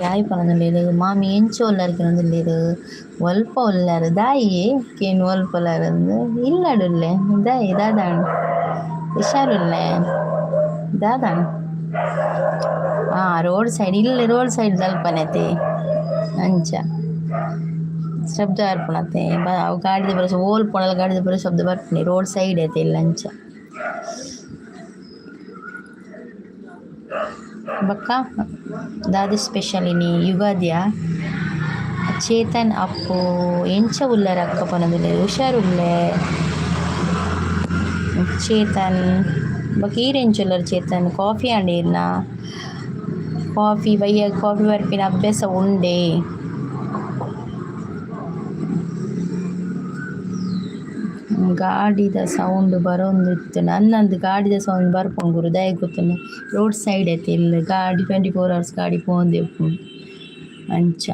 ಯಾಯ್ ಪನೊಂದುಲ್ಲೆರ್ ಮಾಮಿ ಎಂಚ ಒಲ್ಲರ್ಕಿನೊಂದುಲ್ಲೆರ್ ಒಲ್ಪ ಒಲ್ಲಾರ್ ದಾಯಿ ಕೇನು ಒಲ್ಪ ಒಲ್ಲಾರಂದ್ ಇಲ್ಲಡುಲ್ಲೆ ದಾಯಿ ದಾದಾಂಡ್ ಹುಷಾರುಲ್ಲೆ ದಾದಾಂಡ್ road side ಇಲ್ಲಿ road side ದಲ್ಪನೆತೆ ಅಂಚ ಶಬ್ದ ಬರ್ಪುಣತೆ ಅವು ಗಾಡಿದ ಬರೋ ಓಲ್ ಪೊಣಲ ಗಾಡಿದ ಬರೋ ಶಬ್ದ ಬರ್ಪುಣಿ ರೋಡ್ ಸೈಡ್ ಐತೆ ಇಲ್ಲ ಅಂಚ ಬಕ್ಕ ದಾದ ಸ್ಪೆಷಲ್ ಇನಿ ಯುಗಾದಿಯ ಚೇತನ್ ಅಪ್ಪು ಎಂಚ ಉಲ್ಲರ ಅಕ್ಕ ಪನದುಲ್ಲೆ ಹುಷಾರುಲ್ಲೆ ಚೇತನ್ ಬಕ್ಕ ಈರೆಂಚುಲ್ಲರ್ ಚೇತನ್ ಕಾಫಿ ಆಂಡೇರ್ನ ಕಾಫಿ ಬಯ್ಯ ಕಾಫಿ ಬರ್ಪಿನ ಅಭ್ಯಾಸ ಉಂಡೆ ಗಾಡಿದ ಸೌಂಡ್ ಬರೋಂದಿತ್ತು ನನ್ನಂದು ಗಾಡಿದ ಸೌಂಡ್ ಬರ್ಪುಂಡು ಗುರು ದಯ ಗೊತ್ತುಂಡು ರೋಡ್ ಸೈಡ್ ಐತೆ ಇಲ್ಲ ಗಾಡಿ 24 hours ಗಾಡಿ ಪೋಂದೆ ಉಪ್ಪುಂಡು ಅಂಚ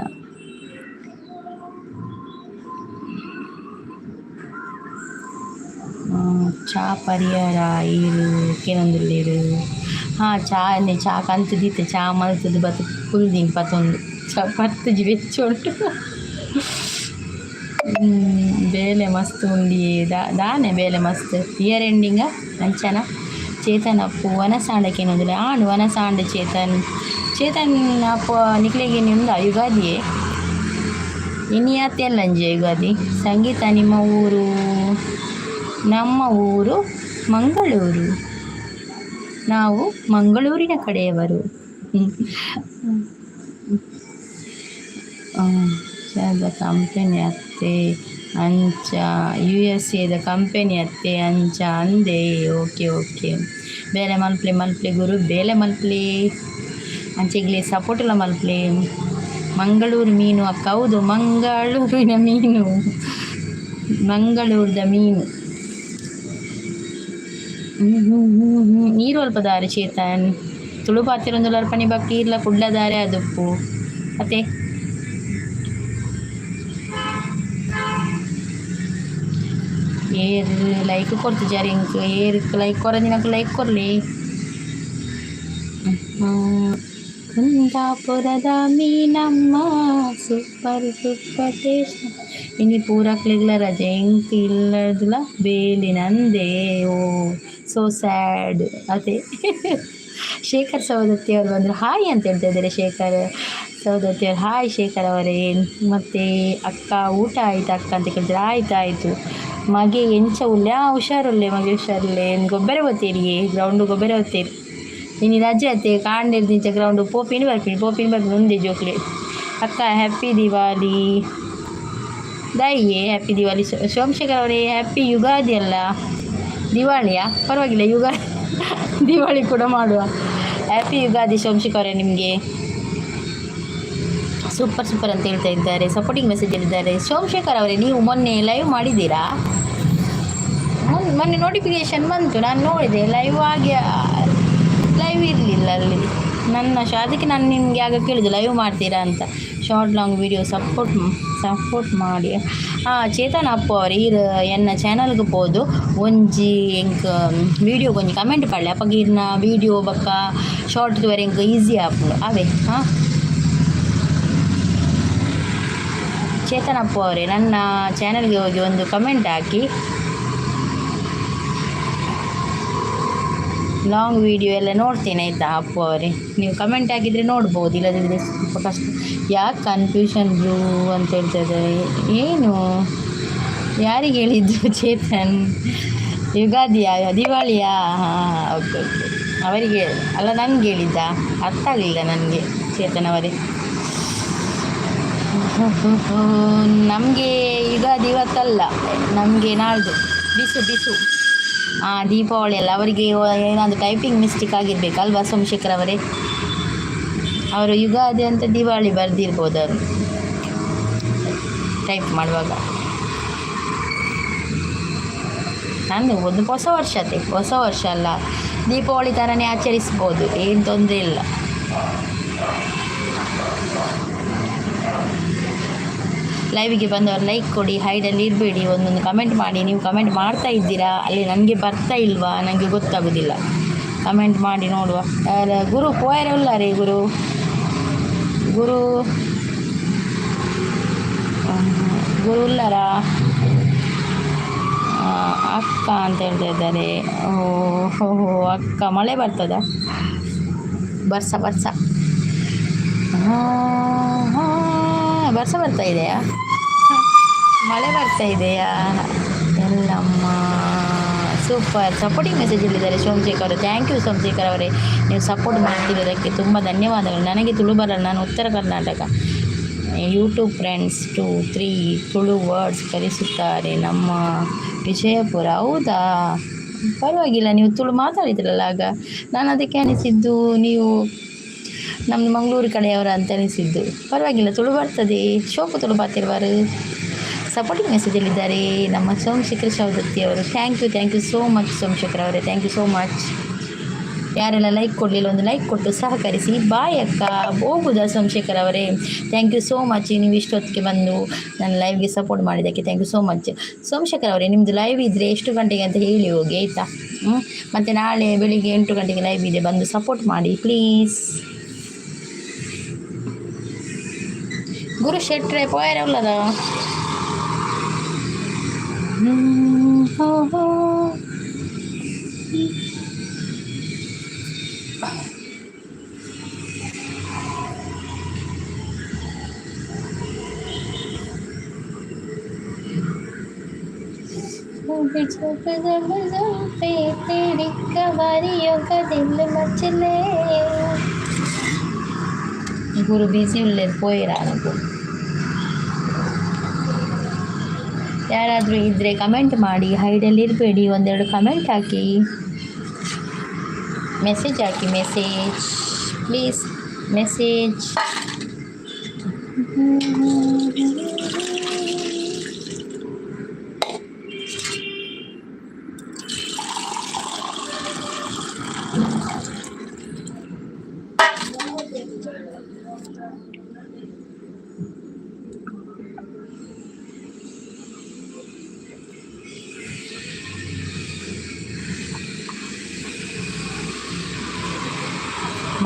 ಚಾ ಪರಿಹಾರ ಈರು ಕೆಲವೊಂದುಲ್ಲೇರು ಚಾ ಕಂತುದಿತ್ತೆ ಚಾ ಮಲ್ತದ್ದು ಬತ್ತು ಕುಲ್ದಿಂಗ್ ಪತ್ತೊಂದು ಚಾ ಪತ್ತಜಿ ಬೆಚ್ಚೊಂಟು ಬೇಲೆ ಮಸ್ತ್ ಉಂಡಿ ದಾನೆ ಬೇಲೆ ಮಸ್ತ್ ಇಯರ್ ಎಂಡಿಂಗ ಅಂಚನ ಚೇತನ್ ಅಪ್ಪು ವನಸಾಂಡಕ್ಕೆ ಏನೊಂದಿಲ್ಲ ವನಸಾಂಡ ಚೇತನ್ ಅಪ್ಪ ನಿಕ್ಲೆಗೆ ನಿಮ್ದ ಯುಗಾದಿಯೇ ಇನಿಯಾತೆ ಅಲ್ಲಂಜೆ ಯುಗಾದಿ ಸಂಗೀತ ನಿಮ್ಮ ಊರು ನಮ್ಮ ಊರು ಮಂಗಳೂರು ನಾವು ಮಂಗಳೂರಿನ ಕಡೆಯವರು ಕಂಪೆನಿ ಅತ್ತೆ ಅಂಚ USA ಕಂಪೆನಿ ಅತ್ತೆ ಅಂಚ ಅಂದೆ ಓಕೆ ಬೇಲೆ ಮಲ್ಪ್ಲೆ ಗುರು ಬೇಲೆ ಮಲ್ಪ್ಲೆ ಅಂಚೆಗ್ಲೆ ಸಪೋಟಲ ಮಲ್ಪ್ಲೆ ಮಂಗಳೂರು ಮೀನು ಅಕ್ಕ ಹೌದು ಮಂಗಳೂರಿನ ಮೀನು ಮಂಗಳೂರದ ಮೀನು ನೀರು ಅಲ್ಪ ದಾರಿ ಚೇತನ್ ತುಳು ಪಾತಿರೊಂದು ಪನಿ ಬಕ್ಕಿ ಇಲ್ಲ ಕುಡ್ಲ ದಾರೆ ಅದುಪ್ಪು ಮತ್ತೆ ಏರ್ ಲೈಕ್ ಕೊಡ್ತಿದ್ದಾರೆ ಇಂಕ್ ಏರ್ಕ್ ಲೈಕ್ ಕೊರದಿನಕ್ಕೆ ಲೈಕ್ ಕೊರಲಿ ಕುಂದಾಪುರದ ಮೀನಮ್ಮ ಸೂಪರ್ ಟೇಸ್ಟ್ ಇನಿ ಪೂರಕ್ಲಿಗ್ಲ ರಜೆ ಇಂಕ್ ಇಲ್ಲದಲ್ಲ ಬೇಲಿನಂದೇ ಓ ಸೋ ಸ್ಯಾಡ್ ಅದೇ ಶೇಖರ್ ಸವದತ್ತಿ ಅವರು ಬಂದರು ಹಾಯ್ ಅಂತ ಹೇಳ್ತಾ ಇದ್ದಾರೆ ಶೇಖರ್ ಸವದತ್ತಿ ಅವರು ಹಾಯ್ ಶೇಖರ್ ಅವರೇ ಮತ್ತು ಅಕ್ಕ ಊಟ ಆಯ್ತು ಅಕ್ಕ ಅಂತ ಕೇಳ್ತಾರೆ ಆಯಿತು ಮಗೆ ಎಂಚ ಉಲ್ಲೆ ಹುಷಾರುಲ್ಲೆ ಮಗೆ ಹುಷಾರುಲ್ಲೆ ಗೊಬ್ಬರ ಓದ್ತೀರಿ ಗ್ರೌಂಡು ಗೊಬ್ಬರ ಓದ್ತೀರಿ ಇನ್ನು ರಜೆ ಅತ್ತೆ ಕಾಂಡಿರ್ದಿಂಚ ಗ್ರೌಂಡು ಪೋಪಿನ ಬರ್ತೀನಿ ಮುಂದೆ ಜೋಕ್ಲೆ ಅಕ್ಕ ಹ್ಯಾಪಿ ದಿವಾಲಿ ದಾಯಿಯೇ ಹ್ಯಾಪಿ ದಿವಾಲಿ ಸೋಮಶೇಖರ್ ಅವರೇ ಹ್ಯಾಪಿ ಯುಗಾದಿ ಅಲ್ಲ ದಿವಾಳಿಯಾ ಪರವಾಗಿಲ್ಲ ದಿವಾಳಿ ಕೂಡ ಮಾಡುವ ಹ್ಯಾಪಿ ಯುಗಾದಿ ಸೋಮಶೇಖರ್ ಅವರೇ ನಿಮಗೆ ಸೂಪರ್ ಅಂತ ಹೇಳ್ತಾ ಇದ್ದಾರೆ ಸಪೋರ್ಟಿಂಗ್ ಮೆಸೇಜ್ ಹೇಳಿದ್ದಾರೆ ಸೋಮಶೇಖರ್ ಅವರೇ ನೀವು ಮೊನ್ನೆ ಲೈವ್ ಮಾಡಿದ್ದೀರಾ ಮೊನ್ನೆ ನೋಟಿಫಿಕೇಶನ್ ಬಂತು ನಾನು ನೋಡಿದೆ ಲೈವ್ ಇರಲಿಲ್ಲ ಅಲ್ಲಿ ನನ್ನ ಅದಕ್ಕೆ ನಾನು ನಿಮಗೆ ಆಗ ಕೇಳಿದೆ ಲೈವ್ ಮಾಡ್ತೀರಾ ಅಂತ ಶಾರ್ಟ್ ಲಾಂಗ್ ವೀಡಿಯೋ ಸಪೋರ್ಟ್ ಮಾಡಿ ಚೇತನ್ ಅಪ್ಪು ಅವರು ಎನ್ನ ಚಾನಲ್ಗೆ ಹೋದು ಒಂಜಿ ಎಂಕ್ ವೀಡಿಯೋ ಕೊಂಚ ಕಮೆಂಟ್ ಪಡ್ಲೆ ಅಪ್ಪಗೆ ಇನ್ನ ವೀಡಿಯೋ ಬಕ್ಕ ಶಾರ್ಟ್ ವರೆ ಎಂಕ್ ಈಸಿ ಆಪುಂಡು ಅವೇ ಚೇತನ್ ಅಪ್ಪು ಅವರೇ ನನ್ನ ಚಾನಲ್ಗೆ ಹೋಗಿ ಒಂದು ಕಮೆಂಟ್ ಹಾಕಿ ಲಾಂಗ್ ವೀಡಿಯೋ ಎಲ್ಲ ನೋಡ್ತೇನೆ ಆಯಿತಾ ಅಪ್ಪು ಅವರೇ ನೀವು ಕಮೆಂಟ್ ಹಾಕಿದರೆ ನೋಡ್ಬೋದು ಇಲ್ಲದಿದ್ದರೆ ಸ್ವಲ್ಪ ಕಷ್ಟ ಯಾಕೆ ಕನ್ಫ್ಯೂಷನ್ ಬ್ರೂ ಅಂತ ಹೇಳ್ತಾಯಿದ್ದಾರೆ ಏನು ಯಾರಿಗೆ ಹೇಳಿದ್ದು ಚೇತನ್ ಯುಗಾದಿಯಾ ದಿವಾಳಿಯಾ ಓಕೆ ಅವರಿಗೆ ಅಲ್ಲ ನನಗೆ ಹೇಳಿದ್ದ ಅರ್ಥ ಆಗಲಿಲ್ಲ ನನಗೆ ಚೇತನ್ ಅವರೇ ನಮಗೆ ಯುಗಾದಿ ಇವತ್ತಲ್ಲ ನಮಗೆ ನಾಳ್ದು ಬಿಸು ದೀಪಾವಳಿ ಅಲ್ಲ ಅವರಿಗೆ ಏನಾದರೂ ಟೈಪಿಂಗ್ ಮಿಸ್ಟೇಕ್ ಆಗಿರಬೇಕಲ್ವಾ ಸೋಮಶೇಖರ್ ಅವರೇ ಅವರು ಯುಗಾದಿ ಅಂತ ದಿವಾಳಿ ಬರೆದಿರ್ಬೋದು ಅವರು ಟೈಪ್ ಮಾಡುವಾಗ ನಂದು ಒಂದು ಹೊಸ ವರ್ಷ ಅಲ್ಲ ದೀಪಾವಳಿ ಥರನೇ ಆಚರಿಸ್ಬೋದು ಏನು ತೊಂದರೆ ಇಲ್ಲ ಲೈವಿಗೆ ಬಂದವರು ಲೈಕ್ ಕೊಡಿ, ಹೈಡಲ್ಲಿ ಇರಬೇಡಿ, ಒಂದೊಂದು ಕಮೆಂಟ್ ಮಾಡಿ. ನೀವು ಕಮೆಂಟ್ ಮಾಡ್ತಾ ಇದ್ದೀರಾ, ಅಲ್ಲಿ ನನಗೆ ಬರ್ತಾ ಇಲ್ವಾ ನನಗೆ ಗೊತ್ತಾಗೋದಿಲ್ಲ. ಕಮೆಂಟ್ ಮಾಡಿ ನೋಡುವ. ಗುರು ಪೋಯರಲ್ಲ ರೀ ಗುರು ಗುರು ಗುರುಲ್ಲರ ಅಕ್ಕ ಅಂತ ಹೇಳ್ತಾ ಇದ್ದಾರೆ. ಓಹೋ ಅಕ್ಕ, ಮಳೆ ಬರ್ತದ? ಬರ್ಸ ಬರ್ಸ ಬರ್ತಾ ಇದೆಯಾ? ಮಳೆ ಬರ್ತಾ ಇದೆಯಾ? ಎಲ್ಲಮ್ಮ ಸೂಪರ್ ಸಪೋರ್ಟಿಂಗ್ ಮೆಸೇಜ್ ಹೇಳಿದ್ದಾರೆ ಸೋಮಶೇಖರ್ ಅವರು. ಥ್ಯಾಂಕ್ ಯು ಸೋಮಶೇಖರ್ ಅವರೇ, ನೀವು ಸಪೋರ್ಟ್ ಮಾಡ್ತಿರೋದಕ್ಕೆ ತುಂಬ ಧನ್ಯವಾದಗಳು. ನನಗೆ ತುಳು ಬರಲ್ಲ, ನಾನು ಉತ್ತರ Karnataka. YouTube friends 2-3 Tulu words ಕಲಿಸುತ್ತಾರೆ ನಮ್ಮ ವಿಜಯಪುರ. ಹೌದಾ, ಪರವಾಗಿಲ್ಲ, ನೀವು ತುಳು ಮಾತಾಡಿದ್ರಲ್ಲ ಆಗ, ನಾನು ಅದಕ್ಕೆ ಅನಿಸಿದ್ದು ನೀವು ನಮ್ಮದು ಮಂಗಳೂರು ಕಡೆಯವರ ಅಂತ ಅನಿಸಿದ್ದು. ಪರವಾಗಿಲ್ಲ, ತುಳು ಬರ್ತದೆ. ಶೋಕು ತುಳು ಬಾತಿರುವರು ಸಪೋರ್ಟಿಂಗ್ ಮೆಸೇಜಲ್ಲಿದ್ದಾರೆ ನಮ್ಮ ಸೋಮಶೇಖರ್ ಸವದತ್ತಿ ಅವರು. Thank you so much Somashekhar ಅವರೇ, ಥ್ಯಾಂಕ್ ಯು ಸೋ ಮಚ್. ಯಾರೆಲ್ಲ ಲೈಕ್ ಕೊಡಲಿಲ್ಲ ಒಂದು ಲೈಕ್ ಕೊಟ್ಟು ಸಹಕರಿಸಿ. ಬಾಯ್ ಅಕ್ಕ, ಹೋಗುದಾ ಸೋಮಶೇಖರ್ ಅವರೇ? Thank you so much. ನೀವು ಇಷ್ಟೊತ್ತಿಗೆ ಬಂದು ನನ್ನ ಲೈವ್ಗೆ ಸಪೋರ್ಟ್ ಮಾಡಿದ್ದಕ್ಕೆ thank you so much. Somashekhar ಅವರೇ, ನಿಮ್ಮದು ಲೈವ್ ಇದ್ದರೆ ಎಷ್ಟು ಗಂಟೆಗೆ ಅಂತ ಹೇಳಿ ಹೋಗಿ ಆಯಿತಾ? ಮತ್ತು ನಾಳೆ ಬೆಳಿಗ್ಗೆ 8 ಗಂಟೆಗೆ ಲೈವ್ ಇದೆ, ಬಂದು ಸಪೋರ್ಟ್ ಮಾಡಿ ಪ್ಲೀಸ್. ಗುರು ಶೆಟ್ರೆ ಪೋಯರಲ್ಲದ तेरी कवारियों का दिल मचले. ಗುರು ಬಿಸಿ ಉಳ್ಳೇದು ಪೋಯಿರಾ ನನಗೂ. ಯಾರಾದರೂ ಇದ್ದರೆ ಕಮೆಂಟ್ ಮಾಡಿ, ಹೈಡಲ್ಲಿ ಇರಬೇಡಿ, ಒಂದೆರಡು comment hockey, message hockey, message please, message.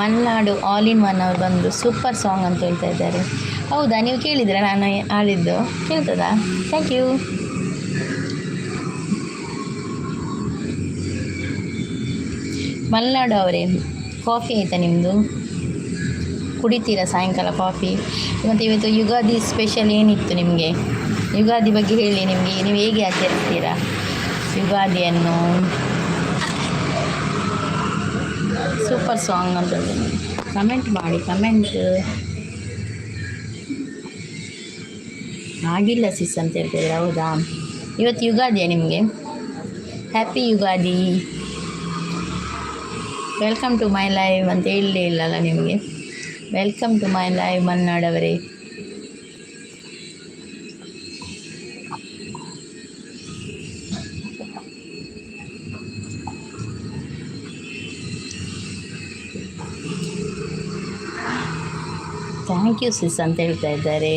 Malnad all in one ಅವ್ರು ಬಂದು ಸೂಪರ್ ಸಾಂಗ್ ಅಂತ ಹೇಳ್ತಾ ಇದ್ದಾರೆ. ಹೌದಾ, ನೀವು ಕೇಳಿದರೆ ನಾನು ಆಡಿದ್ದು? ಕೇಳ್ತದಾ? Thank you. ಮಲ್ನಾಡು ಅವರೇ, ಕಾಫಿ ಆಯಿತಾ ನಿಮ್ಮದು? ಕುಡಿತೀರಾ ಸಾಯಂಕಾಲ ಕಾಫಿ? ಮತ್ತು ಇವತ್ತು ಯುಗಾದಿ ಸ್ಪೆಷಲ್ ಏನಿತ್ತು ನಿಮಗೆ? ಯುಗಾದಿ ಬಗ್ಗೆ ಹೇಳಿ, ನಿಮಗೆ ನೀವು ಹೇಗೆ ಆಚರಿಸ್ತೀರಾ ಯುಗಾದಿಯನ್ನು? ಸೂಪರ್ ಸಾಂಗ್ ಅಂತ ಕಮೆಂಟ್ ಮಾಡಿ, ಕಮೆಂಟ್ ಆಗಿಲ್ಲ ಸಿಸ್ ಅಂತ ಹೇಳ್ತಿದ್ರೆ. ಹೌದಾ, ಇವತ್ತು ಯುಗಾದಿಯಾ ನಿಮಗೆ? Happy Ugadi. Welcome to my live ಅಂತ ಹೇಳಲೇ ಇಲ್ಲಲ್ಲ ನಿಮಗೆ. ವೆಲ್ಕಮ್ ಟು ಮೈ ಲೈವ್ ಮಲ್ನಾಡವರೇ. ಥ್ಯಾಂಕ್ ಯು ಸಿಸ್ ಅಂತ ಹೇಳ್ತಾ ಇದ್ದಾರೆ.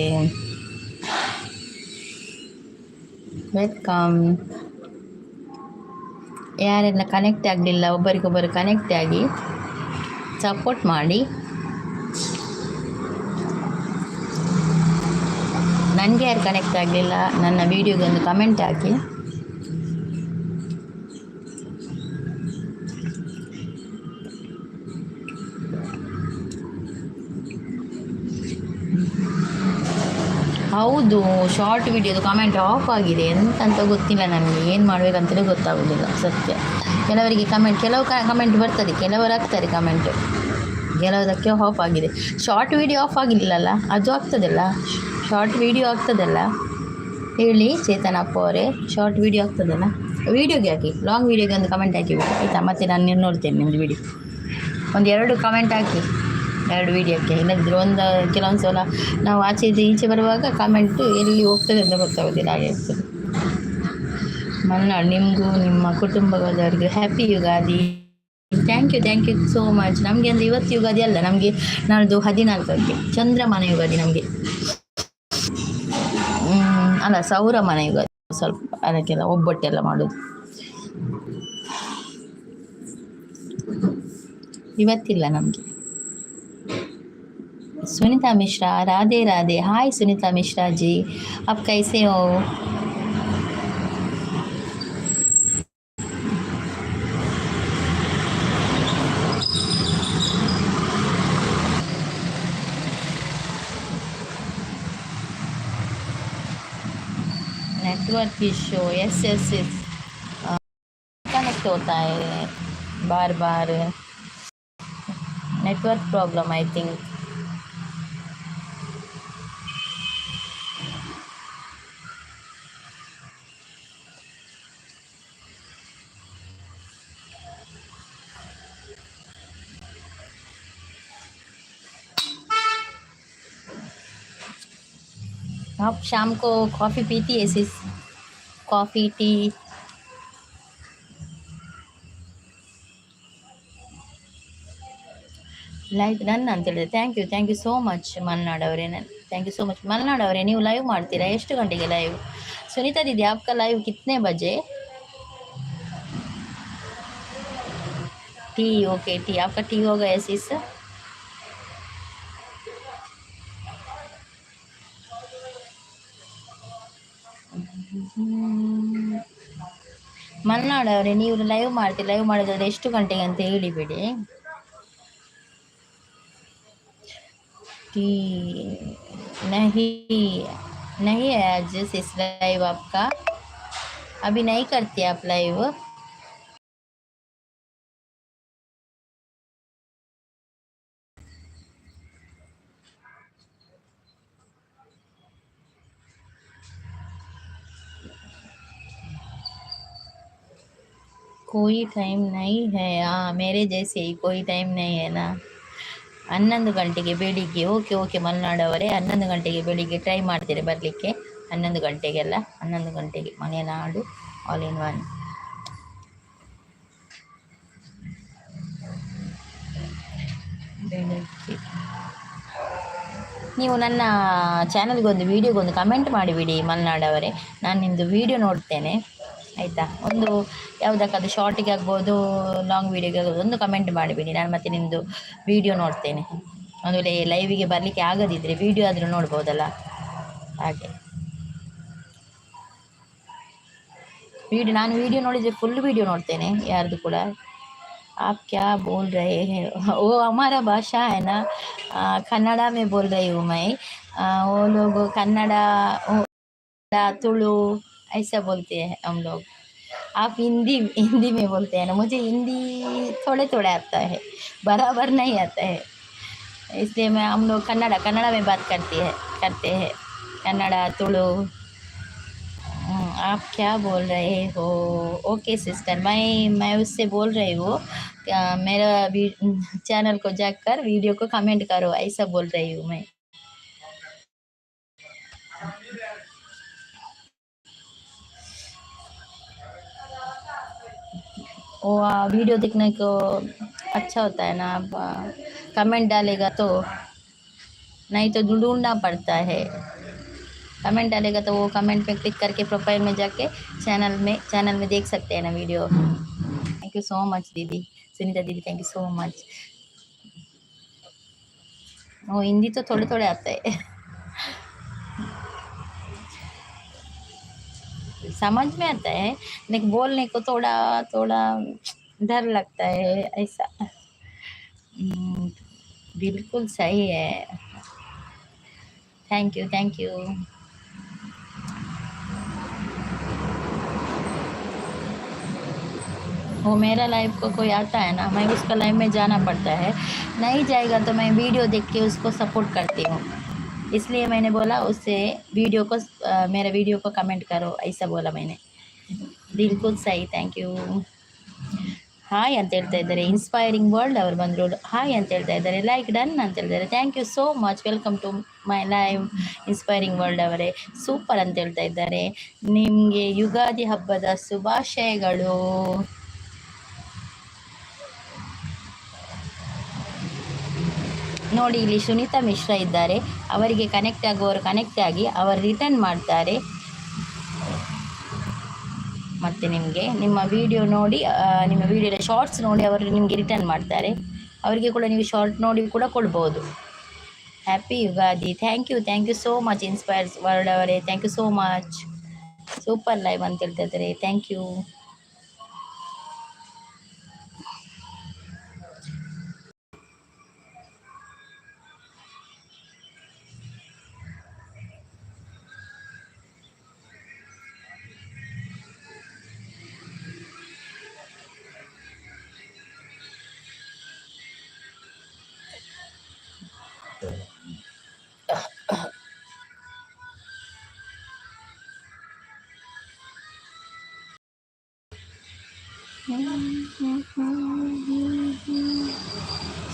ವೆಲ್ಕಮ್. ಯಾರೆಲ್ಲ ಕನೆಕ್ಟ್ ಆಗಲಿಲ್ಲ, ಒಬ್ಬರಿಗೊಬ್ಬರು ಕನೆಕ್ಟ್ ಆಗಿ ಸಪೋರ್ಟ್ ಮಾಡಿ. ನನಗೆ ಯಾರು ಕನೆಕ್ಟ್ ಆಗಲಿಲ್ಲ, ನನ್ನ ವೀಡಿಯೋಗೆ ಒಂದು ಕಮೆಂಟ್ ಹಾಕಿ. ಹೌದು, ಶಾರ್ಟ್ ವಿಡಿಯೋದು ಕಮೆಂಟ್ ಆಫ್ ಆಗಿದೆ, ಎಂತಂತ ಗೊತ್ತಿಲ್ಲ ನನಗೆ, ಏನು ಮಾಡಬೇಕಂತಲೇ ಗೊತ್ತಾಗೋದಿಲ್ಲ ಸತ್ಯ. ಕೆಲವರಿಗೆ ಕೆಲವು ಕಮೆಂಟ್ ಬರ್ತದೆ, ಕೆಲವರು ಹಾಕ್ತಾರೆ ಕಮೆಂಟ್, ಕೆಲವುದಕ್ಕೆ ಆಫ್ ಆಗಿದೆ. ಶಾರ್ಟ್ ವಿಡಿಯೋ ಆಫ್ ಆಗಿಲ್ಲಲ್ಲ, ಅದು ಆಗ್ತದಲ್ಲ, ಶಾರ್ಟ್ ವಿಡಿಯೋ ಆಗ್ತದಲ್ಲ ಹೇಳಿ ಚೇತನಪ್ಪ ಅವರೇ. ಶಾರ್ಟ್ ವಿಡಿಯೋ ಆಗ್ತದಲ್ಲ, ವೀಡಿಯೋಗೆ ಹಾಕಿ, ಲಾಂಗ್ ವೀಡಿಯೋಗೆ ಒಂದು ಕಮೆಂಟ್ ಹಾಕಿಬಿಡಿ ಆಯಿತಾ? ಮತ್ತು ನಾನು ನೋಡ್ತೇನೆ ನಿಮ್ಮದು ವಿಡಿಯೋ. ಒಂದು 2 ಕಮೆಂಟ್ ಹಾಕಿ, 2 ವೀಡಿಯೋಕ್ಕೆ. ಇಲ್ಲದಿದ್ದರೆ ಕೆಲವೊಂದು ಸಲ ನಾವು ಈಚೆ ಬರುವಾಗ ಕಮೆಂಟು ಎಲ್ಲಿ ಹೋಗ್ತದೆ ಅಂತ ಗೊತ್ತಾಗೋದಿಲ್ಲ, ಹಾಗೆ ಇರ್ತದೆ. ಮಲ್ನಾಡು, ನಿಮಗೂ ನಿಮ್ಮ ಕುಟುಂಬದವರಿಗೂ happy Ugadi. Thank you so much. ನಮಗೆ ಅಂದರೆ ಇವತ್ತು ಯುಗಾದಿ ಅಲ್ಲ, ನಮಗೆ ನಾಳ್ದು 14ಕ್ಕೆ ಚಂದ್ರಮಾನ ಯುಗಾದಿ ನಮಗೆ. ಅಲ್ಲ, ಸೌರಮಾನ ಯುಗಾದಿ. ಸ್ವಲ್ಪ ಅದಕ್ಕೆಲ್ಲ ಒಬ್ಬಟ್ಟೆಲ್ಲ ಮಾಡೋದು ಇವತ್ತಿಲ್ಲ ನಮಗೆ. सुनीता मिश्रा, राधे राधे। हाय सुनीता मिश्रा जी, आप कैसे हो? Network issue, yes yes yes, connect होता है बार बार, नेटवर्क प्रॉब्लम आई थिंक। आप शाम को कॉफ़ी पीती है sis? Coffee tea? Live run ಅಂತ ಹೇಳಿದೆ. Thank you so much Malnad ಅವರೇ, thank you so much Malnad ಅವರೇ. ನೀವು ಲೈವ್ ಮಾಡ್ತೀರಾ? ಎಷ್ಟು ಗಂಟೆಗೆ ಲೈವ್? ಸುನೀತಾ दीदी आपका लाइव कितने बजे? टी, ओके टी, आपका टी हो गया सिस? ಮಲ್ನಾಡ್ ಅವರೇ, ನೀವು ಲೈವ್ ಮಾಡ್ತೀರಿ, ಲೈವ್ ಮಾಡೋದಾದ್ರೆ ಎಷ್ಟು ಗಂಟೆಗೆ ಅಂತ ಹೇಳಿಬಿಡಿ. टी नहीं, नहीं है आज सिस लाइव आपका, अभी नहीं करती आप लाइव? कोई टाइम नहीं है, हाँ मेरे जैसे ही कोई टाइम नहीं है ना. 11 ಗಂಟೆಗೆ ಬೆಳಿಗ್ಗೆ. ಓಕೆ ಓಕೆ ಮಲ್ನಾಡ್ ಅವರೇ, 11 ಗಂಟೆಗೆ ಬೆಳಿಗ್ಗೆ ಟ್ರೈ ಮಾಡ್ತೀರಿ ಬರಲಿಕ್ಕೆ. 11 ಗಂಟೆಗೆಲ್ಲ, 11 ಗಂಟೆಗೆ ಮಲೆನಾಡು ಆಲ್ ಇನ್ ಒನ್. ಬೆಳಗ್ಗೆ ನೀವು ನನ್ನ ಚಾನಲ್ಗೊಂದು ವೀಡಿಯೋಗೊಂದು ಕಮೆಂಟ್ ಮಾಡಿಬಿಡಿ ಮಲ್ನಾಡ್ ಅವರೇ, ನಾನು ನಿಮ್ಮದು ವೀಡಿಯೋ ನೋಡ್ತೇನೆ ಆಯಿತಾ. ಒಂದು ಯಾವುದಕ್ಕಾದ್ರೂ ಶಾರ್ಟಿಗೆ ಆಗ್ಬೋದು, ಲಾಂಗ್ ವೀಡಿಯೋಗೆ ಆಗ್ಬೋದು, ಒಂದು ಕಮೆಂಟ್ ಮಾಡಿಬಿಡಿ, ನಾನು ಮತ್ತೆ ನಿಮ್ಮದು ವೀಡಿಯೋ ನೋಡ್ತೇನೆ. ಒಂದು ವೇಳೆ ಲೈವಿಗೆ ಬರಲಿಕ್ಕೆ ಆಗದಿದ್ದರೆ ವೀಡಿಯೋ ಆದರೂ ನೋಡ್ಬೋದಲ್ಲ, ಹಾಗೆ. ನಾನು ವೀಡಿಯೋ ನೋಡಿದರೆ ಫುಲ್ ವೀಡಿಯೋ ನೋಡ್ತೇನೆ ಯಾರ್ದು ಕೂಡ. आप क्या बोल रहे हैं? वो हमारा भाषा है ना, कन्नड़ा में बोल रही हूँ मैं. वो लोग कन्नड़ा, तुलु ऐसा बोलते हैं हम लोग. आप हिंदी हिंदी में बोलते हैं ना, मुझे हिंदी थोड़े थोड़े आता है, बराबर नहीं आता है, इसलिए मैं हम लोग कन्नड़ा में बात करते हैं, कन्नड़ा तुलु. आप क्या बोल रहे हो? ओके सिस्टर, मैं उससे बोल रही हूँ, मेरा चैनल को जाकर वीडियो को कमेंट करो, ऐसा बोल रही हूँ मैं. वो वीडियो देखने को अच्छा होता है ना, आप कमेंट डालेगा तो, नहीं तो ढूंढना पड़ता है. कमेंट डालेगा तो वो कमेंट पे क्लिक करके प्रोफाइल में जाके चैनल में देख सकते हैं ना video. Thank you so much दीदी, सुनीता दीदी, थैंक यू सो मच. वो हिंदी तो थोड़े थोड़े आता है, समझ में आता है, लेकिन बोलने को थोड़ा थोड़ा डर लगता है ऐसा. बिल्कुल सही है, थैंक यू. वो मेरा लाइव को कोई आता है ना, मैं उसका लाइव में जाना पड़ता है, नहीं जाएगा तो मैं वीडियो देख के उसको सपोर्ट करती हूँ, इसलिए मैंने बोला उससे वीडियो को मेरा वीडियो को कमेंट करो, ऐसा बोला मैंने. बिल्कुल सही, ಥ್ಯಾಂಕ್ ಯು. ಹಾಯ್ ಅಂತ ಹೇಳ್ತಾ ಇದ್ದಾರೆ, ಇನ್ಸ್ಪೈರಿಂಗ್ ವರ್ಲ್ಡ್ ಅವರು ಬಂದರು. ಹಾಯ್ ಅಂತ ಹೇಳ್ತಾ ಇದ್ದಾರೆ, ಲೈಕ್ ಡನ್ ಅಂತ ಹೇಳ್ತಾರೆ. Thank you so much, welcome to my live inspiring world ಅವರೇ, ಸೂಪರ್ ಅಂತ ಹೇಳ್ತಾ ಇದ್ದಾರೆ. ನಿಮಗೆ ಯುಗಾದಿ ಹಬ್ಬದ ಶುಭಾಶಯಗಳು. ನೋಡಿ ಇಲ್ಲಿ ಸುನೀತಾ ಮಿಶ್ರಾ ಇದ್ದಾರೆ, ಅವರಿಗೆ ಕನೆಕ್ಟ್ ಆಗುವವರು ಕನೆಕ್ಟ್ ಆಗಿ ಅವರು ರಿಟರ್ನ್ ಮಾಡ್ತಾರೆ, ಮತ್ತು ನಿಮಗೆ ನಿಮ್ಮ ವಿಡಿಯೋ ನೋಡಿ, ನಿಮ್ಮ ವಿಡಿಯೋದ ಶಾರ್ಟ್ಸ್ ನೋಡಿ ಅವರು ನಿಮಗೆ ರಿಟರ್ನ್ ಮಾಡ್ತಾರೆ. ಅವರಿಗೆ ಕೂಡ ನೀವು ಶಾರ್ಟ್ ನೋಡಿ ಕೂಡ ಕೊಡ್ಬೋದು. Happy Ugadi. Thank you so much inspires world ಅವರೇ, thank you so much. Super live ಅಂತ ಹೇಳ್ತಾ ಇದ್ದಾರೆ, ಥ್ಯಾಂಕ್ ಯು.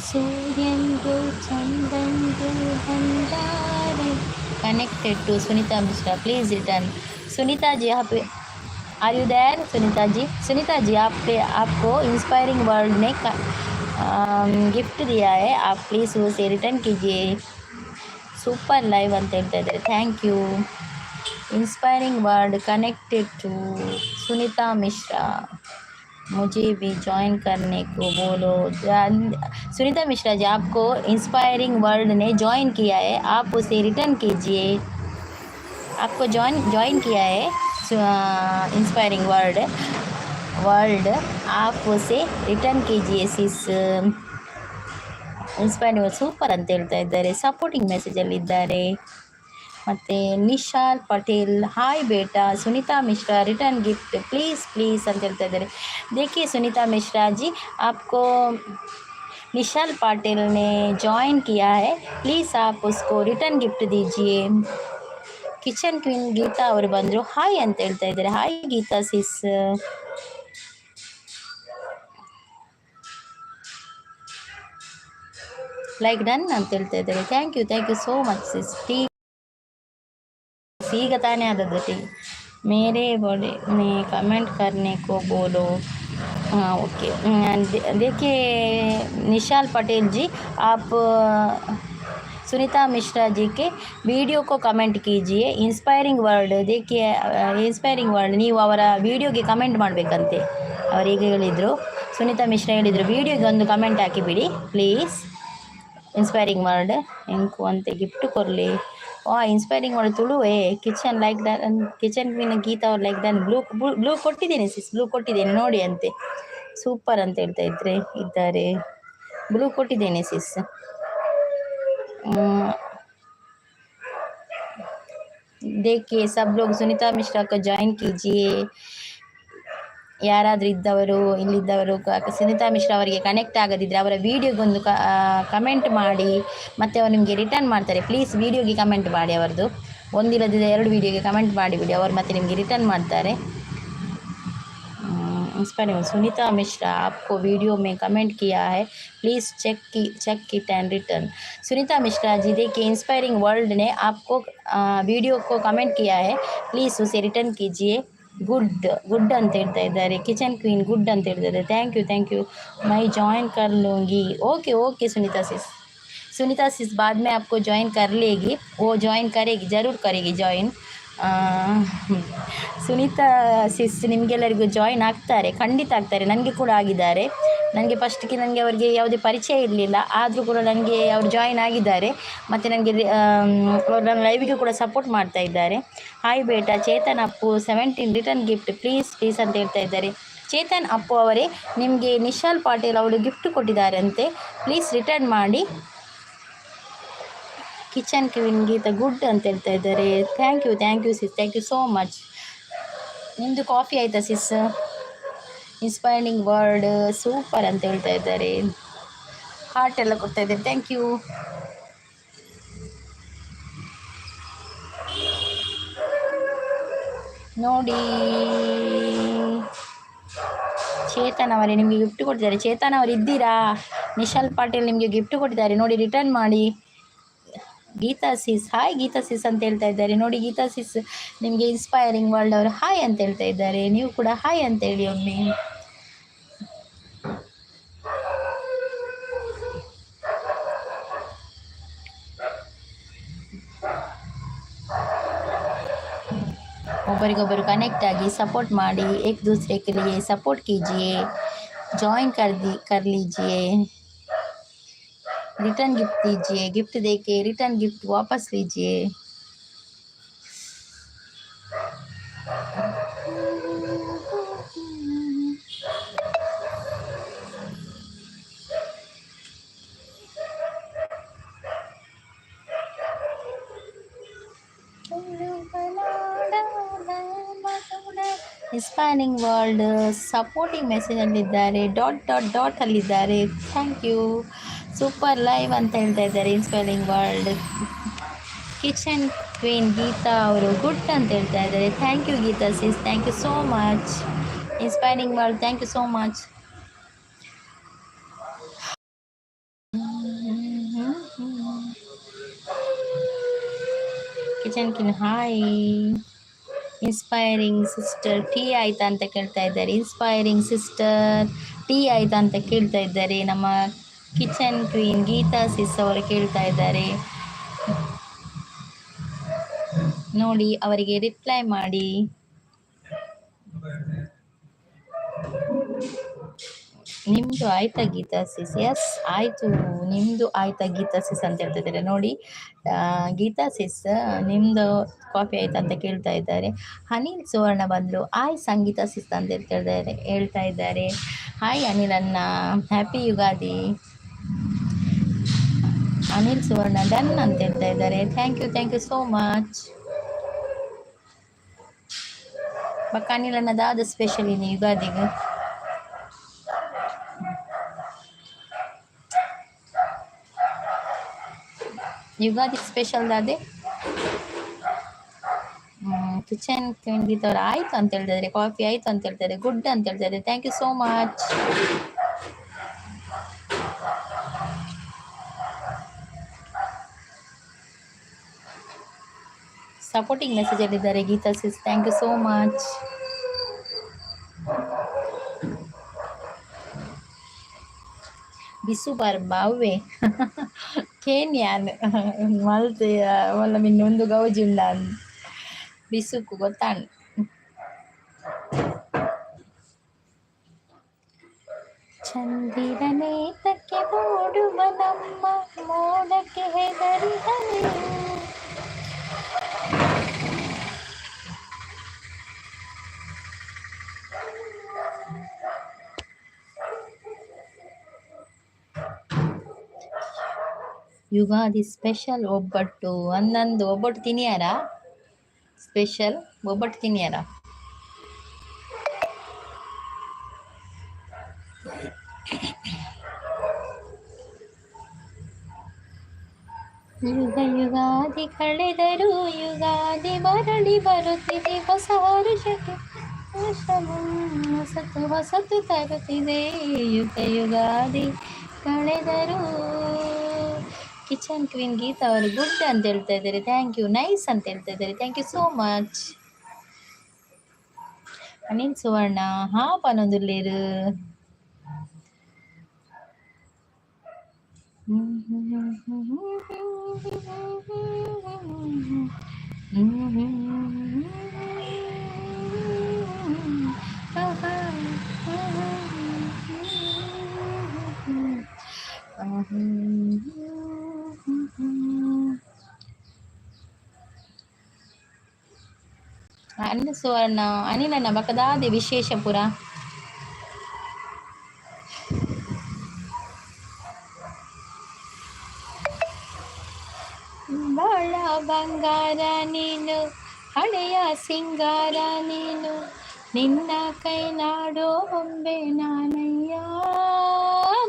ಸೂರ್ಯನ್ಗೂ ಚಂದ್ರನ್ಗೂ ಬಂದಾರೆ. Connected to Sunita Mishra, please return. Sunita ji यहाँ पे are you there? Sunita ji आपको इंस्पायरिंग वर्ल्ड ने गिफ्ट दिया है, आप प्लीज़ उसे रिटर्न कीजिए. सूपर लाइव ಅಂತ ಹೇಳ್ತಾ ಇದ್ದಾರೆ, thank you. Inspiring world connected to Sunita Mishra, मुझे भी ज्वाइन करने को बोलो. सुनीता मिश्रा जी, आपको इंस्पायरिंग वर्ल्ड ने ज्वाइन किया है, आप उसे रिटर्न कीजिए. आपको ज्वाइन किया है इंस्पायरिंग वर्ल्ड, आप उसे रिटर्न कीजिए सिस. ಇನ್ಸ್ಪೈರಿಂಗ್ ಸೂಪರ್ ಅಂತ ಹೇಳ್ತಾ ಇದ್ದಾರೆ, ಸಪೋರ್ಟಿಂಗ್ ಮೆಸೇಜಲ್ಲಿದ್ದಾರೆ. ಮತ್ತು ನಿಶಾಲ್ ಪಟೇಲ್, ಹಾಯ್ ಬೇಟಾ Sunita Mishra return gift please ಅಂತ ಹೇಳ್ತಾ ಇದ್ದಾರೆ. देखिए सुनीता मिश्रा जी, आपको निशाल पाटिल ने ज्वाइन किया है, प्लीज़ आप उसको रिटर्न गिफ्ट दीजिए. ಕಿಚನ್ ಕ್ವೀನ್ ಗೀತಾ ಅವರು ಬಂದರು, ಹಾಯ್ ಅಂತ ಹೇಳ್ತಾ ಇದ್ದಾರೆ. ಹಾಯ್ ಗೀತಾ ಸಿಸ್. ಲೈಕ್ ಡನ್ ಅಂತ ಹೇಳ್ತಾ ಇದ್ದಾರೆ, ಥ್ಯಾಂಕ್ ಯು ಸೋ ಮಚ್ ಸಿಸ್. ಈಗ ತಾನೇ आदत थी मेरे बॉडी में कमेंट करने को बोलो. हाँ ओके. देखिए निशाल पटेल जी, आप सुनीता मिश्रा जी के वीडियो को कमेंट कीजिए. इंस्पायरिंग वर्ल्ड, देखिए इंस्पायरिंग वर्ल्ड ನೀವು ಅವರ ವಿಡಿಯೋಗೆ ಕಮೆಂಟ್ ಮಾಡಬೇಕಂತೆ. ಅವರು ಈಗ ಹೇಳಿದರು, ಸುನೀತಾ ಮಿಶ್ರಾ ಹೇಳಿದರು, ವಿಡಿಯೋಗೆ ಒಂದು ಕಮೆಂಟ್ ಹಾಕಿಬಿಡಿ ಪ್ಲೀಸ್. इंस्पायरिंग वर्ल्ड इंको अंते गिफ्ट ಕೊರಲಿ. Inspiring world Tulu kitchen like that, kitchen queen Geetha ಅವ್ರು ಲೈಕ್ ದನ್ ಬ್ಲೂ ಕೊಟ್ಟಿದ್ದೇನೆ ಸಿಸ್, ಬ್ಲೂ ಕೊಟ್ಟಿದ್ದೇನೆ ನೋಡಿ ಅಂತೆ. ಸೂಪರ್ ಅಂತ ಹೇಳ್ತಾ ಇದ್ದಾರೆ, ಬ್ಲೂ ಕೊಟ್ಟಿದ್ದೇನೆ ಸಿಸ್. देखिए सब लोग सुनीता मिश्रा को ज्वाइन कीजिए. ಯಾರಾದರೂ ಇದ್ದವರು ಇಲ್ಲಿದ್ದವರು ಸುನೀತಾ ಮಿಶ್ರಾ ಅವರಿಗೆ ಕನೆಕ್ಟ್ ಆಗದಿದ್ದರೆ ಅವರ ವೀಡಿಯೋಗೊಂದು ಕಮೆಂಟ್ ಮಾಡಿ, ಮತ್ತು ಅವರು ನಿಮಗೆ ರಿಟರ್ನ್ ಮಾಡ್ತಾರೆ. ಪ್ಲೀಸ್ ವೀಡಿಯೋಗೆ ಕಮೆಂಟ್ ಮಾಡಿ, ಅವರದ್ದು ಒಂದಿಲ್ಲದಿದ್ದ 2 ವೀಡಿಯೋಗೆ ಕಮೆಂಟ್ ಮಾಡಿಬಿಡಿ, ಅವರು ಮತ್ತೆ ನಿಮಗೆ ರಿಟರ್ನ್ ಮಾಡ್ತಾರೆ. इंस्पायरिंग सुनीता मिश्रा, आपको वीडियो में कमेंट किया है, please check it and return. Sunita Mishra ji, देखिए इंस्पायरिंग वर्ल्ड ने आपको वीडियो को कमेंट किया है, प्लीज़ उसे रिटर्न कीजिए. गुड ಅಂತ ಹೇಳ್ತಾ ಇದ್ದಾರೆ. ಕಿಚನ್ ಕ್ವೀನ್ ಗುಡ್ ಅಂತ ಹೇಳ್ತಾರೆ, ಥ್ಯಾಂಕ್ ಯು. मैं ज्वाइन कर लूँगी. ओके सुनीता सिस बाद में आपको ज्वाइन कर लेगी, वो ज्वाइन करेगी, ज़रूर करेगी ज्वाइन. ಸುನೀತಾ ಸಿಸ್ ನಿಮಗೆಲ್ಲರಿಗೂ ಜಾಯಿನ್ ಆಗ್ತಾರೆ, ಖಂಡಿತ ಆಗ್ತಾರೆ. ನನಗೆ ಕೂಡ ಆಗಿದ್ದಾರೆ. ನನಗೆ ಫಸ್ಟ್ಗೆ ಅವರಿಗೆ ಯಾವುದೇ ಪರಿಚಯ ಇರಲಿಲ್ಲ, ಆದರೂ ಕೂಡ ನನಗೆ ಅವರು ಜಾಯಿನ್ ಆಗಿದ್ದಾರೆ. ಮತ್ತು ನನಗೆ ಅವರು ನನ್ನ ಲೈವಿಗೆ ಕೂಡ ಸಪೋರ್ಟ್ ಮಾಡ್ತಾ ಇದ್ದಾರೆ. ಹಾಯ್ ಬೇಟಾ Chetan Appu 17 return gift please ಅಂತ ಹೇಳ್ತಾ ಇದ್ದಾರೆ. ಚೇತನ್ ಅಪ್ಪು ಅವರೇ, ನಿಮಗೆ ನಿಶಾಲ್ ಪಾಟೀಲ್ ಅವರು ಗಿಫ್ಟ್ ಕೊಟ್ಟಿದ್ದಾರಂತೆ, ಪ್ಲೀಸ್ ರಿಟರ್ನ್ ಮಾಡಿ. ಕಿಚನ್ ಕ್ವೀನ್ ಗೀತಾ ಗುಡ್ ಅಂತ ಹೇಳ್ತಾ ಇದ್ದಾರೆ, thank you sis, thank you so much. ನಿಮ್ಮದು ಕಾಫಿ ಆಯಿತಾ ಸಿಸ್? ಇನ್ಸ್ಪೈರಿಂಗ್ ವರ್ಲ್ಡ್ ಸೂಪರ್ ಅಂತ ಹೇಳ್ತಾ ಇದ್ದಾರೆ, ಹಾರ್ಟ್ ಎಲ್ಲ ಕೊಡ್ತಾ ಇದ್ದಾರೆ, ಥ್ಯಾಂಕ್ ಯು. ನೋಡಿ ಚೇತನ್ ಅವರೇ ನಿಮಗೆ ಗಿಫ್ಟ್ ಕೊಟ್ಟಿದ್ದಾರೆ. ಚೇತನ್ ಅವರು ಇದ್ದೀರಾ? ನಿಶಾಲ್ ಪಾಟೀಲ್ ನಿಮಗೆ ಗಿಫ್ಟ್ ಕೊಟ್ಟಿದ್ದಾರೆ ನೋಡಿ, ರಿಟರ್ನ್ ಮಾಡಿ. ಗೀತಾ ಸಿಸ್, ಹಾಯ್ ಗೀತಾ ಸಿಸ್ ಅಂತ ಹೇಳ್ತಾ ಇದ್ದಾರೆ ನೋಡಿ. ಗೀತಾ ಸಿಸ್ ನಿಮಗೆ ಇನ್ಸ್ಪೈರಿಂಗ್ ವರ್ಲ್ಡ್ ಅವರು ಹಾಯ್ ಅಂತ ಹೇಳ್ತಾ ಇದ್ದಾರೆ, ನೀವು ಕೂಡ ಹಾಯ್ ಅಂತ ಹೇಳಿ ಒಮ್ಮೆ. ಒಬ್ಬರಿಗೊಬ್ಬರು ಕನೆಕ್ಟ್ ಆಗಿ ಸಪೋರ್ಟ್ ಮಾಡಿ, एक दूसरे के लिए सपोर्ट कीजिए, ज्वाइन कर लीजिए. रिटर्न गिफ्ट दीजिए, गिफ्ट देके रिटर्न गिफ्ट वापस लीजिए। ಇನ್ಸ್ಪೈರಿಂಗ್ ವರ್ಲ್ಡ್ ಸಪೋರ್ಟಿಂಗ್ ಮೆಸೇಜ್ ಅಲ್ಲಿದ್ದಾರೆ, ಡಾಟ್ ಡಾಟ್ ಡಾಟ್ ಅಲ್ಲಿದ್ದಾರೆ. Thank you. ಸೂಪರ್ ಲೈವ್ ಅಂತ ಹೇಳ್ತಾ ಇದ್ದಾರೆ inspiring world. Kitchen queen Geetha ಅವರು ಗುಡ್ ಅಂತ ಹೇಳ್ತಾ ಇದ್ದಾರೆ. Thank you Geetha sis, thank you so much. Inspiring world, thank you so much. Kitchen queen hi. Inspiring sister tea ಆಯ್ತಾ ಅಂತ ಕೇಳ್ತಾ ಇದ್ದಾರೆ. ಇನ್ಸ್ಪೈರಿಂಗ್ ಸಿಸ್ಟರ್ ಟೀ ಆಯ್ತಾ ಅಂತ ಕೇಳ್ತಾ ಇದ್ದಾರೆ. ನಮ್ಮ ಕಿಚನ್ ಕ್ವೀನ್ ಗೀತಾ ಸಿಸ್ ಅವರು ಕೇಳ್ತಾ ಇದ್ದಾರೆ. ನೋಡಿ, ಅವರಿಗೆ ರಿಪ್ಲೈ ಮಾಡಿ. ನಿಮ್ಮದು ಆಯ್ತಾ ಗೀತಾ ಸಿಸ್? ಎಸ್ ಆಯಿತು. ನಿಮ್ಮದು ಆಯ್ತಾ ಗೀತಾ ಸಿಸ್ ಅಂತ ಹೇಳ್ತಾ ಇದ್ದಾರೆ. ನೋಡಿ ಗೀತಾ ಸಿಸ್, ನಿಮ್ಮದು ಕಾಫಿ ಆಯ್ತಾ ಅಂತ ಕೇಳ್ತಾ ಇದ್ದಾರೆ. ಅನಿಲ್ ಸುವರ್ಣ ಬಂದರು. ಹಾಯ್ ಸಂಗೀತಾ ಸಿಸ್ ಅಂತ ಹೇಳ್ತಾ ಇದ್ದಾರೆ. ಹಾಯ್ ಅನಿಲ್ ಅಣ್ಣ, ಹ್ಯಾಪಿ ಯುಗಾದಿ. ಅನಿಲ್ ಸುವರ್ಣ ಡನ್ ಅಂತ ಹೇಳ್ತಾ ಇದ್ದಾರೆ. Thank you so much. ಬಕ್ಕ ಅನಿಲ್ ಅನ್ನೋದಾದ ಸ್ಪೆಷಲ್ ಇದೆ ಯುಗಾದಿಗೆ. ಯುಗಾದಿ ಸ್ಪೆಷಲ್ ಅದೇ. ಕಿಚನ್ ಕ್ವೀನ್ ಗೀತಾ ಅವ್ರು ಆಯ್ತು ಅಂತ ಹೇಳ್ತಿದ್ದಾರೆ. ಕಾಫಿ ಆಯ್ತು ಅಂತ ಹೇಳ್ತಾರೆ. ಗುಡ್ ಅಂತ ಹೇಳ್ತಾರೆ. Thank you so much. Supporting message ಅಲ್ಲಿದ್ದಾರೆ Geetha sis, thank you so much. bisu barbawe Kenyan malte wala minundo gawjundan bisu kugotan ಚಂದಿರನೇ ತಕ್ಕೆ ಮೂಡುವ ನಮ್ಮ ಮೋಡಕ್ಕೆ ಹೆದರಿದನು. ಯುಗಾದಿ ಸ್ಪೆಷಲ್ ಒಬ್ಬಟ್ಟು. ಒಂದೊಂದು ಒಬ್ಬಟ್ಟು ತಿನ್ಯಾರ? ಸ್ಪೆಷಲ್ ಒಬ್ಬಟ್ಟು ತಿನ್ಯಾರ? ಯುಗ ಯುಗಾದಿ ಕಳೆದರೂ ಯುಗಾದಿ ಮರಳಿ ಬರುತ್ತಿದೆ. ಹೊಸ ವರುಷಕ್ಕೆ ಹೊಸತು ಹೊಸತು ತರುತ್ತಿದೆ. ಯುಗ ಯುಗಾದಿ ಕಳೆದರೂ. ಕಿಚನ್ ಕ್ವೀನ್ ಗೀತಾ ಅವರು ಗುಡ್ ಅಂತ ಹೇಳ್ತಾ ಇದ್ದಾರೆ. Thank you. ನೈಸ್ ಅಂತ ಹೇಳ್ತಾ ಇದ್ದಾರೆ. Thank you so much. Anil Suvarna ಹಾ ಪನೊಂದುಲ್ಲೇರು. ಅನಿಲ್ ಸುವರ್ಣ ಅನಿಲನ ಬಕದಾದೆ ವಿಶೇಷಪುರ. ಬಾಳ ಬಂಗಾರ ನೀನು, ಹಳೆಯ ಸಿಂಗಾರ ನೀನು, ನಿನ್ನ ಕೈ ನಾಡೋ ಬೊಂಬೆ ನಾನಯ್ಯ,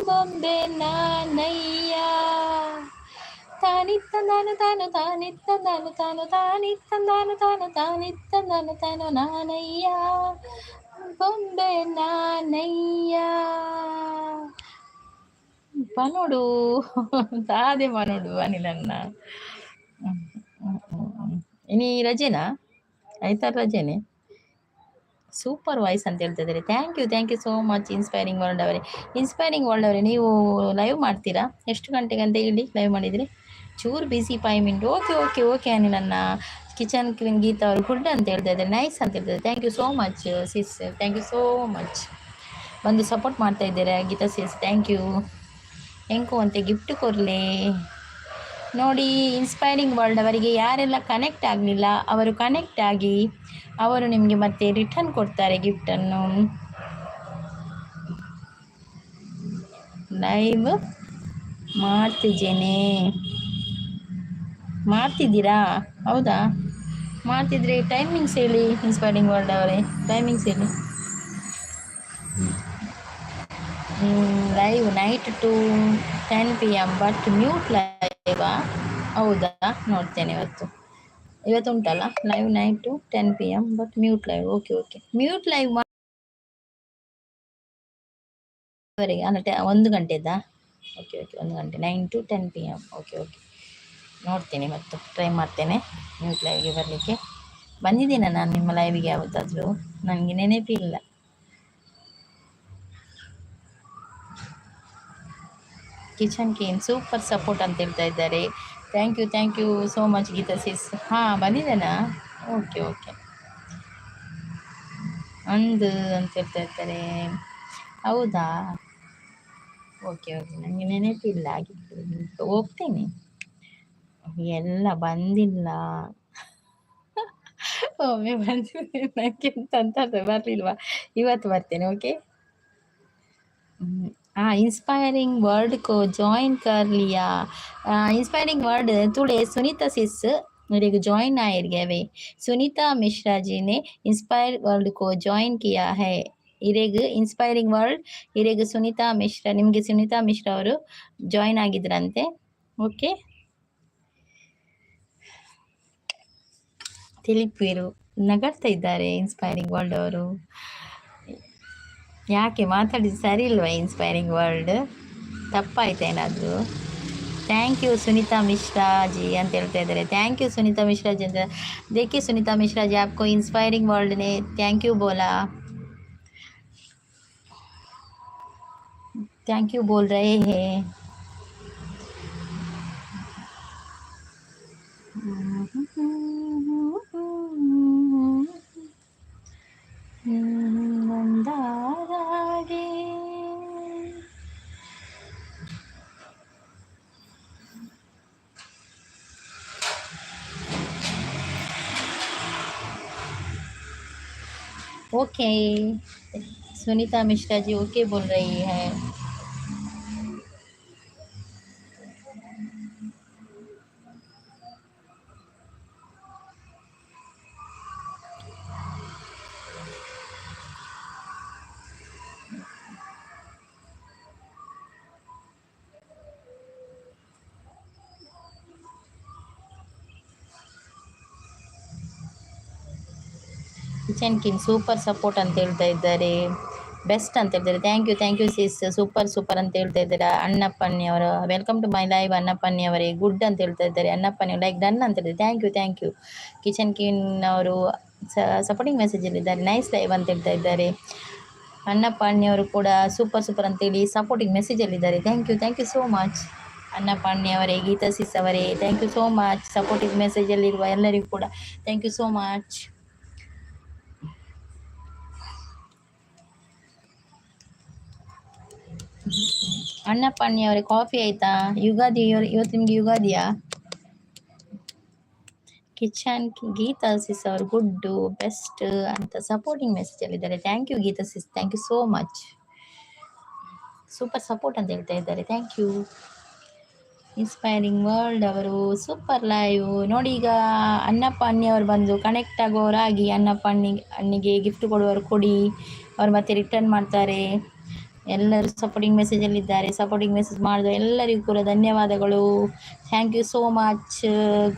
ಬೊಂಬೆ ನಾನಯ್ಯ. ತಾನಿತ್ತಂದಾನು ತಾನು ತಾನಿತ್ತಂದಾನು ತಾನು ತಾನಿತ್ತಂದಾನು ತಾನು ತಾನಿತ್ತಂದಾನು ತಾನು ನಾನಯ್ಯ, ಬೊಂಬೆ ನಾನಯ್ಯ. ಪನೋಡು ತಾದೆ ಮನೋಡು ಅನಿಲನ್ನ. ಇನಿ ರಜೆನಾ? ಆಯ್ತಾರ ರಜೆನೆ. ಸೂಪರ್ ವಾಯ್ಸ್ ಅಂತ ಹೇಳ್ತಾ ಇದ್ದಾರೆ. Thank you so much inspiring world ಅವರೇ. ಇನ್ಸ್ಪೈರಿಂಗ್ ವರ್ಲ್ಡ್ ಅವರೇ, ನೀವು ಲೈವ್ ಮಾಡ್ತೀರಾ? ಎಷ್ಟು ಗಂಟೆಗೆ ಅಂತ ಹೇಳಿ ಲೈವ್ ಮಾಡಿದರೆ? ಚೂರು ಬಿಸಿ 5 ಮಿನಿಟ್. ಓಕೆ ಅನಿಲನ್ನ. ಕಿಚನ್ ಕ್ವೀನ್ ಗೀತಾ ಅವರು ಗುಡ್ ಅಂತ ಹೇಳ್ತಾ ಇದ್ದಾರೆ. ನೈಸ್ ಅಂತ ಹೇಳ್ತಾರೆ. Thank you so much sis, thank you so much. ಬಂದು ಸಪೋರ್ಟ್ ಮಾಡ್ತಾ ಇದ್ದೀರಾ ಗೀತಾ ಸಿಸ್, ಥ್ಯಾಂಕ್ ಯು. ಎಂಕು ಅಂತೆ ಗಿಫ್ಟ್ ಕೊರಲೆ ನೋಡಿ. ಇನ್ಸ್ಪೈರಿಂಗ್ ವರ್ಲ್ಡ್ ಅವರಿಗೆ ಯಾರೆಲ್ಲ ಕನೆಕ್ಟ್ ಆಗಲಿಲ್ಲ ಅವರು ಕನೆಕ್ಟ್ ಆಗಿ, ಅವರು ನಿಮಗೆ ಮತ್ತೆ ರಿಟರ್ನ್ ಕೊಡ್ತಾರೆ ಗಿಫ್ಟನ್ನು. ಲೈವ್ ಮಾಡ್ತಿದ್ದೀರಾ? ಹೌದಾ, ಮಾಡ್ತಿದ್ರೆ ಟೈಮಿಂಗ್ಸ್ ಹೇಳಿ ಇನ್ಸ್ಪೈರಿಂಗ್ ವರ್ಲ್ಡ್ ಅವರೇ, ಟೈಮಿಂಗ್ಸ್ ಹೇಳಿ. Live night to 10 PM but mute ಲೈವಾ? ಹೌದಾ, ನೋಡ್ತೇನೆ ಇವತ್ತು ಉಂಟಲ್ಲ live night to 10 PM but mute live. Okay mute live ವರೆಗೆ ಅಂದರೆ 1 ಗಂಟೆದಾ? ಓಕೆ 1 ಗಂಟೆ 9 to 10 PM. ಓಕೆ ನೋಡ್ತೇನೆ ಮತ್ತು ಟ್ರೈ ಮಾಡ್ತೇನೆ ಮ್ಯೂಟ್ ಲೈವ್ಗೆ ಬರಲಿಕ್ಕೆ. ಬಂದಿದ್ದೀನ ನಾನು ನಿಮ್ಮ ಲೈವಿಗೆ ಯಾವತ್ತಾದರೂ? ನನಗೆ ನೆನಪಿಲ್ಲ. ಕಿಚನ್ ಕೇನ್ ಸೂಪರ್ ಸಪೋರ್ಟ್ ಅಂತ ಹೇಳ್ತಾ ಇದ್ದಾರೆ. Thank you so much Geetha sis. ಹಾಂ, ಬಂದಿದ್ದೇನಾ? ಓಕೆ ಅಂತ ಹೇಳ್ತಾ ಇರ್ತಾರೆ. ಹೌದಾ, ಓಕೆ ನನಗೆ ನೆನಪಿಲ್ಲ. ಹೋಗ್ತೇನೆ, ಎಲ್ಲ ಬಂದಿಲ್ಲ. ಒಮ್ಮೆ ಬಂದಿದ್ದೆ, ನನಗೆ ಅಂತ ಬರಲಿಲ್ವಾ? ಇವತ್ತು ಬರ್ತೇನೆ. ಓಕೆ. इंस्पायरिंग वर्ड को ज्वाइन कर लिया. इंस्पायरिंग वर्ड टुडे सुनीता सिस मेरे को ज्वाइन आए वे. सुनीता मिश्रा जी ने इंस्पायर वर्ल्ड को ज्वाइन किया है. ಇರೆಗ್ ಇನ್ಸ್ಪೈರಿಂಗ್ ವರ್ಲ್ಡ್ ಇರೆಗ್ ಸುನೀತಾ ಮಿಶ್ರಾ, ನಿಮಗೆ ಸುನೀತಾ ಮಿಶ್ರಾ ಅವರು ಜಾಯಿನ್ ಆಗಿದ್ರಂತೆ. ಓಕೆ, ತಿಳಿಪೀರು ನಗಾಡ್ತಾ ಇದ್ದಾರೆ ಇನ್ಸ್ಪೈರಿಂಗ್ ವರ್ಲ್ಡ್ ಅವರು. ಯಾಕೆ ಮಾತಾಡಿದ್ದು ಸರಿ ಇಲ್ವಾ ಇನ್ಸ್ಪೈರಿಂಗ್ ವರ್ಲ್ಡ್? ತಪ್ಪಾಯ್ತಾ ಏನಾದರೂ? ಥ್ಯಾಂಕ್ ಯು सुनीता मिश्रा जी ಅಂತ ಹೇಳ್ತಾ ಇದ್ದಾರೆ. ಥ್ಯಾಂಕ್ ಯು सुनीता मिश्रा जी ಅಂತ. देखिए सुनीता मिश्रा जी आपको इंस्पायरिंग वर्ल्ड ने थैंक यू बोला, थैंक यू बोल रहे हैं. ओके, सुनीता मिश्रा जी ओके बोल रही है. ಕಿಚನ್ ಕಿಂಗ್ ಸೂಪರ್ ಸಪೋರ್ಟ್ ಅಂತ ಹೇಳ್ತಾ ಇದ್ದಾರೆ. ಬೆಸ್ಟ್ ಅಂತ ಹೇಳ್ತಾರೆ. ಥ್ಯಾಂಕ್ ಯು ಸಿಸ್, ಸೂಪರ್ ಅಂತ ಹೇಳ್ತಾ ಇದ್ದಾರೆ. ಅಣ್ಣಪ್ಪಣ್ಣಿ ಅವರ ವೆಲ್ಕಮ್ ಟು ಮೈ ಲೈವ್. ಅಣ್ಣಪ್ಪಣ್ಣಿ ಅವರೇ ಗುಡ್ ಅಂತ ಹೇಳ್ತಾ ಇದ್ದಾರೆ. ಅಣ್ಣಪ್ಪಣ್ಣಿ ಲೈಕ್ ಡನ್ ಅಂತ ಹೇಳಿದ್ದಾರೆ. Thank you. ಕಿಚನ್ ಕಿನ್ ಅವರು ಸಪೋರ್ಟಿಂಗ್ ಮೆಸೇಜಲ್ಲಿದ್ದಾರೆ. ನೈಸ್ ಲೈವ್ ಅಂತ ಹೇಳ್ತಾ ಇದ್ದಾರೆ. ಅಣ್ಣಪ್ಪಣ್ಣಿ ಅವರು ಕೂಡ ಸೂಪರ್ ಅಂತೇಳಿ ಸಪೋರ್ಟಿಂಗ್ ಮೆಸೇಜಲ್ಲಿದ್ದಾರೆ. ಥ್ಯಾಂಕ್ ಯು ಸೋ ಮಚ್ ಅಣ್ಣಪ್ಪಣ್ಣಿ ಅವರೇ, ಗೀತಾ ಸಿಸ್ ಅವರೇ, thank you so much. Supporting ಮೆಸೇಜಲ್ಲಿರುವ ಎಲ್ಲರಿಗೂ ಕೂಡ ಥ್ಯಾಂಕ್ ಯು ಸೋ ಮಚ್. ಅಣ್ಣಪ್ಪಣ್ಣಿ ಅವರೇ ಕಾಫಿ ಆಯ್ತಾ? ಯುಗಾದಿ ಇವತ್ತು ನಿಮ್ಗೆ ಯುಗಾದಿಯಾ? ಕಿಚನ್ ಗೀತಾ ಸಿಸ್ ಅವರು ಗುಡ್ಡು ಬೆಸ್ಟ್ ಅಂತ ಸಪೋರ್ಟಿಂಗ್ ಮೆಸೇಜ್ ಅಲ್ಲಿದ್ದಾರೆ. Thank you Geetha sis, thank you so much. Super support ಅಂತ ಹೇಳ್ತಾ ಇದ್ದಾರೆ. Thank you. ಇನ್ಸ್ಪೈರಿಂಗ್ ವರ್ಲ್ಡ್ ಅವರು ಸೂಪರ್ ಲೈವ್ ನೋಡಿ. ಈಗ ಅಣ್ಣಪ್ಪ ಅವರು ಬಂದು ಕನೆಕ್ಟ್ ಆಗೋರಾಗಿ ಅಣ್ಣಪ್ಪ ಅಣ್ಣಿಗೆ ಗಿಫ್ಟ್ ಕೊಡುವವರು ಕೊಡಿ, ಅವ್ರು ಮತ್ತೆ ರಿಟರ್ನ್ ಮಾಡ್ತಾರೆ. ಎಲ್ಲರೂ ಸಪೋರ್ಟಿಂಗ್ ಮೆಸೇಜಲ್ಲಿದ್ದಾರೆ. ಸಪೋರ್ಟಿಂಗ್ ಮೆಸೇಜ್ ಮಾಡಿದ ಎಲ್ಲರಿಗೂ ಕೂಡ ಧನ್ಯವಾದಗಳು. Thank you so much.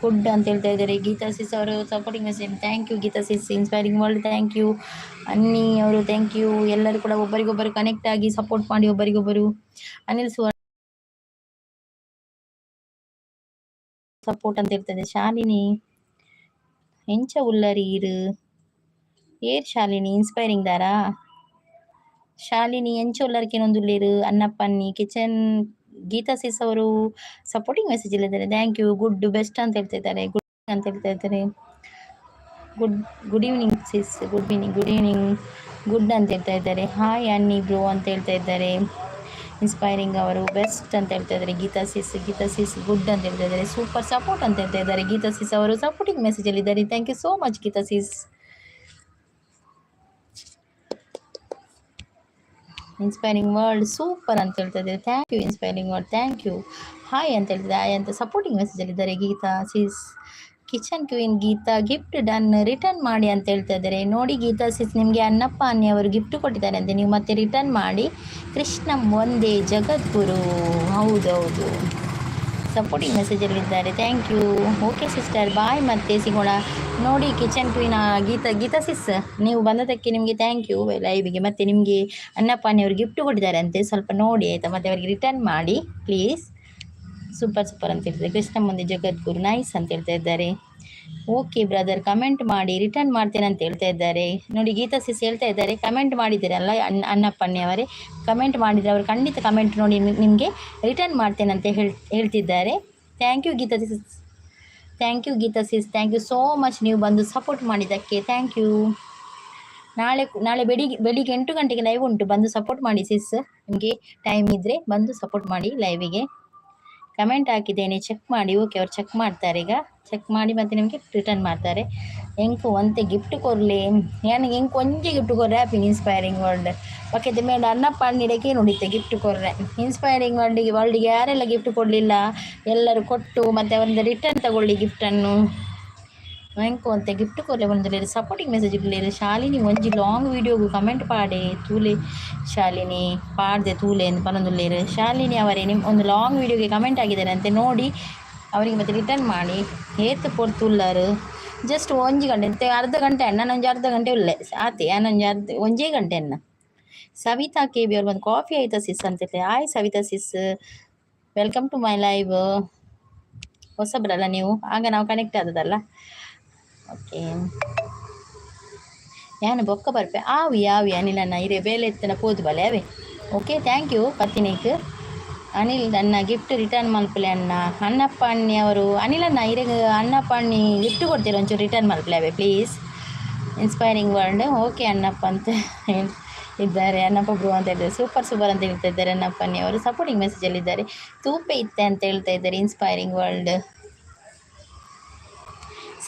Good ಅಂತ ಹೇಳ್ತಾ ಇದ್ದಾರೆ. ಗೀತಾ ಸಿಸ್ ಅವರು supporting message. Thank you Geetha sis. Inspiring world thank you. ಅನ್ನಿ ಅವರು ಥ್ಯಾಂಕ್ ಯು. ಎಲ್ಲರೂ ಕೂಡ ಒಬ್ಬರಿಗೊಬ್ಬರು ಕನೆಕ್ಟ್ ಆಗಿ ಸಪೋರ್ಟ್ ಮಾಡಿ ಒಬ್ಬರಿಗೊಬ್ಬರು. ಅನಿಲ್ ಸಪೋರ್ಟ್ ಅಂತ ಇರ್ತದೆ. ಶಾಲಿನಿ ಎಂಚ ಉಲ್ಲರೀರು ಏರ್ ಶಾಲಿನಿ ಇನ್ಸ್ಪೈರಿಂಗ್ ದಾರಾ ಶಾಲಿನಿ ಎಂಚ ಉಲ್ಲರಿಕೆನೊಂದುಲ್ಲೇರು ಅನ್ನಪ್ಪನ್ನಿ ಕಿಚನ್ ಗೀತಾ ಸಿಸ್ ಅವರು ಸಪೋರ್ಟಿಂಗ್ ಮೆಸೇಜ್ ಇಲ್ಲಿದ್ದಾರೆ. Thank you. ಗುಡ್ ಬೆಸ್ಟ್ ಅಂತ ಹೇಳ್ತಾ ಇದ್ದಾರೆ. ಗುಡ್ ಅಂತ ಹೇಳ್ತಾ ಇದ್ದಾರೆ. Good evening sis. Good evening good ಅಂತ ಹೇಳ್ತಾ ಇದ್ದಾರೆ. ಹಾಯ್ ಅನ್ನಿ ಬ್ರೋ ಅಂತ ಹೇಳ್ತಾ ಇದ್ದಾರೆ. ಇನ್ಸ್ಪೈರಿಂಗ್ ಅವರು ಬೆಸ್ಟ್ ಅಂತ ಹೇಳ್ತಾ ಇದ್ದಾರೆ. ಗೀತಾ ಸಿಸ್ ಗುಡ್ ಅಂತ ಹೇಳ್ತಾ ಇದ್ದಾರೆ. ಸೂಪರ್ ಸಪೋರ್ಟ್ ಅಂತ ಹೇಳ್ತಾ ಇದ್ದಾರೆ. ಗೀತಾ ಸಿಸ್ ಅವರು ಸಪೋರ್ಟಿಂಗ್ ಮೆಸೇಜಲ್ಲಿ ಇದ್ದಾರೆ. Thank you so much Geetha sis. Inspiring world super ಅಂತ ಹೇಳ್ತಾ ಇದ್ದಾರೆ. Thank you inspiring world, thank you. Hi ಅಂತ ಹೇಳ್ತಿದ್ದಾರೆ. ಹಾಯ್ ಅಂತ ಸಪೋರ್ಟಿಂಗ್ ಮೆಸೇಜಲ್ಲಿದ್ದಾರೆ. Geetha sis kitchen queen Geetha gift done return ಮಾಡಿ ಅಂತ ಹೇಳ್ತಾ ಇದ್ದಾರೆ. ನೋಡಿ ಗೀತಾ ಸಿಸ್, ನಿಮಗೆ ಅನ್ನಪ್ಪ ಅನ್ನಿ ಅವರು ಗಿಫ್ಟ್ ಕೊಟ್ಟಿದ್ದಾರೆ ಅಂತ ನೀವು ಮತ್ತೆ ರಿಟರ್ನ್ ಮಾಡಿ. ಕೃಷ್ಣ ಒಂದೇ ಜಗದ್ಗುರು. ಹೌದೌದು, ಸಪೋರ್ಟಿಂಗ್ ಮೆಸೇಜಲ್ಲಿದ್ದಾರೆ. Thank you. Okay sister, bye, ಮತ್ತೆ ಸಿಗೋಣ. ನೋಡಿ ಕಿಚನ್ ಕ್ವೀನ್ ಗೀತಾ ಸಿಸ್, ನೀವು ಬಂದದಕ್ಕೆ ನಿಮಗೆ ಥ್ಯಾಂಕ್ ಯು ಲೈವಿಗೆ. ಮತ್ತು ನಿಮಗೆ ಅನ್ನಪ್ಪಾನಿ ಅವರು ಗಿಫ್ಟ್ ಕೊಟ್ಟಿದ್ದಾರೆ ಅಂತೆ, ಸ್ವಲ್ಪ ನೋಡಿ ಆಯಿತಾ, ಮತ್ತು ಅವರಿಗೆ ರಿಟರ್ನ್ ಮಾಡಿ ಪ್ಲೀಸ್. ಸೂಪರ್ ಅಂತ ಹೇಳ್ತಾರೆ. ಕೃಷ್ಣ ಮುಂದೆ ಜಗದ್ಗುರು ನೈಸ್ ಅಂತ ಹೇಳ್ತಾ ಇದ್ದಾರೆ. ಓಕೆ ಬ್ರದರ್, ಕಮೆಂಟ್ ಮಾಡಿ ರಿಟರ್ನ್ ಮಾಡ್ತೇನೆ ಅಂತ ಹೇಳ್ತಾ ಇದ್ದಾರೆ. ನೋಡಿ ಗೀತಾ ಸಿಸ್ ಹೇಳ್ತಾ ಇದ್ದಾರೆ, ಕಮೆಂಟ್ ಮಾಡಿದ್ದೀರಲ್ಲ ಅನ್ನಪ್ಪಣ್ಣಿ ಅವರೇ, ಕಮೆಂಟ್ ಮಾಡಿದರೆ ಅವರು ಖಂಡಿತ ಕಮೆಂಟ್ ನೋಡಿ ನಿಮಗೆ ರಿಟರ್ನ್ ಮಾಡ್ತೇನೆ ಅಂತ ಹೇಳ್ತಿದ್ದಾರೆ. Thank you Geetha sis, thank you Geetha sis, thank you so much ನೀವು ಬಂದು ಸಪೋರ್ಟ್ ಮಾಡಿದ್ದಕ್ಕೆ. Thank you. ನಾಳೆ ಬೆಳಿಗ್ಗೆ 8 ಗಂಟೆಗೆ ಲೈವ್ ಉಂಟು, ಬಂದು ಸಪೋರ್ಟ್ ಮಾಡಿ ಸಿಸ್. ನಿಮಗೆ ಟೈಮ್ ಇದ್ದರೆ ಬಂದು ಸಪೋರ್ಟ್ ಮಾಡಿ ಲೈವಿಗೆ. ಕಮೆಂಟ್ ಹಾಕಿದ್ದೇನೆ, ಚೆಕ್ ಮಾಡಿ. ಓಕೆ, ಅವ್ರು ಚೆಕ್ ಮಾಡ್ತಾರೆ. ಈಗ ಚೆಕ್ ಮಾಡಿ ಮತ್ತೆ ನಿಮಗೆ ರಿಟರ್ನ್ ಮಾಡ್ತಾರೆ. ಎಂಕು ಒಂತೆ ಗಿಫ್ಟ್ ಕೊರಲಿ ನನಗೆ ಎಂಕು ಒಂಜೆ ಗಿಫ್ಟ್ ಕೊರ್ರೆ ಹ್ಯಾಪಿ ಇನ್ಸ್ಪೈರಿಂಗ್ ವರ್ಲ್ಡ್ ಪಕ್ಕದ ಮೇಲೆ ಅನ್ನಪ್ಪ ಹಣ್ಣಿಡಕ್ಕೆ ನೋಡಿತ್ತೆ ಗಿಫ್ಟ್ ಕೊರ್ರೆ. ಇನ್ಸ್ಪೈರಿಂಗ್ ವರ್ಲ್ಡಿಗೆ ಯಾರೆಲ್ಲ ಗಿಫ್ಟ್ ಕೊಡಲಿಲ್ಲ ಎಲ್ಲರೂ ಕೊಟ್ಟು ಮತ್ತು ಅವರಿಂದ ರಿಟರ್ನ್ ತಗೊಳ್ಳಿ ಗಿಫ್ಟನ್ನು. ಎಂಕು ಅಂತೆ ಗಿಫ್ಟ್ ಕೊರಲೆ ಬಂದಿಲ್ಲ. ಸಪೋರ್ಟಿಂಗ್ ಮೆಸೇಜ್ ಇರಲಿಲ್ಲ. ಶಾಲಿನಿ ಒಂಜಿ ಲಾಂಗ್ ವೀಡಿಯೋಗೂ ಕಮೆಂಟ್ ಪಾಡೆ ತೂಲೆ ಶಾಲಿನಿ ಪಾಡ್ದೆ ತೂಲೆ ಅಂತ ಪನ್ನೊಂದುಲ್ಲೇರು. ಶಾಲಿನಿ ಅವರೇ ನಿಮ್ಮ ಒಂದು ಲಾಂಗ್ ವೀಡಿಯೋಗೆ ಕಮೆಂಟ್ ಆಗಿದ್ದಾರೆ ಅಂತೆ, ನೋಡಿ ಅವರಿಗೆ ಮತ್ತೆ ರಿಟರ್ನ್ ಮಾಡಿ. ಏತ್ ಪೊರ್ತುಲ್ಲರು ಜಸ್ಟ್ ಒಂಜಿ ಗಂಟೆ ಅಂತೆ, ಅರ್ಧ ಗಂಟೆ ಅನ್ನ ನಂಜು ಅರ್ಧ ಗಂಟೆ ಉಲ್ಲೆ ಆತೆ ನಂಜು ಒಂಜೇ ಗಂಟೆ ಅನ್ನ. ಸವಿತಾ KB ಅವ್ರು ಬಂದು ಕಾಫಿ ಆಯ್ತಾ ಸಿಸ್ ಅಂತ ಹೇಳ್ತಾರೆ. Hi Savitha sis, welcome to my live. ಹೊಸಬ್ರಲ್ಲ ನೀವು, ಆಗ ನಾವು ಕನೆಕ್ಟ್ ಆದದಲ್ಲ. ಓಕೆ, ಯಾನು ಬೊಕ್ಕ ಬರ್ಪೆ ಆವಿ ಅನಿಲನ್ನ ಇರೇ ಬೇಲೆ ಎತ್ತನ ಪೋದು ಬಲೆ ಅವೇ. ಓಕೆ, ಥ್ಯಾಂಕ್ ಯು ಪತ್ತಿನೇಕ್ ಅನಿಲ್ ನನ್ನ ಗಿಫ್ಟ್ ರಿಟರ್ನ್ ಮಲ್ಪಲೆ ಅಣ್ಣ. ಅನ್ನಪ್ಪ ಅಣ್ಣಿ ಅವರು ಅನಿಲನ್ನ ಇರೆಗೆ ಅನ್ನಪ್ಪ ಅಣ್ಣಿ ಗಿಫ್ಟ್ ಕೊಡ್ತೀರ ಒಂಚೂರು ರಿಟರ್ನ್ ಮಲ್ಪಲೆ ಅವೇ please. Inspiring world okay Annappa ಅಂತ ಇದ್ದಾರೆ. ಅನ್ನಪ್ಪ ಬ್ರೋ ಅಂತ ಹೇಳ್ತಾರೆ. ಸೂಪರ್ ಅಂತ ಹೇಳ್ತಾ ಇದ್ದಾರೆ. ಅನ್ನಪ್ಪ ಅಣ್ಣಿ ಅವರು ಸಪೋರ್ಟಿಂಗ್ ಮೆಸೇಜಲ್ಲಿದ್ದಾರೆ. ತೂಪೆ ಇತ್ತೆ ಅಂತ ಹೇಳ್ತಾ ಇದ್ದಾರೆ ಇನ್ಸ್ಪೈರಿಂಗ್ ವರ್ಲ್ಡ್.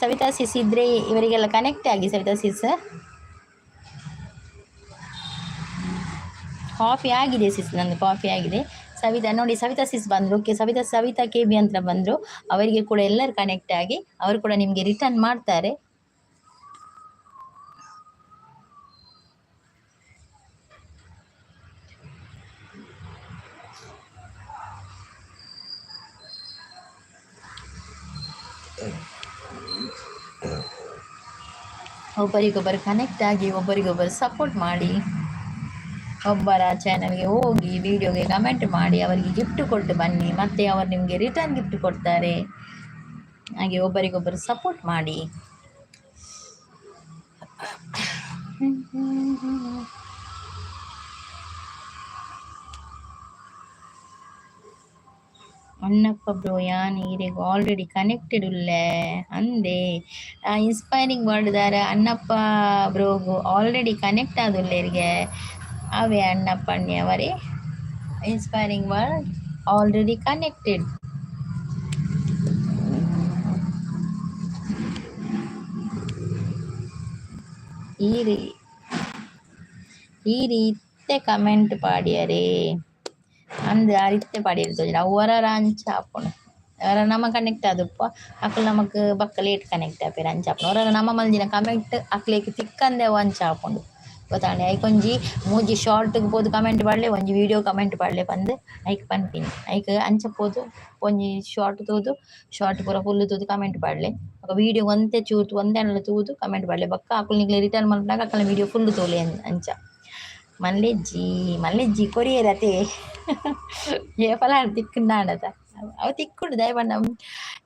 ಸವಿತಾ ಸಿಸ್ ಇದ್ದರೆ ಇವರಿಗೆಲ್ಲ ಕನೆಕ್ಟ್ ಆಗಿ. ಸವಿತಾ ಸಿಸ್ ಕಾಫಿ ಆಗಿದೆ ಸಿಸ್, ನಂದು ಕಾಫಿ ಆಗಿದೆ. ಸವಿತಾ ನೋಡಿ, ಸವಿತಾ ಸಿಸ್ ಬಂದರು. ಓಕೆ, ಸವಿತಾ KB ಅಂತ ಬಂದರು. ಅವರಿಗೆ ಕೂಡ ಎಲ್ಲರೂ ಕನೆಕ್ಟ್ ಆಗಿ ಅವರು ಕೂಡ ನಿಮಗೆ ರಿಟರ್ನ್ ಮಾಡ್ತಾರೆ. ಒಬ್ಬರಿಗೊಬ್ಬರು ಕನೆಕ್ಟ್ ಆಗಿ ಒಬ್ಬರಿಗೊಬ್ಬರು ಸಪೋರ್ಟ್ ಮಾಡಿ. ಒಬ್ಬರ ಚಾನಲ್ಗೆ ಹೋಗಿ ವಿಡಿಯೋಗೆ ಕಮೆಂಟ್ ಮಾಡಿ ಅವರಿಗೆ ಗಿಫ್ಟ್ ಕೊಟ್ಟು ಬನ್ನಿ, ಮತ್ತು ಅವರು ನಿಮಗೆ ರಿಟರ್ನ್ ಗಿಫ್ಟ್ ಕೊಡ್ತಾರೆ. ಹಾಗೆ ಒಬ್ಬರಿಗೊಬ್ಬರು ಸಪೋರ್ಟ್ ಮಾಡಿ. ಅನ್ನಪ್ಪ ಬ್ರೋ ಯಾನ್ ಈರೆಗ್ ಆಲ್ರೆಡಿ ಕನೆಕ್ಟೆಡ್ ಉಲ್ಲೆ ಅಂದೆ. ಇನ್ಸ್ಪೈರಿಂಗ್ ವರ್ಡ್ದಾರ ಅನ್ನಪ್ಪ ಬ್ರೋಗು ಆಲ್ರೆಡಿ ಕನೆಕ್ಟ್ ಆದುಲ್ಲೇರಿಗೆ ಅವೇ ಅನ್ನಪ್ಪ ಅಣ್ಣಿ ಅವರೇ. Inspiring word already connected. ಈ ರೀತಿ ಕಮೆಂಟ್ ಪಾಡಿಯರೇ ಅಂದ್ ಆ ರೀತಿ ಪಾಡಿರ್ತದೆ. ಅವರ ಅಂಚ ಹಾಕೊಂಡು ಅವರ ನಮ್ಮ ಕನೆಕ್ಟ್ ಆದಪ್ಪ ಅಕ್ಕಳು ನಮಕ್ ಬಕ್ಕ ಲೇಟ್ ಕನೆಕ್ಟ್ ಆಪೇರು ಅಂಚ ಹಾಕೊಂಡು ಅವರ ನಮ್ಮ ಮಲ್ದಿನ ಕಮೆಂಟ್ ಅಕ್ಲೇಕ್ ತಿಕ್ಕಂದೆ ಅವು ಅಂಚ ಹಾಕೊಂಡು ಗೊತ್ತಾಂಡೆ. ಐಕೊಂಜಿ ಮೂಜಿ ಶಾರ್ಟ್ಗೆ ಪೋದು ಕಮೆಂಟ್ ಪಾಡಲೆ, ಒಂಜಿ ವೀಡಿಯೋ ಕಮೆಂಟ್ ಪಾಡಲೆ ಬಂದು ಐಕ್ ಪನ್ಪಿನಿ ಐಕ್ ಅಂಚ ಪೋದು ಒಂಜಿ ಶಾರ್ಟ್ ತೂದು ಶಾರ್ಟ್ ಪೂರ ಫುಲ್ ತೂದು ಕಮೆಂಟ್ ಪಾಡಲೆ. ವೀಡಿಯೋ ಒಂದೇ ಚೂತು ಒಂದೇ ಅಣ್ಣ ತೂದು ಕಮೆಂಟ್ ಪಾಡಲೆ ಬಕ್ಕ ಅಕ್ಕಳು ನಿಗ್ಲೆ ರಿಟರ್ನ್ ಮಾಡ್ದಾಗ ಅಕ್ಕಳ ವೀಡಿಯೋ ಫುಲ್ ತೋಲೆ ಅಂಚ. ಮಲ್ಲೆಜ್ಜಿ ಕೊರಿಯರತೆ ఏ ఫలాలు తిక్కున్నాడట అవి తిక్కుడు దయపడ్డం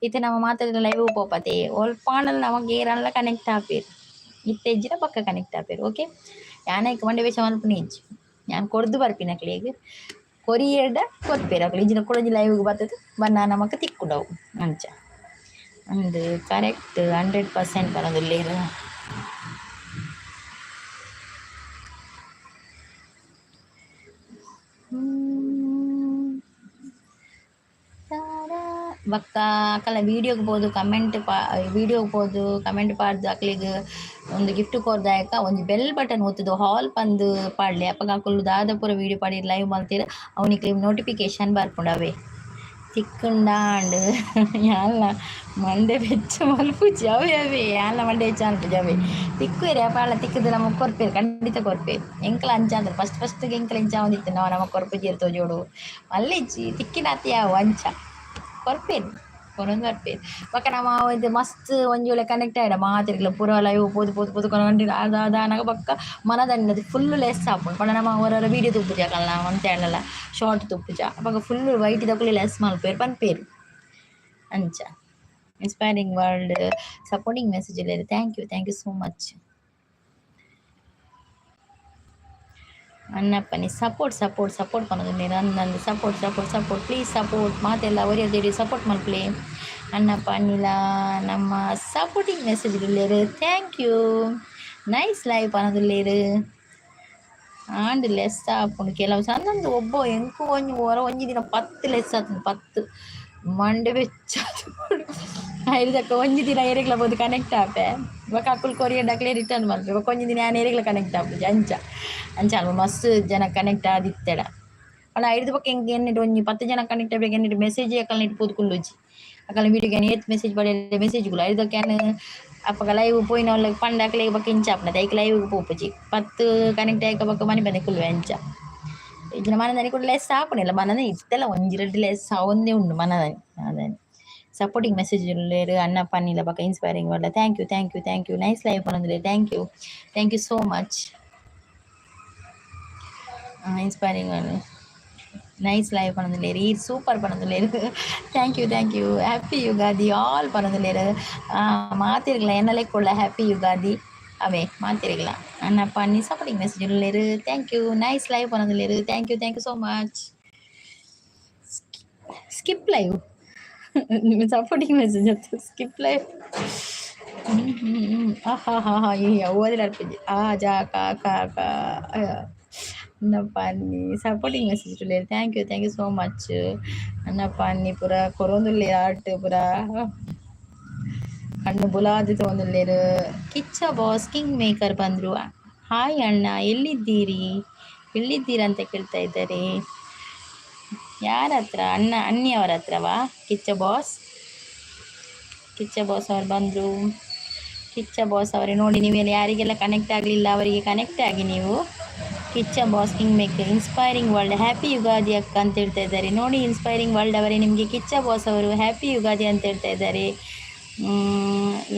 ఇతే నమ్మ మాత్రం లైవ్ పోపతే ఓల్ పాడలు నమకు ఏ రన్ల కనెక్ట్ ఆపేరు ఇತ್ತೆ ಎಜ್ಜಿನ ಪಕ್ಕ ಕನೆಕ್ಟ್ ಆಪೇರು. ಓಕೆ, ಯಾನೈಕ್ ಮಂಡೆ ವೇಷ ಮಲ್ಪನಿ ಇಜ್ಜಿ ನಾನು ಕೊಡ್ದು ಬರ್ಪಿನ ಅಕ್ಲಿಗ ಕೊರಿಯರ್ಡ ಕೊತ್ಪೇರು ಅಕ್ಲಿ ಇಜ್ಜಿನ ಕೊಡಂಜಿ ಲೈವ್ಗೆ ಬರ್ತದೆ ಬನ್ನ ನಮಕ್ ತಿಕ್ಕುಡವು ಅಂಚ ಅಂದು ಕರೆಕ್ಟ್ 100% ಬರೋದಿಲ್ಲೇರು. ಬಕ್ಕ ಅಕ್ಕಲ ವೀಡಿಯೋಗೆ ಬೋದು ಕಮೆಂಟ್ ವೀಡಿಯೋಗೆ ಬೋದು ಕಮೆಂಟ್ ಪಾಡ್ದು ಅಕ್ಲಿಗೆ ಒಂದು ಗಿಫ್ಟ್ ಕೊರ್ದಾಯಕ ಒಂದು ಬೆಲ್ ಬಟನ್ ಒತ್ತುದು ಹಾಲ್ ಪಂದು ಪಾಡ್ಲಿ ಅಪ್ಪಗ ಅಕ್ಕಲು ದಾದ ಪೂರ ವೀಡಿಯೋ ಪಾಡಿ ಲೈವ್ ಮಾಡ್ತೀರ ಅವನಿಗೆ ನೋಟಿಫಿಕೇಶನ್ ಬರ್ಪುಂಡವೆ ತಿಕ್ಕುಂಡಾಂಡ್ ಯಾಲ ಮಂಡೆ ಬೆಚ್ಚ ಮಲ್ಪುಜಿ ಅವೇ ಅವೇ ಯಾಲ ಮಂಡೆ ಹೆಚ್ಚ ಮಲ್ಪುಜಿ ಅವೇ ತಿಕ್ಕುರೆ ಪಾಳ ತಿಕ್ಕದು ನಮಗೆ ಕೊರ್ಪೇರು ಖಂಡಿತ ಕೊರ್ಪೇರು ಎಂಕಲ ಅಂಚ ಅಂದ್ರೆ ಫಸ್ಟ್ಗೆ ಎಂಕಲ ಇಂಚ ಒಂದಿತ್ತು ನಾವು ನಮಗೆ ಕೊರ್ಪುಜಿ ಇರ್ತೋ ಜೋಡು ಮಲ್ಲಿಜ್ಜಿ ತಿಕ್ಕಿನಾತಿ ಯಾವ ಅಂಚ ಕೊರ್ಪೇನು ಕೊನೊಂದು ಬರ್ಪೇರು ಬಕ್ಕ ನಮ್ಮ ಇದು ಮಸ್ತ್ ಒಂಜೋಳೆ ಕನೆಕ್ಟ್ ಆಯ್ಡ ಮಾತಿರ್ಲ ಪೂರ ಲೈವ್ ಪೋದು ಪೋದು ಪೋದು ಕೊನೊಂಡಿ ಅದಾನಾಗ ಬಕ್ಕ ಮನದನ್ನದು ಫುಲ್ಲು ಲೆಸ್ ಹಾಕೊಂಡು ಪಂಡ ನಮ್ಮ ಅವರ ವೀಡಿಯೋ ತುಪ್ಪುಜ ಕಲ್ಲ ಅಂತ ಹೇಳಲ್ಲ ಶಾರ್ಟ್ ತುಪ್ಪುಜ ಬಕ್ಕ ಫುಲ್ ವೈಟ್ ತಗೊಳ್ಳಿ ಲೆಸ್ ಮಲ್ಪೇರು ಪನ್ಪೇರು ಅಂಚ ಇನ್ಸ್ಪೈರಿಂಗ್ ವರ್ಲ್ಡ್ ಸಪೋರ್ಟಿಂಗ್ ಮೆಸೇಜ್ ಇಲ್ಲ ಥ್ಯಾಂಕ್ ಯು ಸೋ ಮಚ್ ಅನ್ನಪ್ಪನಿ ಸಪೋರ್ಟ್ ಪನ್ನೋದು ನೀನು ನಂದು ಸಪೋರ್ಟ್ ಪ್ಲೀಸ್ ಸಪೋರ್ಟ್ ಮಾತೆಲ್ಲ ಒರಿಯದೇಡಿ ಸಪೋರ್ಟ್ ಮಲ್ಪ್ಲಿ ಅನ್ನಪ್ಪ ಅನ್ನಿಲ್ಲ ನಮ್ಮ ಸಪೋರ್ಟಿಂಗ್ ಮೆಸೇಜ್ ಇಲ್ಲೇರು ಥ್ಯಾಂಕ್ ಯು ನೈಸ್ ಲೈವ್ ಪನ್ನೋದಿಲ್ಲೇರು ಆಂಡ್ ಲೆಸ್ ಆಪುಂಡು ಕೆಲವು ಸಂದಂದು ಒಬ್ಬ ಎಂಕು ಒಂಜಿ ದಿನ 10 ಲೆಸ್ ಆತುಂಡು 10 ಮಂಡೆ ಬೆಚ್ಚ ಐದಕ್ಕ ಒಂಜಿ ದಿನ ಏರೆಗ್ಲ ಬೋದು ಕನೆಕ್ಟ್ ಆಪೆ ಇವಾಗ ಅಕ್ಕುಲ್ ಕೊರಿಯರ್ ಅಕ್ಲೆ ರಿಟರ್ನ್ ಮಾಡ್ಪೆ ಇವಾಗ ಒಂಜಿ ದಿನ ಏರೆಗ್ಲ ಕನೆಕ್ಟ್ ಆಪುಜಿ ಅಂಚ ಅಲ್ವ ಮಸ್ತ್ ಜನ ಕನೆಕ್ಟ್ ಆದಿತ್ತೆಡ ಅಲ್ಲ ಐದು ಪಕ್ಕ ಹೆಂಗೆ ಎನ್ನಿಟ್ಟು ಒಂಜಿ 10 ಜನ ಕನೆಕ್ಟ್ ಆಗ್ಬೇಕು ಎನ್ನಿಟ್ಟು ಮೆಸೇಜ್ ಅಕ್ಕಲ್ ನಿಟ್ಟು ಪೋದ್ಕುಂಡುಜಿ ಅಕ್ಕಲ ವೀಡಿಯೋಗೆ ಏತ್ ಮೆಸೇಜ್ ಪಡೆಯಲ್ಲ ಮೆಸೇಜ್ಗಳು ಐದಕ್ಕೆ ಅಪ್ಪಗ ಲೈವ್ ಪೋಯಿನ ಒಳ್ಳೆ ಪಂಡ ಅಕ್ಲೆಗೆ ಬಕ್ಕ ಇಂಚ ಆಪನದ ಐಕ್ ಲೈವ್ ಪೋಪುಜಿ 10 ಕನೆಕ್ಟ್ ಆಯ್ಕ ಬಕ್ಕ ಮನೆ ಬಂದೆ ಕುಲ್ವೆ ಅಂಚ ಈಗಿನ ಮನದಲ್ಲಿ ಕೂಡ ಲೆಸ್ ಆಪುನಿಲ್ಲ ಮನದ ಇತ್ತೆಲ್ಲ ಒಂಜಿ ರೆಡ್ ಲೆಸ್ ಒಂದೇ ಉಂಡು ಮನದಲ್ಲಿ ಅದೇ ಸಪೋರ್ಟಿಂಗ್ ಮೆಸೇಜ್ ಲೇರು ಅನ್ನ ಪನ್ನಿಲ್ಲ ಬಕ್ಕ inspiring world thank you nice live ಪನ್ನೋದಿಲ್ಲ thank you so much inspiring world nice live ಪನ್ನೋದಿಲ್ಲೇರು ಈ ಸೂಪರ್ ಪನ್ನೋದಿಲ್ಲೇರು thank you happy Ugadi all ಪನ್ನೋದಿಲ್ಲೇರು ಮಾತಿರ್ಗಲ ಎನ್ನಲೆಕ್ಕೊಳ್ಳ ಹ್ಯಾಪಿ ಯುಗಾದಿ ಅವೇ ಮಾತಿರ್ಗಲ ಅನ್ನ ಪನ್ನಿ ಸಪೋರ್ಟಿಂಗ್ ಮೆಸೇಜ್ ಇಲ್ಲೇರು ಥ್ಯಾಂಕ್ ಯು ನೈಸ್ ಲೈವ್ ಪನ್ನೋದಿಲ್ಲೇರು thank you so much skip live supporting message ಅಂತ ಸ್ಕಿಪ್ ಲೈವ್ ಹಾ ಓದಿಲ್ಲ ಅರ್ಪಿಜಿ ಜಾ ಕಾ ಅನ್ನಪ್ಪ ಅನ್ನಿ ಸಪೋರ್ಟಿಂಗ್ ಮೆಸೇಜ್ ಇಲ್ಲ ಥ್ಯಾಂಕ್ ಯು ಸೋ ಮಚ್ ಅನ್ನಪ್ಪ ಅನ್ನಿ ಪೂರ ಕೊರೊಂದುಲ್ಲೆ ಆರ್ಟ್ ಪೂರ ಕಣ್ಣು ಬುಲಾದಿ ತೊಗೊಂದುಲ್ಲೇರು ಕಿಚ್ಚ ಬಾಸ್ ಕಿಂಗ್ ಮೇಕರ್ ಬಂದರು ಹಾಯ್ ಅಣ್ಣ ಎಲ್ಲಿದ್ದೀರಾ ಅಂತ ಕೇಳ್ತಾ ಇದ್ದಾರೆ ಯಾರ ಹತ್ರ ಅನ್ನಿಯವರ ಹತ್ರವಾ ಕಿಚ್ಚ ಬಾಸ್ ಅವ್ರು ಬಂದರು ಕಿಚ್ಚ ಬಾಸ್ ಅವರೇ ನೋಡಿ ನೀವೇನು ಯಾರಿಗೆಲ್ಲ ಕನೆಕ್ಟ್ ಆಗಲಿಲ್ಲ ಅವರಿಗೆ ಕನೆಕ್ಟ್ ಆಗಿ ನೀವು Kichcha boss king maker inspiring world happy Ugadi ಅಕ್ಕ ಅಂತ ಹೇಳ್ತಾ ಇದ್ದಾರೆ ನೋಡಿ ಇನ್ಸ್ಪೈರಿಂಗ್ ವರ್ಲ್ಡ್ ಅವರೇ ನಿಮಗೆ ಕಿಚ್ಚ ಬಾಸ್ ಅವರು ಹ್ಯಾಪಿ ಯುಗಾದಿ ಅಂತ ಹೇಳ್ತಾ ಇದ್ದಾರೆ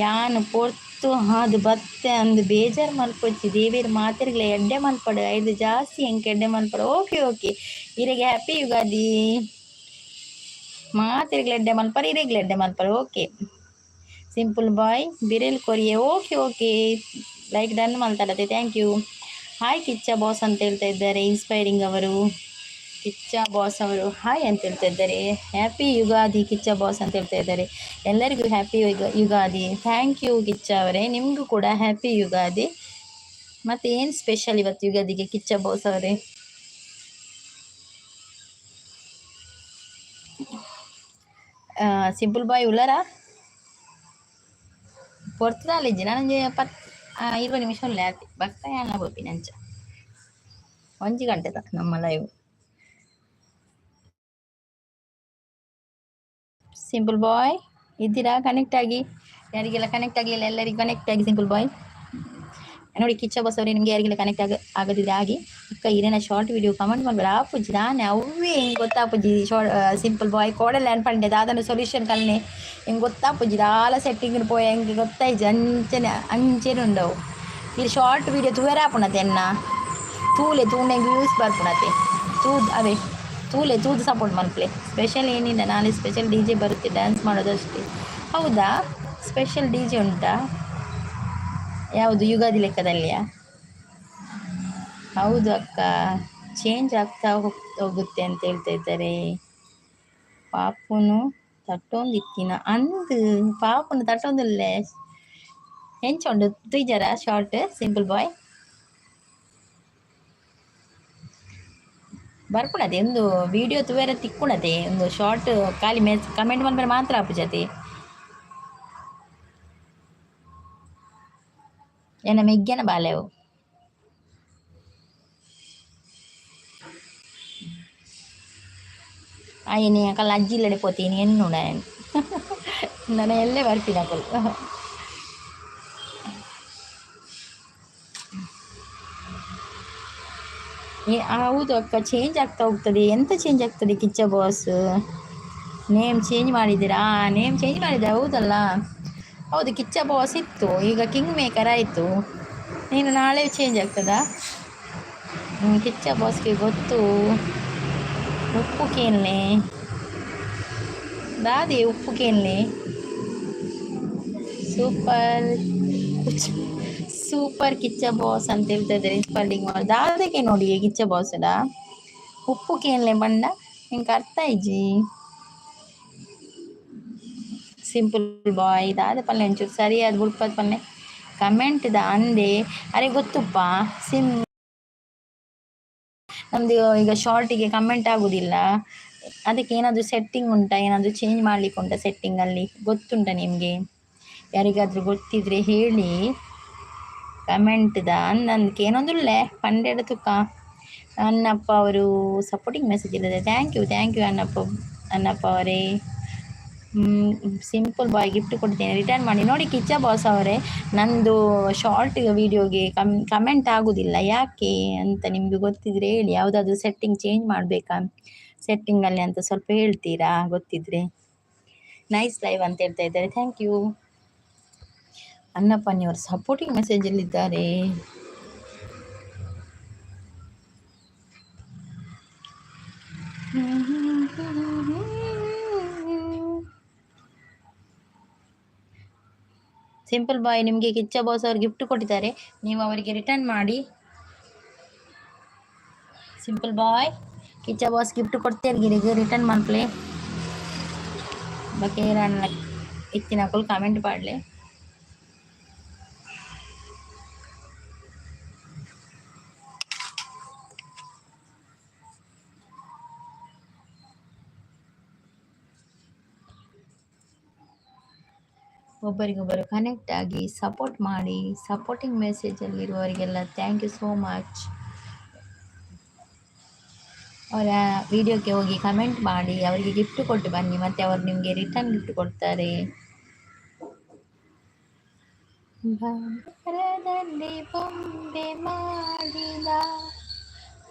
ಯಾನು ಪೊರ್ತು ಅದು ಬತ್ತೆ ಅಂದು ಬೇಜಾರು ಮಲ್ಪೊಚ್ಚಿ ದೇವಿಯರ್ ಮಾತಿರ್ಗಲ ಎಡ್ಡೆ ಮಲ್ಪಡು ಐದು ಜಾಸ್ತಿ ಹೆಂಗೆ ಎಡ್ಡೆ ಮಲ್ಪಡು ಓಕೆ ಇರೆಗೆ ಹ್ಯಾಪಿ ಯುಗಾದಿ ಮಾತಿರ್ಗಲ ಎಡ್ಡೆ ಮಲ್ಪರು ಇರೆಗ್ಲ ಎಡ್ಡೆ ಮಲ್ಪರು ಓಕೆ ಸಿಂಪಲ್ ಬಾಯ್ ಬಿರೆಲ್ ಕೊರಿಯೆ ಓಕೆ ಲೈಕ್ ಡನ್ ಮಲ್ತಾಡತ್ತೆ thank you hi Kiccha boss ಅಂತ ಹೇಳ್ತಾ ಇದ್ದಾರೆ ಇನ್ಸ್ಪೈರಿಂಗ್ ಅವರು ಕಿಚ್ಚ ಬಾಸ್ ಅವರು ಹಾಯ್ ಅಂತ ಹೇಳ್ತಾ ಇದ್ದಾರೆ ಹ್ಯಾಪಿ ಯುಗಾದಿ ಕಿಚ್ಚ ಬಾಸ್ ಅಂತ ಹೇಳ್ತಾ ಇದ್ದಾರೆ ಎಲ್ಲರಿಗೂ happy Ugadi thank you Kichcha ಅವರೇ ನಿಮಗೂ ಕೂಡ ಹ್ಯಾಪಿ ಯುಗಾದಿ ಮತ್ತೆ ಏನು ಸ್ಪೆಷಲ್ ಇವತ್ತು ಯುಗಾದಿಗೆ ಕಿಚ್ಚ ಬಾಸ್ ಅವರೇ ಸಿಂಪಲ್ ಬಾಯ್ ಉಳ್ಳರಾ ಪೊರ್ತದಾಲಿಜ್ಜಿ ನನಗೆ 20 ನಿಮಿಷ ಉಳ್ಳೆ ಆತಿ ಬಕ್ಕ ಎಲ್ಲ ಬೋಪಿ ನಂಚ 1 ಗಂಟೆದ ನಮ್ಮ ಲೈವ್ ಸಿಂಪಲ್ ಬಾಯ್ ಇದ್ದೀರಾ ಕನೆಕ್ಟ್ ಆಗಿ ಯಾರಿಗೆಲ್ಲ ಕನೆಕ್ಟ್ ಆಗಲಿಲ್ಲ ಎಲ್ಲರಿಗೂ ಕನೆಕ್ಟ್ ಆಗಿ ಸಿಂಪಲ್ ಬಾಯ್ ನೋಡಿ ಕಿಚ್ಚ ಬಾಸ್ ಅವರೇ ನಿಮಗೆ ಯಾರಿಗೆಲ್ಲ ಕನೆಕ್ಟ್ ಆಗದಿದ್ರೆ ಆಗಿ ಅಕ್ಕ ಇರೇನ ಶಾರ್ಟ್ ವಿಡಿಯೋ ಕಮೆಂಟ್ ಮಾಡ್ಬೇಡ ಆಪುಜಿ ನಾನೇ ಅವೇ ಹಿಂಗೆ ಗೊತ್ತಾಪುಜಿ ಸಿಂಪಲ್ ಬಾಯ್ ಕೋಡಲ್ಲ ಅನ್ಪಂಡೆ ದಾದನ ಸೊಲ್ಯೂಷನ್ ಕಲ್ನೆ ಹಿಂಗೆ ಗೊತ್ತಾಪುಜಿ ದಾಲ ಸೆಟ್ಟಿಂಗ್ ಪೋಯ ಹೆಂಗೆ ಗೊತ್ತಾಯ್ತು ಅಂಚೆನೆ ಉಂಡವು ಇಲ್ಲಿ ಶಾರ್ಟ್ ವಿಡಿಯೋ ತೂರಾಪುಣತೆ ಎನ್ನ ತೂನೆ ವ್ಯೂಸ್ ಬರ್ಪುಣತೆ ಅವೇ ತೂದು ಸಪೋರ್ಟ್ ಮಲ್ಪ್ಲೆ ಸ್ಪೆಷಲ್ ಏನಿಲ್ಲ ನಾಳೆ ಸ್ಪೆಷಲ್ ಡಿ ಜೆ ಬರುತ್ತೆ ಡ್ಯಾನ್ಸ್ ಮಾಡೋದಷ್ಟೇ ಹೌದಾ ಸ್ಪೆಷಲ್ ಡಿ ಜೆ ಉಂಟಾ ಯಾವುದು ಯುಗಾದಿ ಲೆಕ್ಕದಲ್ಲಿಯಾ ಹೌದು ಅಕ್ಕ ಚೇಂಜ್ ಆಗ್ತಾ ಹೋಗುತ್ತೆ ಅಂತ ಹೇಳ್ತಾ ಇದ್ದಾರೆ ಪಾಪುನು ತಟ್ಟೊಂದಿತ್ತಿನ ಅಂದು ಪಾಪುನು ತಟ್ಟೊಂದಿಲ್ಲೇ ಹೆಂಚೊಂಡು ತುಯ್ಜರ ಶಾರ್ಟ್ ಸಿಂಪಲ್ ಬಾಯ್ ಬರ್ಕೊಳತೆ ಒಂದು ವಿಡಿಯೋ ತುವೇರ ತಿಕ್ಕೊಳತೆ ಒಂದು ಶಾರ್ಟ್ ಖಾಲಿ ಕಮೆಂಟ್ ಬಂದ್ರೆ ಮಾತ್ರ ಆಪುಜತೆ ಏನ ಮೆಗ್ಗನ ಬಾಲೆವು ಆಯ್ನಿ ಕಲ್ಲ ಅಜ್ಜಿಲ್ಲಡೆ ಪೋತೀನಿ ಎನ್ನು ನಾನು ಎಲ್ಲೇ ಬರ್ತೀನಿ ಅಕಲ್ ಹೌದು ಅಕ್ಕ ಚೇಂಜ್ ಆಗ್ತಾ ಹೋಗ್ತದೆ ಎಂತ ಚೇಂಜ್ ಆಗ್ತದೆ ಕಿಚ್ಚ ಬಾಸ್ ನೇಮ್ ಚೇಂಜ್ ಮಾಡಿದ್ದೀರಾ ನೇಮ್ ಚೇಂಜ್ ಮಾಡಿದೆ ಹೌದಲ್ಲ ಹೌದು ಕಿಚ್ಚ ಬಾಸ್ ಇತ್ತು ಈಗ ಕಿಂಗ್ ಮೇಕರ್ ಆಯಿತು ನೀನು ನಾಳೆ ಚೇಂಜ್ ಆಗ್ತದಾ ಕಿಚ್ಚ ಬಾಸ್ಗೆ ಗೊತ್ತು ಉಪ್ಪು ಕೇಳ್ನೆ ದಾದಿ ಉಪ್ಪು ಕೇಳ್ನೆ ಸೂಪರ್ ಸೂಪರ್ ಕಿಚ್ಚ ಬಾಸ್ ಅಂತ ಹೇಳ್ತಿದ್ದಾರೆ ಸ್ಪೆಲ್ಲಿಂಗ್ ಮಾಡಿ ದಾದಕ್ಕೆ ನೋಡಿ ಕಿಚ್ಚ ಬಾಸ್ ಅಲ್ಲ ಉಪ್ಪು ಕೇಳ್ನೆ ಬಣ್ಣ ನಿಂಗೆ ಅರ್ಥ ಇಜ್ಜಿ ಸಿಂಪಲ್ ಬಾಯ್ ದಾದ ಪಲ್ಲೆ ಒಂಚೂರು ಸರಿಯಾದ ಬುಡ್ಪದ ಪಲ್ಲೆ ಕಮೆಂಟ್ ಅಂದೆ ಅರೆ ಗೊತ್ತುಪ್ಪ ನಮ್ದು ಈಗ ಶಾರ್ಟಿಗೆ ಕಮೆಂಟ್ ಆಗುದಿಲ್ಲ ಅದಕ್ಕೆ ಏನಾದರೂ ಸೆಟ್ಟಿಂಗ್ ಉಂಟಾ ಏನಾದರೂ ಚೇಂಜ್ ಮಾಡ್ಲಿಕ್ಕೆ ಉಂಟಾ ಸೆಟ್ಟಿಂಗಲ್ಲಿ ಗೊತ್ತುಂಟಾ ನಿಮಗೆ ಯಾರಿಗಾದರೂ ಗೊತ್ತಿದ್ರೆ ಹೇಳಿ ಕಮೆಂಟ್ದ ಅಂದಕ್ಕೆ ಏನೊಂದುಲ್ಲೆ ಪಂಡೆಡ ತುಕ ಅನ್ನಪ್ಪ ಅವರು ಸಪೋರ್ಟಿಂಗ್ ಮೆಸೇಜ್ ಇಲ್ಲದೆ ಥ್ಯಾಂಕ್ ಯು ಅನ್ನಪ್ಪ ಅವರೇ ಸಿಂಪಲ್ ಬಾಯ್ ಗಿಫ್ಟ್ ಕೊಡ್ತೇನೆ ರಿಟರ್ನ್ ಮಾಡಿ ನೋಡಿ ಕಿಚ್ಚ ಬಾಸ್ ಅವರೇ ನಂದು ಶಾರ್ಟ್ ವಿಡಿಯೋಗೆ ಕಮೆಂಟ್ ಆಗೋದಿಲ್ಲ ಯಾಕೆ ಅಂತ ನಿಮಗೆ ಗೊತ್ತಿದ್ರೆ ಹೇಳಿ ಯಾವುದಾದ್ರೂ ಸೆಟ್ಟಿಂಗ್ ಚೇಂಜ್ ಮಾಡಬೇಕಾ ಸೆಟ್ಟಿಂಗಲ್ಲಿ ಅಂತ ಸ್ವಲ್ಪ ಹೇಳ್ತೀರಾ ಗೊತ್ತಿದ್ರೆ ನೈಸ್ ಲೈವ್ ಅಂತ ಹೇಳ್ತಾ ಇದ್ದಾರೆ ಥ್ಯಾಂಕ್ ಯು ಅನ್ನಪ್ಪನಿಯವರು ಸಪೋರ್ಟಿಂಗ್ ಮೆಸೇಜಲ್ಲಿದ್ದಾರೆ ಸಿಂಪಲ್ ಬಾಯ್ ನಿಮಗೆ ಕಿಚ್ಚ ಬಾಸ್ ಅವ್ರು ಗಿಫ್ಟ್ ಕೊಟ್ಟಿದ್ದಾರೆ ನೀವು ಅವರಿಗೆ ರಿಟರ್ನ್ ಮಾಡಿ ಸಿಂಪಲ್ ಬಾಯ್ ಕಿಚ್ಚ ಬಾಸ್ ಗಿಫ್ಟ್ ಕೊಡ್ತೇವೆ ರಿಟರ್ನ್ ಮಾಡ್ಲೇ ಬಗ್ಗೆ ನಾನು ಇತ್ತಿನ ಕಾಮೆಂಟ್ ಮಾಡಲೆ ಒಬ್ಬರಿಗೊಬ್ಬರು ಕನೆಕ್ಟ್ ಆಗಿ ಸಪೋರ್ಟ್ ಮಾಡಿ ಸಪೋರ್ಟಿಂಗ್ ಮೆಸೇಜಲ್ಲಿರುವವರಿಗೆಲ್ಲ ಥ್ಯಾಂಕ್ ಯು ಸೋ ಮಚ್ ಅವರ ವಿಡಿಯೋಕ್ಕೆ ಹೋಗಿ ಕಮೆಂಟ್ ಮಾಡಿ ಅವರಿಗೆ ಗಿಫ್ಟ್ ಕೊಟ್ಟು ಬನ್ನಿ ಮತ್ತು ಅವರು ನಿಮಗೆ ರಿಟರ್ನ್ ಗಿಫ್ಟ್ ಕೊಡ್ತಾರೆ ಬಂಗಾರದಲ್ಲಿ ಬೊಂಬೆ ಮಾಡಿದ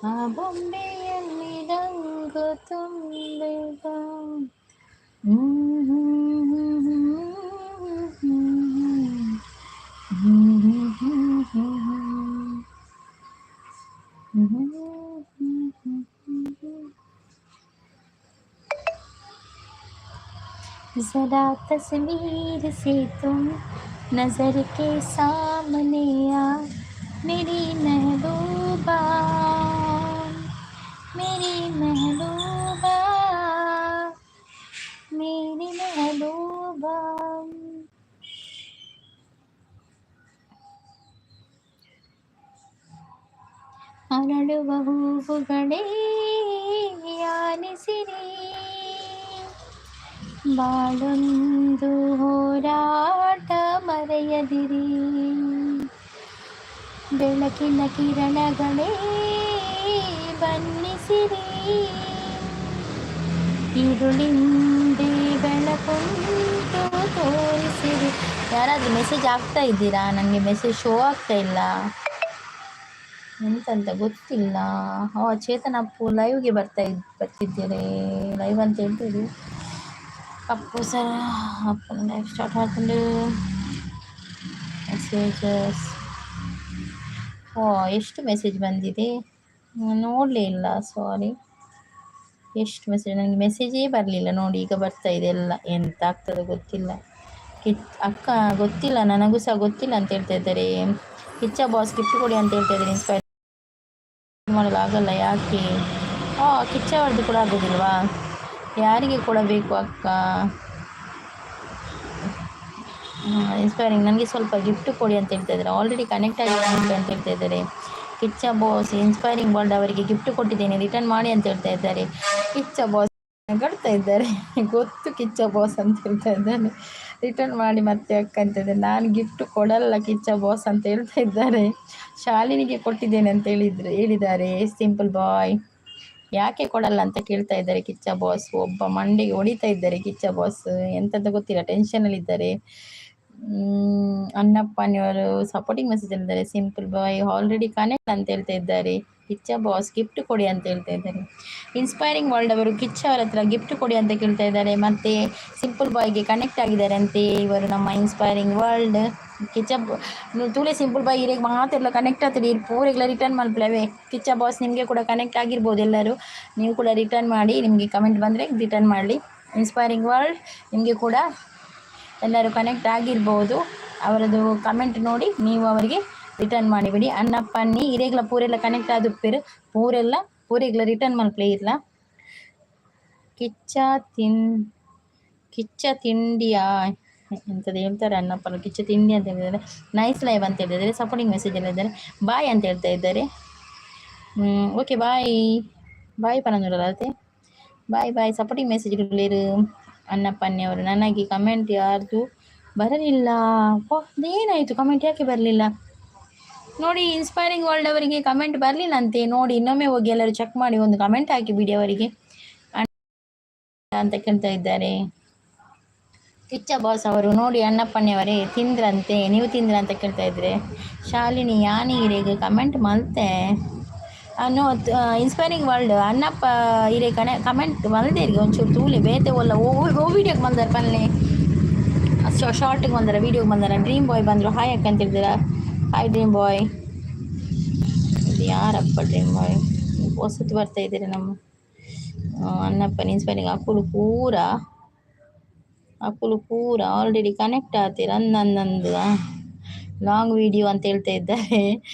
ಆ ಬೊಂಬೆಯಲ್ಲಿ ರಂಗು ತುಂಬಿದ जरा तस्वीर से तुम नजर के सामने आ मेरी महबूबा मेरी महबूबा मेरी महबूबा ಅರಳುವ ಹೂವುಗಳೇ ಆಲಿಸಿರಿ ಬಾಳೊಂದು ಹೋರಾಟ ಮರೆಯದಿರಿ ಬೆಳಕಿನ ಕಿರಣಗಳೇ ಬನ್ನಿಸಿರಿ ഇരുളിಂದೆ ಬೆಳಕುಂಟು ತೋರಿಸಿರಿ ಯಾರಾದರೂ ಮೆಸೇಜ್ ಆಗ್ತಾ ಇದ್ದೀರಾ ನನಗೆ ಮೆಸೇಜ್ ಶೋ ಆಗ್ತಾ ಇಲ್ಲ ಎಂತಂತ ಗೊತ್ತಿಲ್ಲ ಚೇತನ್ ಅಪ್ಪು ಲೈವ್ಗೆ ಬರ್ತಿದ್ದೀರಿ ಲೈವ್ ಅಂತ ಹೇಳ್ತೀರಿ ಅಪ್ಪು ಸರ್ ಅಪ್ಪನ ಲೈವ್ ಸ್ಟಾರ್ಟ್ ಆಗ್ತದೆ ಮೆಸೇಜಸ್ ಎಷ್ಟು ಮೆಸೇಜ್ ಬಂದಿದೆ ನೋಡಲೇ ಇಲ್ಲ ಸಾರಿ ಎಷ್ಟು ಮೆಸೇಜ್ ನನಗೆ ಮೆಸೇಜೇ ಬರಲಿಲ್ಲ ನೋಡಿ ಈಗ ಬರ್ತಾ ಇದೆ ಎಲ್ಲ ಎಂತ ಆಗ್ತದೆ ಗೊತ್ತಿಲ್ಲ ಅಕ್ಕ ಗೊತ್ತಿಲ್ಲ ನನಗೂ ಸಹ ಗೊತ್ತಿಲ್ಲ ಅಂತ ಹೇಳ್ತಾ ಇದ್ದಾರೆ ಕಿಚ್ಚ ಬಾಸ್ ಗಿಫ್ಟ್ ಕೊಡಿ ಅಂತ ಹೇಳ್ತಾ ಇದ್ದಾರೆ ಇನ್ಸ್ಪೈರ್ ಮಾಡಲು ಆಗಲ್ಲ ಯಾಕೆ ಕಿಚ್ಚ ಅವ್ರದ್ದು ಕೂಡ ಆಗೋದಿಲ್ವಾ ಯಾರಿಗೆ ಕೊಡಬೇಕು ಅಕ್ಕ ಇನ್ಸ್ಪೈರಿಂಗ್ ನನಗೆ ಸ್ವಲ್ಪ ಗಿಫ್ಟ್ ಕೊಡಿ ಅಂತ ಹೇಳ್ತಾ ಇದ್ದಾರೆ ಆಲ್ರೆಡಿ ಕನೆಕ್ಟ್ ಆಗಿದೆ ಅಂತ ಹೇಳ್ತಾ ಇದ್ದಾರೆ ಕಿಚ್ಚ ಬಾಸ್ ಇನ್ಸ್ಪೈರಿಂಗ್ ವರ್ಲ್ಡ್ ಅವರಿಗೆ ಗಿಫ್ಟ್ ಕೊಟ್ಟಿದ್ದೇನೆ, ರಿಟರ್ನ್ ಮಾಡಿ ಅಂತ ಹೇಳ್ತಾ ಇದ್ದಾರೆ. ಕಿಚ್ಚ ಬಾಸ್ ನಗಾಡ್ತಾ ಇದ್ದಾರೆ, ಗೊತ್ತು ಕಿಚ್ಚ ಬಾಸ್ ಅಂತ ಹೇಳ್ತಾ ಇದ್ದಾನೆ. ರಿಟರ್ನ್ ಮಾಡಿ ಮತ್ತೆ ಅಕ್ಕಂತ ಇದ್ದಾರೆ. ನಾನು ಗಿಫ್ಟ್ ಕೊಡಲ್ಲ ಕಿಚ್ಚ ಬಾಸ್ ಅಂತ ಹೇಳ್ತಾ ಇದ್ದಾರೆ. ಶಾಲಿನಿಗೆ ಕೊಟ್ಟಿದ್ದೇನೆ ಅಂತ ಹೇಳಿದ್ದಾರೆ ಸಿಂಪಲ್ ಬಾಯ್. ಯಾಕೆ ಕೊಡಲ್ಲ ಅಂತ ಕೇಳ್ತಾ ಇದ್ದಾರೆ ಕಿಚ್ಚ ಬಾಸ್. ಒಬ್ಬ ಮಂಡಿಗೆ ಹೊಡಿತಾ ಇದ್ದಾರೆ ಕಿಚ್ಚ ಬಾಸ್, ಎಂತಂತ ಗೊತ್ತಿಲ್ಲ, ಟೆನ್ಷನಲ್ಲಿ ಇದ್ದಾರೆ. ಅನ್ನಪ್ಪನಿಯವರು ಸಪೋರ್ಟಿಂಗ್ ಮೆಸೇಜ್ ಹೇಳಿದ್ದಾರೆ. ಸಿಂಪಲ್ ಬಾಯ್ ಆಲ್ರೆಡಿ ಕನೆಕ್ಟ್ ಅಂತ ಹೇಳ್ತಾ ಇದ್ದಾರೆ. ಕಿಚ್ಚ ಬಾಸ್ ಗಿಫ್ಟ್ ಕೊಡಿ ಅಂತ ಹೇಳ್ತಾ ಇದ್ದಾರೆ. ಇನ್ಸ್ಪೈರಿಂಗ್ ವರ್ಲ್ಡ್ ಅವರು ಕಿಚ್ಚ ಅವರ ಹತ್ರ ಗಿಫ್ಟ್ ಕೊಡಿ ಅಂತ ಕೇಳ್ತಾ ಇದ್ದಾರೆ. ಮತ್ತೆ ಸಿಂಪಲ್ ಬಾಯ್ಗೆ ಕನೆಕ್ಟ್ ಆಗಿದ್ದಾರೆ ಅಂತೆ ಇವರು ನಮ್ಮ ಇನ್ಸ್ಪೈರಿಂಗ್ ವರ್ಲ್ಡ್. ಕಿಚ್ಚ ತೂಲೆ ಸಿಂಪಲ್ ಬಾಯ್ ಇರೇಗ ಮಾತೆಲ್ಲ ಕನೆಕ್ಟ್ ಆಗ್ತದೆ, ಪೂರೆಲ್ಲ ರಿಟರ್ನ್ ಮಾಡ್ಲವೇ. ಕಿಚ್ಚ ಬಾಸ್ ನಿಮಗೆ ಕೂಡ ಕನೆಕ್ಟ್ ಆಗಿರ್ಬೋದು, ಎಲ್ಲರೂ ನೀವು ಕೂಡ ರಿಟರ್ನ್ ಮಾಡಿ, ನಿಮಗೆ ಕಮೆಂಟ್ ಬಂದರೆ ರಿಟರ್ನ್ ಮಾಡಲಿ. ಇನ್ಸ್ಪೈರಿಂಗ್ ವರ್ಲ್ಡ್ ನಿಮಗೆ ಕೂಡ ಎಲ್ಲರೂ ಕನೆಕ್ಟ್ ಆಗಿರ್ಬೋದು, ಅವರದ್ದು ಕಮೆಂಟ್ ನೋಡಿ ನೀವು ಅವರಿಗೆ ರಿಟರ್ನ್ ಮಾಡಿಬಿಡಿ. ಅನ್ನಪ್ಪನ್ನಿ ಇರೇಗ್ಲ ಪೂರೆಲ್ಲ ಕನೆಕ್ಟ್ ಆದುಪ್ಪೇರು, ಪೂರೆಗ್ಲ ರಿಟರ್ನ್ ಮಲ್ಪಲೇ ಇರಲ. ಕಿಚ್ಚ ತಿಂಡಿಯಾ ಎಂಥದ್ದು ಹೇಳ್ತಾರೆ ಅನ್ನಪ್ಪನ, ಕಿಚ್ಚ ತಿಂಡಿ ಅಂತ ಹೇಳಿದ್ದಾರೆ. ನೈಸ್ ಲೈವ್ ಅಂತ ಹೇಳಿದ್ದಾರೆ, ಸಪೋರ್ಟಿಂಗ್ ಮೆಸೇಜ್ ಹೇಳಿದ್ದಾರೆ. ಬಾಯ್ ಅಂತ ಹೇಳ್ತಾ ಇದ್ದಾರೆ. ಓಕೆ ಬಾಯ್ ಪನಂದೂರಲ್ಲ ಅದೇ ಬಾಯ್ ಸಪೋರ್ಟಿಂಗ್ ಮೆಸೇಜ್ಗಳಿರು. ಅನ್ನಪ್ಪನ್ನಿ ಅವರು ನನಗೆ ಕಮೆಂಟ್ ಯಾರ್ದು ಬರಲಿಲ್ಲ. ಏನಾಯಿತು, ಕಮೆಂಟ್ ಯಾಕೆ ಬರಲಿಲ್ಲ ನೋಡಿ. ಇನ್ಸ್ಪೈರಿಂಗ್ ವರ್ಲ್ಡ್ ಅವರಿಗೆ ಕಮೆಂಟ್ ಬರಲಿಲ್ಲ ಅಂತೆ ನೋಡಿ. ಇನ್ನೊಮ್ಮೆ ಹೋಗಿ ಎಲ್ಲರೂ ಚೆಕ್ ಮಾಡಿ ಒಂದು ಕಮೆಂಟ್ ಹಾಕಿ ಬಿಡಿ ಅವರಿಗೆ ಅಂತ ಕೇಳ್ತಾ ಇದ್ದಾರೆ ಕಿಚ್ಚ ಬಾಸ್ ಅವರು. ನೋಡಿ ಅನ್ನಪ್ಪಣ್ಣವರೇ ತಿಂದ್ರಂತೆ, ನೀವು ತಿಂದ್ರ ಅಂತ ಕೇಳ್ತಾ ಇದ್ರೆ. ಶಾಲಿನಿ ಯಾನೀರಿಗೆ ಕಮೆಂಟ್ ಮಲ್ತೆ ನೋ ಇನ್ಸ್ಪೈರಿಂಗ್ ವರ್ಲ್ಡ್ ಅನ್ನಪ್ಪ ಇರೇ ಕಮೆಂಟ್ ಮಲ್ದೇರಿಗೆ ಒಂಚೂರು ತೂಲಿ ಬೇತೆ ಒಲ್ಲ ಓ ವೀಡಿಯೋಗೆ ಬಂದಾರ ಪನ್ಲೆ ಶಾರ್ಟಿಗೆ ಬಂದಾರ, ವೀಡಿಯೋಗೆ ಬಂದಾರ. ಡ್ರೀಮ್ ಬಾಯ್ ಬಂದರು, ಹಾಯ್ ಅಕ್ಕ ಅಂತ ಹೇಳಿದಾರ. Hi dream boy. ಇದು ಯಾರಪ್ಪ ಡ್ರೀಮ್ ಬಾಯ್, ಹೊಸತು ಬರ್ತಾ ಇದ್ದೀರಿ ನಮ್ಮ ಅನ್ನಪ್ಪನ ಇನ್ಸ್ಪೈರಿಂಗ್. ಅಕುಲು ಪೂರ ಆಲ್ರೆಡಿ ಕನೆಕ್ಟ್ ಆಗ್ತೀರ ನಂದು ಲಾಂಗ್ ವಿಡಿಯೋ ಅಂತ ಹೇಳ್ತಾ ಇದ್ದಾರೆ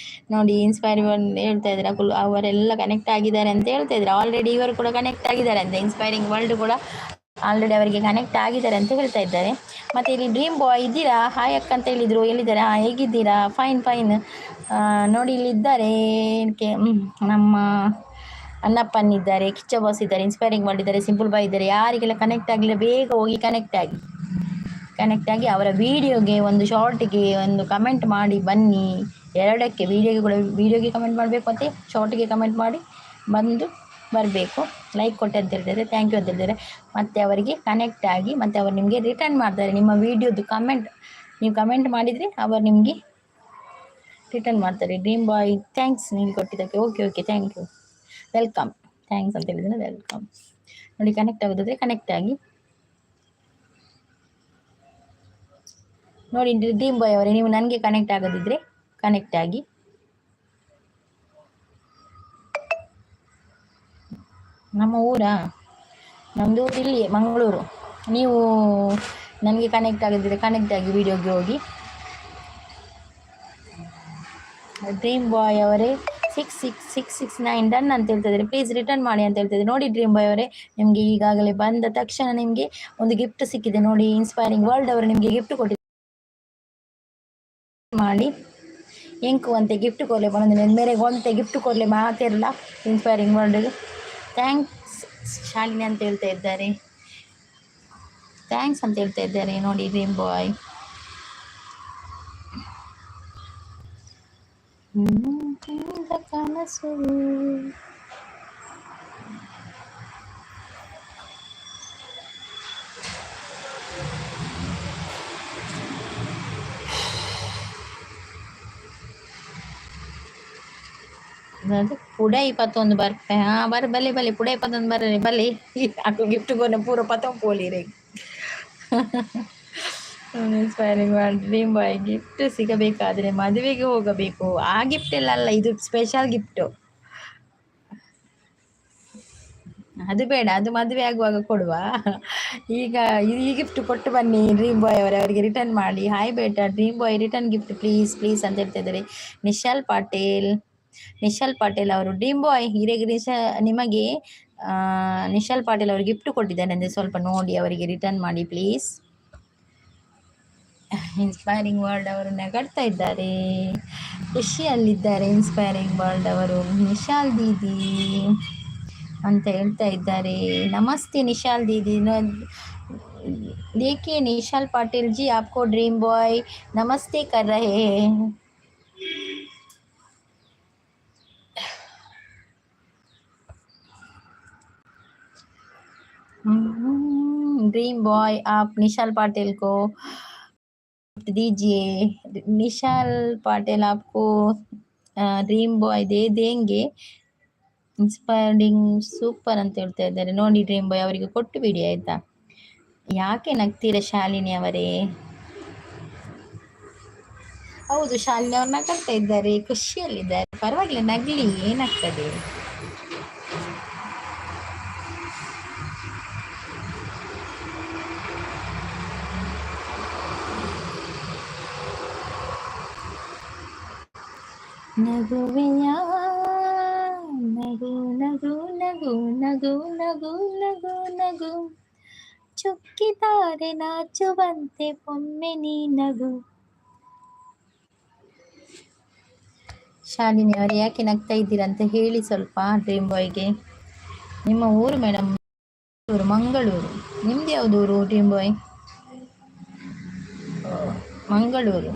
ನೋಡಿ. ಇನ್ಸ್ಪೈರಿಂಗ್ ಹೇಳ್ತಾ ಇದ್ದಾರೆ ಅಕುಲು ಅವರೆಲ್ಲ ಕನೆಕ್ಟ್ ಆಗಿದ್ದಾರೆ ಅಂತ ಹೇಳ್ತಾ ಇದ್ದಾರೆ. ಆಲ್ರೆಡಿ ಇವರು ಕೂಡ ಕನೆಕ್ಟ್ ಆಗಿದ್ದಾರೆ ಅಂತ, ಇನ್ಸ್ಪೈರಿಂಗ್ ವರ್ಲ್ಡ್ ಕೂಡ ಆಲ್ರೆಡಿ ಅವರಿಗೆ ಕನೆಕ್ಟ್ ಆಗಿದ್ದಾರೆ ಅಂತ ಹೇಳ್ತಾ ಇದ್ದಾರೆ. ಮತ್ತು ಇಲ್ಲಿ ಡ್ರೀಮ್ ಬಾಯ್ ಇದ್ದೀರಾ, ಹಾಯ್ ಅಕ್ಕ ಅಂತ ಹೇಳಿದರು. ಎಲ್ಲಿದ್ದಾರೆ, ಹೇಗಿದ್ದೀರಾ? ಫೈನ್ ನೋಡಿ ಇಲ್ಲಿದ್ದಾರೆ ನಮ್ಮ ಅನ್ನಪ್ಪನಿದ್ದಾರೆ, ಕಿಚ್ಚ ಬಾಸ್ ಇದ್ದಾರೆ, ಇನ್ಸ್ಪೈರಿಂಗ್ ಮಾಡಿದ್ದಾರೆ, ಸಿಂಪಲ್ ಬಾಯ್ ಇದ್ದಾರೆ. ಯಾರಿಗೆಲ್ಲ ಕನೆಕ್ಟ್ ಆಗಲಿಲ್ಲ ಬೇಗ ಹೋಗಿ ಕನೆಕ್ಟ್ ಆಗಿ ಅವರ ವೀಡಿಯೋಗೆ ಒಂದು ಶಾರ್ಟಿಗೆ ಒಂದು ಕಮೆಂಟ್ ಮಾಡಿ ಬನ್ನಿ. ಎರಡಕ್ಕೆ ವೀಡಿಯೋಗೆ ಕಮೆಂಟ್ ಮಾಡಬೇಕು ಮತ್ತು ಶಾರ್ಟಿಗೆ ಕಮೆಂಟ್ ಮಾಡಿ ಬರಬೇಕು. ಲೈಕ್ ಕೊಟ್ಟೆ ಅಂತ ಹೇಳ್ತಾರೆ, ಥ್ಯಾಂಕ್ ಯು ಅಂತ ಹೇಳ್ತಾರೆ. ಮತ್ತು ಅವರಿಗೆ ಕನೆಕ್ಟ್ ಆಗಿ ಮತ್ತು ಅವರು ನಿಮಗೆ ರಿಟರ್ನ್ ಮಾಡ್ತಾರೆ ನಿಮ್ಮ ವೀಡಿಯೋದು ಕಮೆಂಟ್. ನೀವು ಕಮೆಂಟ್ ಮಾಡಿದರೆ ಅವರು ನಿಮಗೆ ರಿಟರ್ನ್ ಮಾಡ್ತಾರೆ. ಡ್ರೀಮ್ ಬಾಯ್ ಥ್ಯಾಂಕ್ಸ್ ನೀವು ಕೊಟ್ಟಿದ್ದಕ್ಕೆ. Okay thank you, welcome, thanks ಅಂತ ಹೇಳಿದ್ರೆ ವೆಲ್ಕಮ್. ನೋಡಿ ಕನೆಕ್ಟ್ ಆಗೋದಾದರೆ ಕನೆಕ್ಟ್ ಆಗಿ ನೋಡಿ. ಡ್ರೀಮ್ ಬಾಯ್ ಅವರೇ ನೀವು ನನಗೆ ಕನೆಕ್ಟ್ ಆಗೋದಿದ್ರೆ ಕನೆಕ್ಟ್ ಆಗಿ. ನಮ್ಮ ಊರಾ, ನಮ್ಮದು ಇಲ್ಲಿ ಮಂಗಳೂರು. ನೀವು ನನಗೆ ಕನೆಕ್ಟ್ ಆಗೋದಿದ್ರೆ ಕನೆಕ್ಟ್ ಆಗಿ ವೀಡಿಯೋಗೆ ಹೋಗಿ. ಡ್ರೀಮ್ ಬಾಯ್ ಅವರೇ 6669 ಡನ್ ಅಂತ ಹೇಳ್ತಿದ್ದಾರೆ. ಪ್ಲೀಸ್ ರಿಟರ್ನ್ ಮಾಡಿ ಅಂತ ಹೇಳ್ತಿದ್ದಾರೆ. ನೋಡಿ ಡ್ರೀಮ್ ಬಾಯ್ ಅವರೇ ನಿಮಗೆ ಈಗಾಗಲೇ ಬಂದ ತಕ್ಷಣ ನಿಮಗೆ ಒಂದು ಗಿಫ್ಟ್ ಸಿಕ್ಕಿದೆ ನೋಡಿ. ಇನ್ಸ್ಪೈರಿಂಗ್ ವರ್ಲ್ಡ್ ಅವರು ನಿಮಗೆ ಗಿಫ್ಟ್ ಕೊಟ್ಟಿದ್ದಾರೆ ಮಾಡಿ. ಎಂಕು ಅಂತೆ ಗಿಫ್ಟ್ ಕೊರಲೆ ಬಂದ ಮೇರೆ ಗೊಂತೆ ಗಿಫ್ಟ್ ಕೊರಲೆ ಮಾತಿರಲ್ಲ ಇನ್ಸ್ಪೈರಿಂಗ್ ವರ್ಲ್ಡ್ಗೆ. ಥ್ಯಾಂಕ್ಸ್ ಶಾಲಿನಿ ಅಂತ ಹೇಳ್ತಾ ಇದ್ದಾರೆ, ಥ್ಯಾಂಕ್ಸ್ ಅಂತ ಹೇಳ್ತಾ ಇದ್ದಾರೆ ನೋಡಿ ಡ್ರೀಮ್ ಬಾಯ್. ಕನಸು ಪುಡ 21 ಬರ್ಪೆ. ಬಲೆ ಪುಡ 21 ಬರ್ರಿ ಬಲ್ಲಿ ಅಕ್ಕ ಗಿಫ್ಟ್ ಕೊನೆ ಪೂರ ಪತ ಪೋಲಿರೆ. ಇನ್ಸ್ಪೈರಿಂಗ್ ಡ್ರೀಮ್ ಬಾಯ್ ಗಿಫ್ಟ್ ಸಿಗಬೇಕಾದ್ರೆ ಮದುವೆಗೆ ಹೋಗಬೇಕು. ಆ ಗಿಫ್ಟ್ ಎಲ್ಲ ಅಲ್ಲ, ಇದು ಸ್ಪೆಷಲ್ ಗಿಫ್ಟು. ಅದು ಬೇಡ, ಅದು ಮದುವೆ ಆಗುವಾಗ ಕೊಡುವ. ಈಗ ಈ ಗಿಫ್ಟ್ ಕೊಟ್ಟು ಬನ್ನಿ ಡ್ರೀಮ್ ಬಾಯ್ ಅವರಿಗೆ ರಿಟರ್ನ್ ಮಾಡಿ. Hi Beti dream boy return gift please ಅಂತ ಹೇಳ್ತಾ ಇದ್ದಾರೆ. ನಿಶಾಲ್ ಪಾಟೇಲ್ ಅವರು ಡ್ರೀಮ್ ಬಾಯ್ ನಿಮಗೆ ನಿಶಾಲ್ ಪಾಟೇಲ್ ಅವರು ಗಿಫ್ಟ್ ಕೊಟ್ಟಿದ್ದಾರೆ ಅಂದರೆ ಸ್ವಲ್ಪ ನೋಡಿ ಅವರಿಗೆ ರಿಟರ್ನ್ ಮಾಡಿ ಪ್ಲೀಸ್. ಇನ್ಸ್ಪೈರಿಂಗ್ ವರ್ಲ್ಡ್ ಅವರು ನಗಾಡ್ತಾ ಇದ್ದಾರೆ, ಖುಷಿಯಲ್ಲಿದ್ದಾರೆ. ಇನ್ಸ್ಪೈರಿಂಗ್ ವರ್ಲ್ಡ್ ಅವರು ನಿಶಾಲ್ ದೀದಿ ಅಂತ ಹೇಳ್ತಾ ಇದ್ದಾರೆ. ನಮಸ್ತೆ निशाल दीदी देखिए निशाल पाटिल जी आपको ड्रीम बॉय नमस्ते कर रहे हैं. ड्रीम बॉय आप निशाल पाटिल को दीजिए. निशाल पाटिल आपको ड्रीम बॉय दे देंगे. ಇನ್ಸ್ಪೈರಿಂಗ್ ಸೂಪರ್ ಅಂತ ಹೇಳ್ತಾ ಇದ್ದಾರೆ. ನೋಡಿ ಡ್ರೀಮ್ ಬಾಯ್ ಅವರಿಗೆ ಕೊಟ್ಟು ಬಿಡಿ ಆಯಿತಾ. ಯಾಕೆ ನಗ್ತೀರಾ ಶಾಲಿನಿ ಅವರೇ? ಹೌದು, ಶಾಲಿನಿ ಅವ್ರು ನಗ್ತಾ ಇದ್ದಾರೆ, ಖುಷಿಯಲ್ಲಿದ್ದಾರೆ. ಪರವಾಗಿಲ್ಲ, ನಗ್ಲಿ, ಏನಾಗ್ತದೆ. ನಗುವೆಯ ನಗು ನಗು ನಗು ನಗು ನಗು ನಗು ನಗು ಚುಕ್ಕಿತಾರೆ ನಾಚುವಂತೆ ಒಮ್ಮೆ ನೀ ನಗು. ಶಾಲಿನಿ ಅವರು ಯಾಕೆ ನಗ್ತಾ ಇದ್ದೀರಾ ಅಂತ ಹೇಳಿ ಸ್ವಲ್ಪ ಡ್ರೀಮ್ ಬಾಯ್ಗೆ. ನಿಮ್ಮ ಊರು ಮೇಡಮ್? ಮಂಗಳೂರು. ನಿಮ್ದು ಯಾವುದು ಊರು ಡ್ರೀಮ್ ಬಾಯ್? ಮಂಗಳೂರು.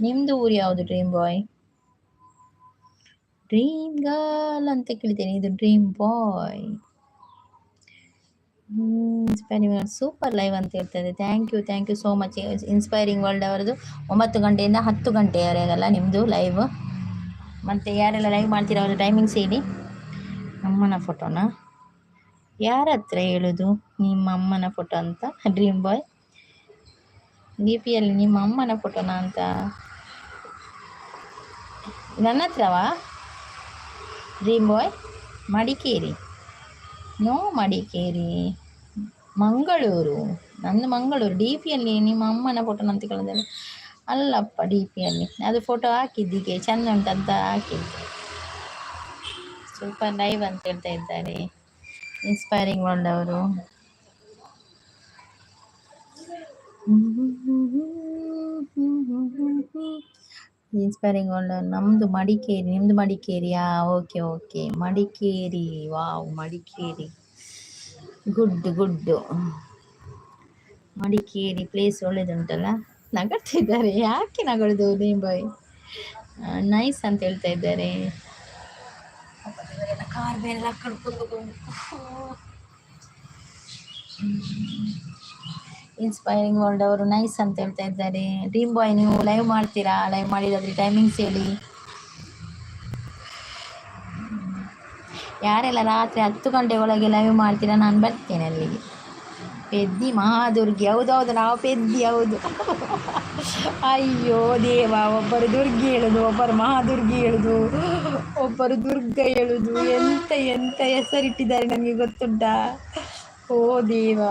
ನಿಮ್ದು ಊರು ಯಾವುದು ಡ್ರೀಮ್ ಬಾಯ್? ಡ್ರೀಮ್ ಗರ್ಲ್ ಅಂತ ಕೇಳ್ತೇನೆ, ಇದು dream boy. Inspiring world super live ಅಂತ ಹೇಳ್ತದೆ. Thank you so much. Inspiring world ಅವರದು 9 ಗಂಟೆಯಿಂದ 10 ಗಂಟೆಯವರೆಗಲ್ಲ ನಿಮ್ಮದು ಲೈವ್. ಮತ್ತು ಯಾರೆಲ್ಲ ಲೈವ್ ಮಾಡ್ತೀರಾ ಅವರ ಟೈಮಿಂಗ್ಸ್ ಹೇಳಿ. ಅಮ್ಮನ ಫೋಟೋನಾ? ಯಾರ ಹತ್ರ ಹೇಳೋದು ನಿಮ್ಮ ಅಮ್ಮನ ಫೋಟೋ ಅಂತ ಡ್ರೀಮ್ ಬಾಯ್? ಡಿ ಪಿಯಲ್ಲಿ ನಿಮ್ಮ ಅಮ್ಮನ ಫೋಟೋನಾ ಅಂತ? ನನ್ನ ಹತ್ರವಾ dream boy? Madikeri? No, Madikeri, Mangaluru. ನಂದು ಮಂಗಳೂರು. ಡಿ ಪಿಯಲ್ಲಿ ನಿಮ್ಮ ಅಮ್ಮನ ಫೋಟೋನ ಅಂತ ಕೇಳಿದರೆ ಅಲ್ಲಪ್ಪ, ಡಿ ಪಿಯಲ್ಲಿ ಅದು ಫೋಟೋ ಹಾಕಿದ್ದೀಗೆ ಚೆಂದ ಉಂಟಂತ ಹಾಕಿದ್ದು. ಸೂಪರ್ ಲೈವ್ ಅಂತ ಹೇಳ್ತಾ ಇದ್ದಾರೆ ಇನ್ಸ್ಪೈರಿಂಗ್ ವರ್ಲ್ಡ್ ಅವರು. ಇನ್ಸ್ಪೈರಿಂಗ್ ವರ್ಲ್ಡ್ ನಮ್ಮದು ಮಡಿಕೇರಿ. ನಿಮ್ಮದು ಮಡಿಕೇರಿಯಾ? Okay, Madikeri. Wow, Madikeri good. Madikeri place ಒಳ್ಳೇದುಂಟಲ್ಲ. ನಗಡ್ತಿದ್ದಾರೆ, ಯಾಕೆ ನಗಡುದು ಡ್ರೀಮ್ ಬಾಯ್? ನೈಸ್ ಅಂತ ಹೇಳ್ತಾ ಇದ್ದಾರೆ. ಕಾರ್ ಬೇರೆಲ್ಲ ಕಳ್ಕೊಂಡು ಇನ್ಸ್ಪೈರಿಂಗ್ ವರ್ಲ್ಡ್ ಅವರು ನೈಸ್ ಅಂತ ಹೇಳ್ತಾ ಇದ್ದಾರೆ. ಡ್ರೀಮ್ ಬಾಯ್ ನೀವು ಲೈವ್ ಮಾಡ್ತೀರಾ? ಲೈವ್ ಮಾಡಿದಾದ್ರೆ ಟೈಮಿಂಗ್ಸ್ ಹೇಳಿ. ಯಾರೆಲ್ಲ ರಾತ್ರಿ 10 ಗಂಟೆ ಒಳಗೆ ಲೈವ್ ಮಾಡ್ತೀರಾ, ನಾನು ಬರ್ತೇನೆ ಅಲ್ಲಿಗೆ. ಪೆದ್ದಿ ಮಹಾದುರ್ಗಿ. ಹೌದೌದು, ನಾವು ಪೆದ್ದಿ. ಹೌದು. ಅಯ್ಯೋ ದೇವ, ಒಬ್ಬರು ದುರ್ಗಿ ಹೇಳುದು, ಒಬ್ಬರು ಮಹಾದುರ್ಗಿ ಹೇಳುದು, ಒಬ್ಬರು ದುರ್ಗ ಹೇಳುದು. ಎಂತ ಹೆಸರಿಟ್ಟಿದ್ದಾರೆ ನನಗೆ ಗೊತ್ತುಂಟಾ? ಓ ದೇವ,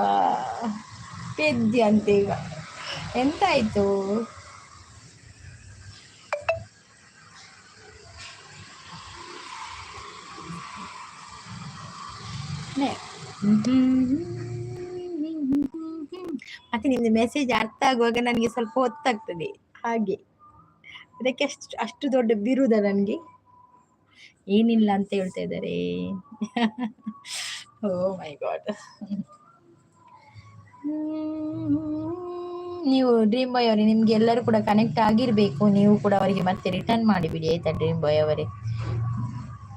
ಪೆದ್ದಿ ಅಂತ. ಈಗ ಎಂತಾಯ್ತು? ಮತ್ತೆ ನಿಮ್ದು ಮೆಸೇಜ್ ಅರ್ಥ ಆಗುವಾಗ ನನಗೆ ಸ್ವಲ್ಪ ಹೊತ್ತಾಗ್ತದೆ, ಹಾಗೆ ಅದಕ್ಕೆ ಅಷ್ಟು ದೊಡ್ಡ ಬಿರುದ ನನಗೆ. ಏನಿಲ್ಲ ಅಂತ ಹೇಳ್ತಾ ಇದ್ದಾರೆ. ಓ ಮೈ ಗಾಡ್. ನೀವು ಡ್ರೀಮ್ ಬಾಯ್ ಅವರೇ, ನಿಮ್ಗೆ ಎಲ್ಲರೂ ಕೂಡ ಕನೆಕ್ಟ್ ಆಗಿರ್ಬೇಕು. ನೀವು ಕೂಡ ಅವರಿಗೆ ಮತ್ತೆ ರಿಟರ್ನ್ ಮಾಡಿಬಿಡಿ ಆಯ್ತಾ ಡ್ರೀಮ್ ಬಾಯ್ ಅವರೇ.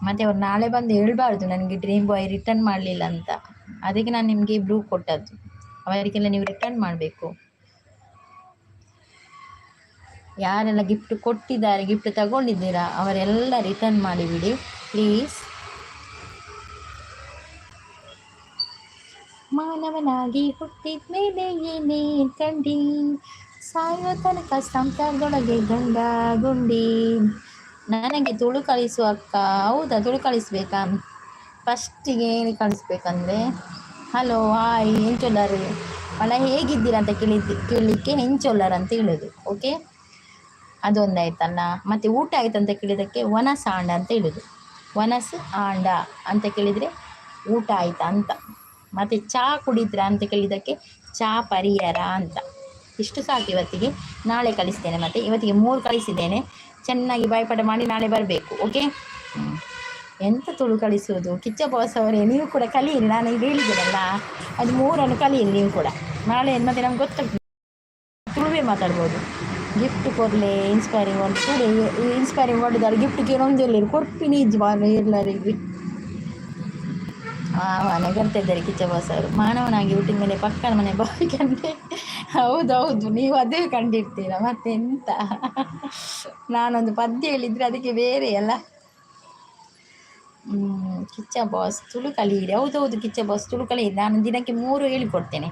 ಮತ್ತೆ ಅವ್ರು ನಾಳೆ ಬಂದು ಹೇಳ್ಬಾರ್ದು ನನಗೆ ಡ್ರೀಮ್ ಬಾಯ್ ರಿಟರ್ನ್ ಮಾಡಲಿಲ್ಲ ಅಂತ. ಅದಕ್ಕೆ ನಾನು ನಿಮಗೆ ಬ್ಲೂ ಕೊಟ್ಟದ್ದು. ಅವರಿಗೆಲ್ಲ ನೀವು ರಿಟರ್ನ್ ಮಾಡಬೇಕು. ಯಾರೆಲ್ಲ ಗಿಫ್ಟ್ ಕೊಟ್ಟಿದ್ದಾರೆ, ಗಿಫ್ಟ್ ತಗೊಂಡಿದ್ದೀರಾ, ಅವರೆಲ್ಲ ರಿಟರ್ನ್ ಮಾಡಿಬಿಡಿ ಪ್ಲೀಸ್. ಮಾನವನಾಗಿ ಹುಟ್ಟಿದ ಮೇಲೆ ಏನೇ ಕಂಡಿ, ಸಾಯೋ ತನಕ ಸಂಸಾರದೊಳಗೆ ಗಂಡ ಗುಂಡಿ. ನನಗೆ ತುಳು ಕಳಿಸು ಅಕ್ಕ. ಹೌದಾ, ತುಳು ಕಳಿಸ್ಬೇಕಾ? ಫಸ್ಟಿಗೆ ಏನು ಕಳಿಸ್ಬೇಕಂದ್ರೆ ಹಲೋ ಹಾಯ್ ಹೆಂಚೊಲ್ಲರು ಅಲ್ಲ ಹೇಗಿದ್ದೀರಾ ಅಂತ ಕೇಳಲಿಕ್ಕೆ ಹೆಂಚೊಲ್ಲರ್ ಅಂತ ಹೇಳೋದು. ಓಕೆ, ಅದೊಂದಾಯ್ತಲ್ಲ. ಮತ್ತು ಊಟ ಆಯ್ತು ಅಂತ ಕೇಳಿದ್ದಕ್ಕೆ ವನಸ ಆಂಡ ಅಂತ ಹೇಳೋದು. ವನಸ್ ಆಂಡ ಅಂತ ಕೇಳಿದರೆ ಊಟ ಆಯ್ತಾ ಅಂತ. ಮತ್ತು ಚಹಾ ಕುಡಿದ್ರಾ ಅಂತ ಕೇಳಿದ್ದಕ್ಕೆ ಚಹಾ ಪರಿಯರ ಅಂತ. ಇಷ್ಟು ಸಾಕು ಇವತ್ತಿಗೆ. ನಾಳೆ ಕಳಿಸ್ತೇನೆ. ಮತ್ತೆ ಇವತ್ತಿಗೆ 3 ಕಳಿಸಿದ್ದೇನೆ. ಚೆನ್ನಾಗಿ ಬಾಯ್ಪಾಠ ಮಾಡಿ ನಾಳೆ ಬರಬೇಕು. ಓಕೆ. ಎಂತ ತುಳು ಕಳಿಸುವುದು ಕಿಚ್ಚ ಬಾಸ್ ಅವರೇ, ನೀವು ಕೂಡ ಕಲಿಯಿರಿ. ನಾನು ಈಗ ಹೇಳಿದ್ದೀನಲ್ಲ, ಅದು 3 ಕಲಿಯಿರಿ ನೀವು ಕೂಡ. ನಾಳೆ ಮತ್ತೆ ನಮ್ಗೆ ಗೊತ್ತಾಗ್ತದೆ, ತುಳುವೇ ಮಾತಾಡ್ಬೋದು. ಗಿಫ್ಟ್ ಕೊಡಲೆ ಇನ್ಸ್ಪೈರಿಂಗ್ ವರ್ಡ್ ತುಳು ಇನ್ಸ್ಪೈರಿಂಗ್ ವರ್ಡ್ದಾರೆ ಗಿಫ್ಟ್ ಕೇಳೊಂದು ಎಲ್ಲರು ಕೊಡ್ಪಿನಿ ಎಲ್ಲರಿಗೆ. ನಗರ್ತಾ ಇದ್ದಾರೆ ಕಿಚ್ಚ ಬಾಸ್ ಅವರು. ಮಾನವನಾಗಿ ಹುಟ್ಟಿದ ಮೇಲೆ ಪಕ್ಕದ ಮನೆ ಬಾಯಿ ಕಂಡೆ. ಹೌದೌದು, ನೀವು ಅದೇ ಕಂಡಿರ್ತೀರ ಮತ್ತೆಂತ. ನಾನೊಂದು ಪದ್ಯ ಹೇಳಿದ್ರೆ ಅದಕ್ಕೆ ಬೇರೆ ಅಲ್ಲ. ಕಿಚ್ಚ ಬಾಸ್ ತುಳು ಕಲಿಯಿರಿ. ಹೌದೌದು ಕಿಚ್ಚ ಬಾಸ್ ತುಳು ಕಲಿಯಿರಿ. ನಾನು ದಿನಕ್ಕೆ 3 ಹೇಳಿಕೊಡ್ತೇನೆ.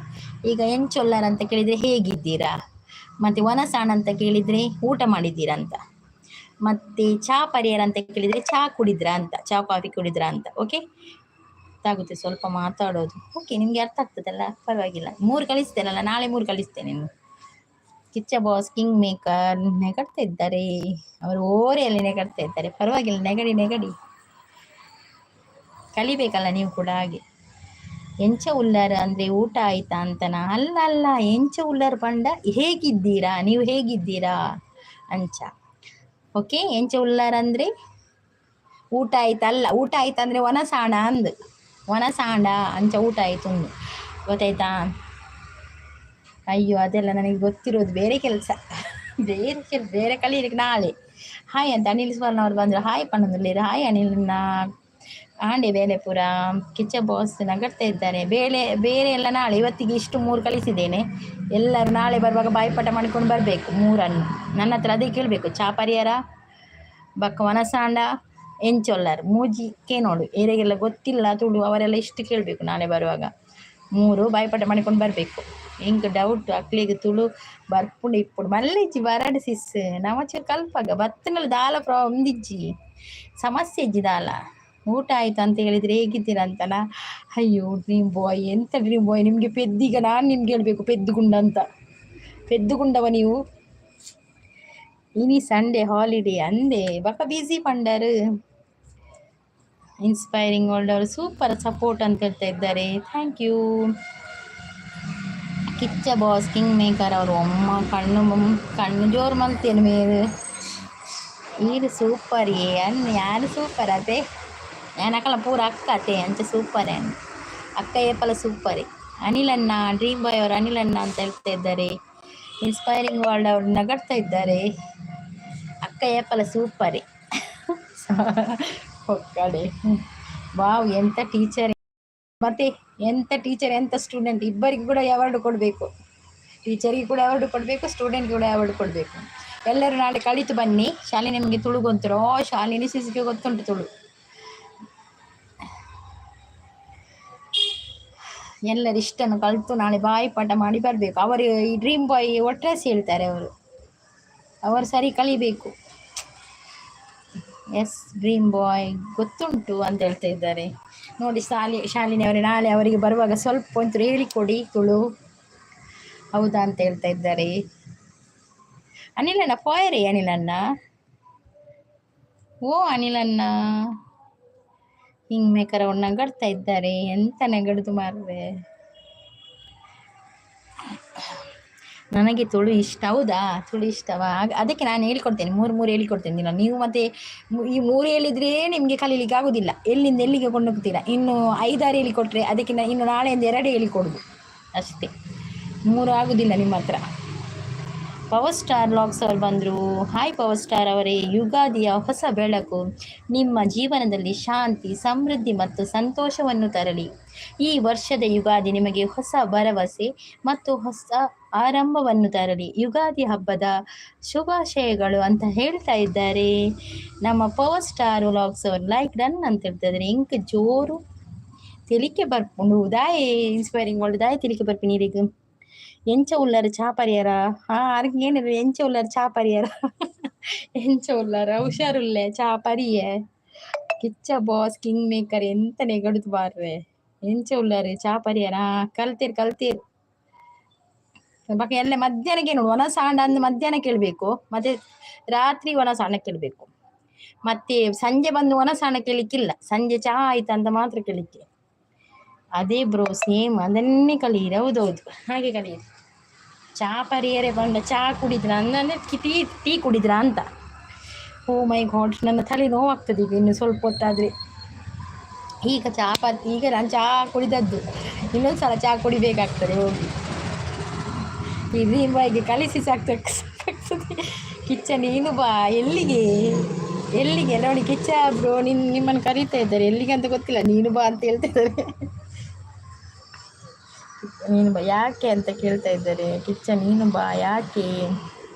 ಈಗ ಎಂಚೊಲ್ಲರ್ ಅಂತ ಕೇಳಿದರೆ ಹೇಗಿದ್ದೀರಾ, ಮತ್ತು ವನಸಾಣ ಅಂತ ಕೇಳಿದರೆ ಊಟ ಮಾಡಿದ್ದೀರಾ ಅಂತ, ಮತ್ತು ಚಾ ಪರಿಹಾರ ಅಂತ ಕೇಳಿದರೆ ಚಾ ಕುಡಿದ್ರಾ ಅಂತ, ಚಾ ಕಾಫಿ ಕುಡಿದ್ರಾ ಅಂತ. ಓಕೆ, ಗೊತ್ತಾಗುತ್ತೆ ಸ್ವಲ್ಪ ಮಾತಾಡೋದು. ಓಕೆ, ನಿಮಗೆ ಅರ್ಥ ಆಗ್ತದಲ್ಲ, ಪರವಾಗಿಲ್ಲ. 3 ಕಳಿಸ್ತೇನಲ್ಲ, ನಾಳೆ 3 ಕಳಿಸ್ತೇನೆ. ಕಿಚ್ಚ ಬಾಸ್ ಕಿಂಗ್ ಮೇಕರ್ ನೆಗಡ್ತಾ ಇದ್ದಾರೆ ಅವರು, ಓರೆಯಲ್ಲಿ ನೆಗಡ್ತಾ ಇದ್ದಾರೆ. ಪರವಾಗಿಲ್ಲ, ನೆಗಡಿ ನೆಗಡಿ, ಕಲಿಬೇಕಲ್ಲ ನೀವು ಕೂಡ. ಹಾಗೆ ಎಂಚ ಉಲ್ಲಾರ ಅಂದರೆ ಊಟ ಆಯ್ತಾ ಅಂತನಾ? ಅಲ್ಲ ಅಲ್ಲ, ಎಂಚ ಉಲ್ಲಾರ ಪಂಡ ಹೇಗಿದ್ದೀರಾ, ನೀವು ಹೇಗಿದ್ದೀರಾ ಅಂಚ. ಓಕೆ, ಎಂಚ ಉಲ್ಲಾರ ಅಂದರೆ ಊಟ ಆಯ್ತಾ ಅಲ್ಲ, ಊಟ ಆಯ್ತಾ ಅಂದರೆ ವನಸಾಣ ಅಂದು, ವನಸಾಂಡ ಅಂಚ ಊಟ ಆಯ್ತು ಒಂದು, ಗೊತ್ತಾಯ್ತಾ? ಅಯ್ಯೋ ಅದೆಲ್ಲ ನನಗೆ ಗೊತ್ತಿರೋದು ಬೇರೆ ಕೆಲಸ, ಬೇರೆ ಕಲೀಲಿಕ್ಕೆ ನಾಳೆ. ಹಾಯ್ ಅಂತ ಅನಿಲ್ ಸ್ವರ್ಣವ್ರು ಬಂದರು. ಹಾಯ್ ಪಣ್ಣದಲ್ಲಿ ಹಾಯ್ ಅನಿಲ್ನ ಆಂಡೆ ಬೇಲೆ ಪುರ. ಕಿಚ್ಚ ಬಾಸ್ ನಗರ್ತಾ ಇದ್ದಾರೆ. ಬೇರೆ ಎಲ್ಲ ನಾಳೆ. ಇವತ್ತಿಗೆ ಇಷ್ಟು 3 ಕಳಿಸಿದ್ದೇನೆ. ಎಲ್ಲರೂ ನಾಳೆ ಬರುವಾಗ ಬಾಯಿಪಾಠ ಮಾಡ್ಕೊಂಡು ಬರಬೇಕು 3. ನನ್ನ ಹತ್ರ ಅದೇ ಕೇಳಬೇಕು. ಚಾ ಪರಿಹಾರ, ಬಕ್ಕ ವನಸಾಂಡ, ಎಂಚೊಲ್ಲರ್, ಮೂಜಿ ನೋಡು. ಏರಿಗೆಲ್ಲ ಗೊತ್ತಿಲ್ಲ ತುಳು, ಅವರೆಲ್ಲ ಇಷ್ಟು ಕೇಳಬೇಕು ನಾಳೆ ಬರುವಾಗ. 3 ಬಾಯಿಪಾಠ ಮಾಡ್ಕೊಂಡು ಬರಬೇಕು. ಇಂಕ ಡೌಟ್ ಅಕ್ಲಿಗೆ ತುಳು ಬರ್ಪುಂಡು ಇಪ್ಪುಡು ಮಲ್ಲಿಜ್ಜಿ ಬರಡು ಸಿಸ್ ನಮಚ ಕಲ್ಪಾಗ ಬತ್ತನಲ್ಲಿ ದಾಲ ಒಂದಿಜ್ಜಿ ಸಮಸ್ಯೆ ಇಜ್ಜಿ ದಾಲ. ಊಟ ಆಯಿತು ಅಂತ ಹೇಳಿದರೆ ಹೇಗಿದ್ದೀರಾ ಅಂತನಾ? ಅಯ್ಯೋ ಡ್ರೀಮ್ ಬಾಯ್, ಎಂತ ಡ್ರೀಮ್ ಬಾಯ್ ನಿಮಗೆ ಪೆದ್ದೀಗ ನಾನು ನಿಮ್ಗೆ ಹೇಳ್ಬೇಕು ಪೆದ್ದುಗುಂಡ ಅಂತ. ಪೆದ್ದುಗುಂಡವ ನೀವು. ಇನಿ ಸಂಡೇ ಹಾಲಿಡೇ ಅಂದೆ ಬಕ್ಕ ಬಿಸಿ ಪಂಡರು. ಇನ್ಸ್ಪೈರಿಂಗ್ ವರ್ಲ್ಡ್ ಅವರು ಸೂಪರ್ ಸಪೋರ್ಟ್ ಅಂತ ಹೇಳ್ತಾ ಇದ್ದಾರೆ. Thank you. Kichcha boss king maker ಅವರು ಅಮ್ಮ ಕಣ್ಣು ಜೋರು ಮಲ್ತೇನೆ ಮೇರು ಈರು ಸೂಪರ್ ಯಾರು ಸೂಪರ್ ಅದೇ ഞാനക്കಳ ಪೂರ ಅಕ್ಕ ಅತ್ತೆ ಅಂಚ ಸೂಪರೇ ಅಕ್ಕ ಏಪಲ ಸೂಪರೇ. ಅನಿಲಣ್ಣ ಡ್ರೀಮ್ ಬಾಯ್ ಅವರು ಅನಿಲಣ್ಣ ಅಂತ ಹೇಳ್ತಾ ಇದ್ದಾರೆ. ಇನ್ಸ್ಪೈರಿಂಗ್ ವರ್ಲ್ಡ್ ಅವರು ನಗಡ್ತಾ ಇದ್ದಾರೆ. ಅಕ್ಕ ಏಪಲ ಸೂಪರೇ ಒಕ್ಕಡೆ. ವಾವ್, ಎಂತ ಟೀಚರ್, ಮತ್ತೆ ಎಂತ ಟೀಚರ್ ಎಂತ ಸ್ಟೂಡೆಂಟ್ ಇಬ್ಬರಿಗೂ ಕೂಡ ಅವಾರ್ಡ್ ಕೊಡಬೇಕು. ಟೀಚರಿಗೆ ಕೂಡ ಅವಾರ್ಡ್ ಕೊಡಬೇಕು, ಸ್ಟೂಡೆಂಟ್ಗೆ ಕೂಡ ಅವಾರ್ಡ್ ಕೊಡಬೇಕು. ಎಲ್ಲರೂ ನಾಳೆ ಕಲಿತು ಬನ್ನಿ. ಶಾಲೆ ನಿಮಗೆ ತುಳು ಗೊತ್ತಿರೋ ಶಾಲಿನಿ ಸಿಸಿಗೆ ಗೊತ್ತುಂಟು ತುಳು. ಎಲ್ಲರೂ ಇಷ್ಟನ್ನು ಕಲಿತು ನಾಳೆ ಬಾಯಿಪಾಠ ಮಾಡಿ ಬರಬೇಕು. ಅವರು ಈ ಡ್ರೀಮ್ ಬಾಯ್ ಒಟ್ರಾಸಿ ಹೇಳ್ತಾರೆ ಅವರು ಸರಿ ಕಲಿಬೇಕು. ಎಸ್, ಡ್ರೀಮ್ ಬಾಯ್ ಗೊತ್ತುಂಟು ಅಂತ ಹೇಳ್ತಾ ಇದ್ದಾರೆ ನೋಡಿ. ಶಾಲಿನಿ ಅವರೇ, ನಾಳೆ ಅವರಿಗೆ ಬರುವಾಗ ಸ್ವಲ್ಪ ಒಂಚೂರು ಹೇಳಿಕೊಡಿ ತುಳು. ಹೌದಾ ಅಂತ ಹೇಳ್ತಾ ಇದ್ದಾರೆ. ಅನಿಲಣ್ಣ ಪೋಯರೇ ಅನಿಲಣ್ಣ. ಓ ಅನಿಲಣ್ಣ ಹಿಂಗ್ ಮೇಕರ್ ಅವ್ರು ನಗಡ್ತಾ ಇದ್ದಾರೆ. ಎಂತ ನಗಡ್ದು ಮಾರ್ರೆ. ನನಗೆ ತುಳು ಇಷ್ಟ. ಹೌದಾ, ತುಳು ಇಷ್ಟವಾ? ಅದಕ್ಕೆ ನಾನು ಹೇಳಿಕೊಡ್ತೇನೆ, 3 ಹೇಳಿಕೊಡ್ತೇನೆ. ನೀವು ಮತ್ತೆ ಈ 3 ಹೇಳಿದ್ರೆ ನಿಮಗೆ ಕಲೀಲಿಕ್ಕೆ ಆಗೋದಿಲ್ಲ. ಎಲ್ಲಿಂದ ಎಲ್ಲಿಗೆ ಕೊಂಡೋಗ್ತೀರಾ? ಇನ್ನು 5-6 ಹೇಳಿಕೊಟ್ರೆ ಅದಕ್ಕೆ ಇನ್ನು ನಾಳೆಯಿಂದ 2 ಹೇಳಿಕೊಡುದು ಅಷ್ಟೇ. 3 ಆಗೋದಿಲ್ಲ ನಿಮ್ಮ ಹತ್ರ. ಪವರ್ ಸ್ಟಾರ್ ಲಾಗ್ಸ್ ಅವರು ಬಂದರು. ಹಾಯ್ ಪವರ್ ಸ್ಟಾರ್ ಅವರೇ, ಯುಗಾದಿಯ ಹೊಸ ಬೆಳಕು ನಿಮ್ಮ ಜೀವನದಲ್ಲಿ ಶಾಂತಿ, ಸಮೃದ್ಧಿ ಮತ್ತು ಸಂತೋಷವನ್ನು ತರಲಿ. ಈ ವರ್ಷದ ಯುಗಾದಿ ನಿಮಗೆ ಹೊಸ ಭರವಸೆ ಮತ್ತು ಹೊಸ ಆರಂಭವನ್ನು ತರಲಿ. ಯುಗಾದಿ ಹಬ್ಬದ ಶುಭಾಶಯಗಳು ಅಂತ ಹೇಳ್ತಾ ಇದ್ದಾರೆ ನಮ್ಮ ಪವರ್ ಸ್ಟಾರ್ ವ್ಲಾಗ್ಸ್ ಅವರು. ಲೈಕ್ ಡನ್ ಅಂತ ಹೇಳ್ತಿದ್ದಾರೆ. ಇಂಕ ಜೋರು ತೆಲಿಕೆ ಬರ್ಪುಂಡು ದಾಯೆ ಇನ್ಸ್ಪೈರಿಂಗ್ ವರ್ಲ್ಡ್ ದಾಯೆ ತೆಲಿಕೆ ಬರ್ಪಿನಿ ನೀರಿಗೆ ಎಂಚ ಉಳ್ಳಾರ ಚಾ ಪರಿಹಾರ. ಅದಕ್ಕೆ ಏನಿಲ್ಲ, ಎಂಚ ಉಳ್ಳಾರ ಚಾ ಪರಿಹಾರ ಎಂಚ ಉಳ್ಳಾರ ಹುಷಾರುಳ್ಳೆ ಚಾ ಪರಿಯೆ. ಕಿಚ್ಚ ಬಾಸ್ ಕಿಂಗ್ ಮೇಕರ್ ಎಂತ ನೆಗಡುದು ಬಾರ್ರೆ. ಎಂಚ ಉಳ್ಳಾರೆ ಚಾ ಪರಿಹಾರ ಕಲ್ತೀರ್ ಬಾಕಿ ಎಲ್ಲ ಮಧ್ಯಾಹ್ನಕ್ಕೆ ನೋಡು. ಒಣ ಸಾಂಡ ಅಂದ್ ಮಧ್ಯಾಹ್ನ ಕೇಳಬೇಕು, ಮತ್ತೆ ರಾತ್ರಿ ಒಣ ಸಾಂಡ ಕೇಳಬೇಕು, ಮತ್ತೆ ಸಂಜೆ ಬಂದು ಒಣ ಸಾಂಡ ಕೇಳಿಕ್ಕಿಲ್ಲ. ಸಂಜೆ ಚಹಾ ಆಯ್ತಾ ಅಂತ ಮಾತ್ರ ಕೇಳಿಕ್ಕೆ. ಅದೇ ಬ್ರೋ, ಸೇಮ್ ಅದನ್ನೇ ಕಲಿಯಿರಿ. ಹೌದೌದು, ಹಾಗೆ ಕಲಿಯಿರಿ. ಚಾ ಪರಿಯರೆ ಬಂದ ಚಾ ಕುಡಿದ್ರ ಅಂದರೆ ಟೀ ಟೀ ಕುಡಿದ್ರ ಅಂತ. ಓ ಮೈ ಗಾಡ್, ನನ್ನ ತಲೆ ನೋವಾಗ್ತದೆ ಈಗ ಇನ್ನು ಸ್ವಲ್ಪ ಹೊತ್ತಾದರೆ. ಈಗ ಈಗ ನಾನು ಚಹಾ ಕುಡಿದದ್ದು, ಇನ್ನೊಂದು ಚಹಾ ಕುಡಿಬೇಕಾಗ್ತದೆ ಹೋಗಿ. ಈ ಬಾಯಿಗೆ ಕಲಿಸಿ ಸಾಕ್ತದೆ. ಕಿಚ್ಚ ನೀನು ಬಾ. ಎಲ್ಲಿಗೆ ಎಲ್ಲಿಗೆ ನೋಡಿ ಕಿಚ್ಚ ಬ್ರೋ, ನಿಮ್ಮನ್ನು ಕರೀತಾ ಇದ್ದಾರೆ. ಎಲ್ಲಿಗೆ ಅಂತ ಗೊತ್ತಿಲ್ಲ, ನೀನು ಬಾ ಅಂತ ಹೇಳ್ತಾ ಇದ್ದಾರೆ. ನೀನು ಬಾ ಯಾಕೆ ಅಂತ ಕೇಳ್ತಾ ಇದ್ದಾರೆ. ಕಿಚ್ಚ ನೀನು ಬಾ ಯಾಕೆ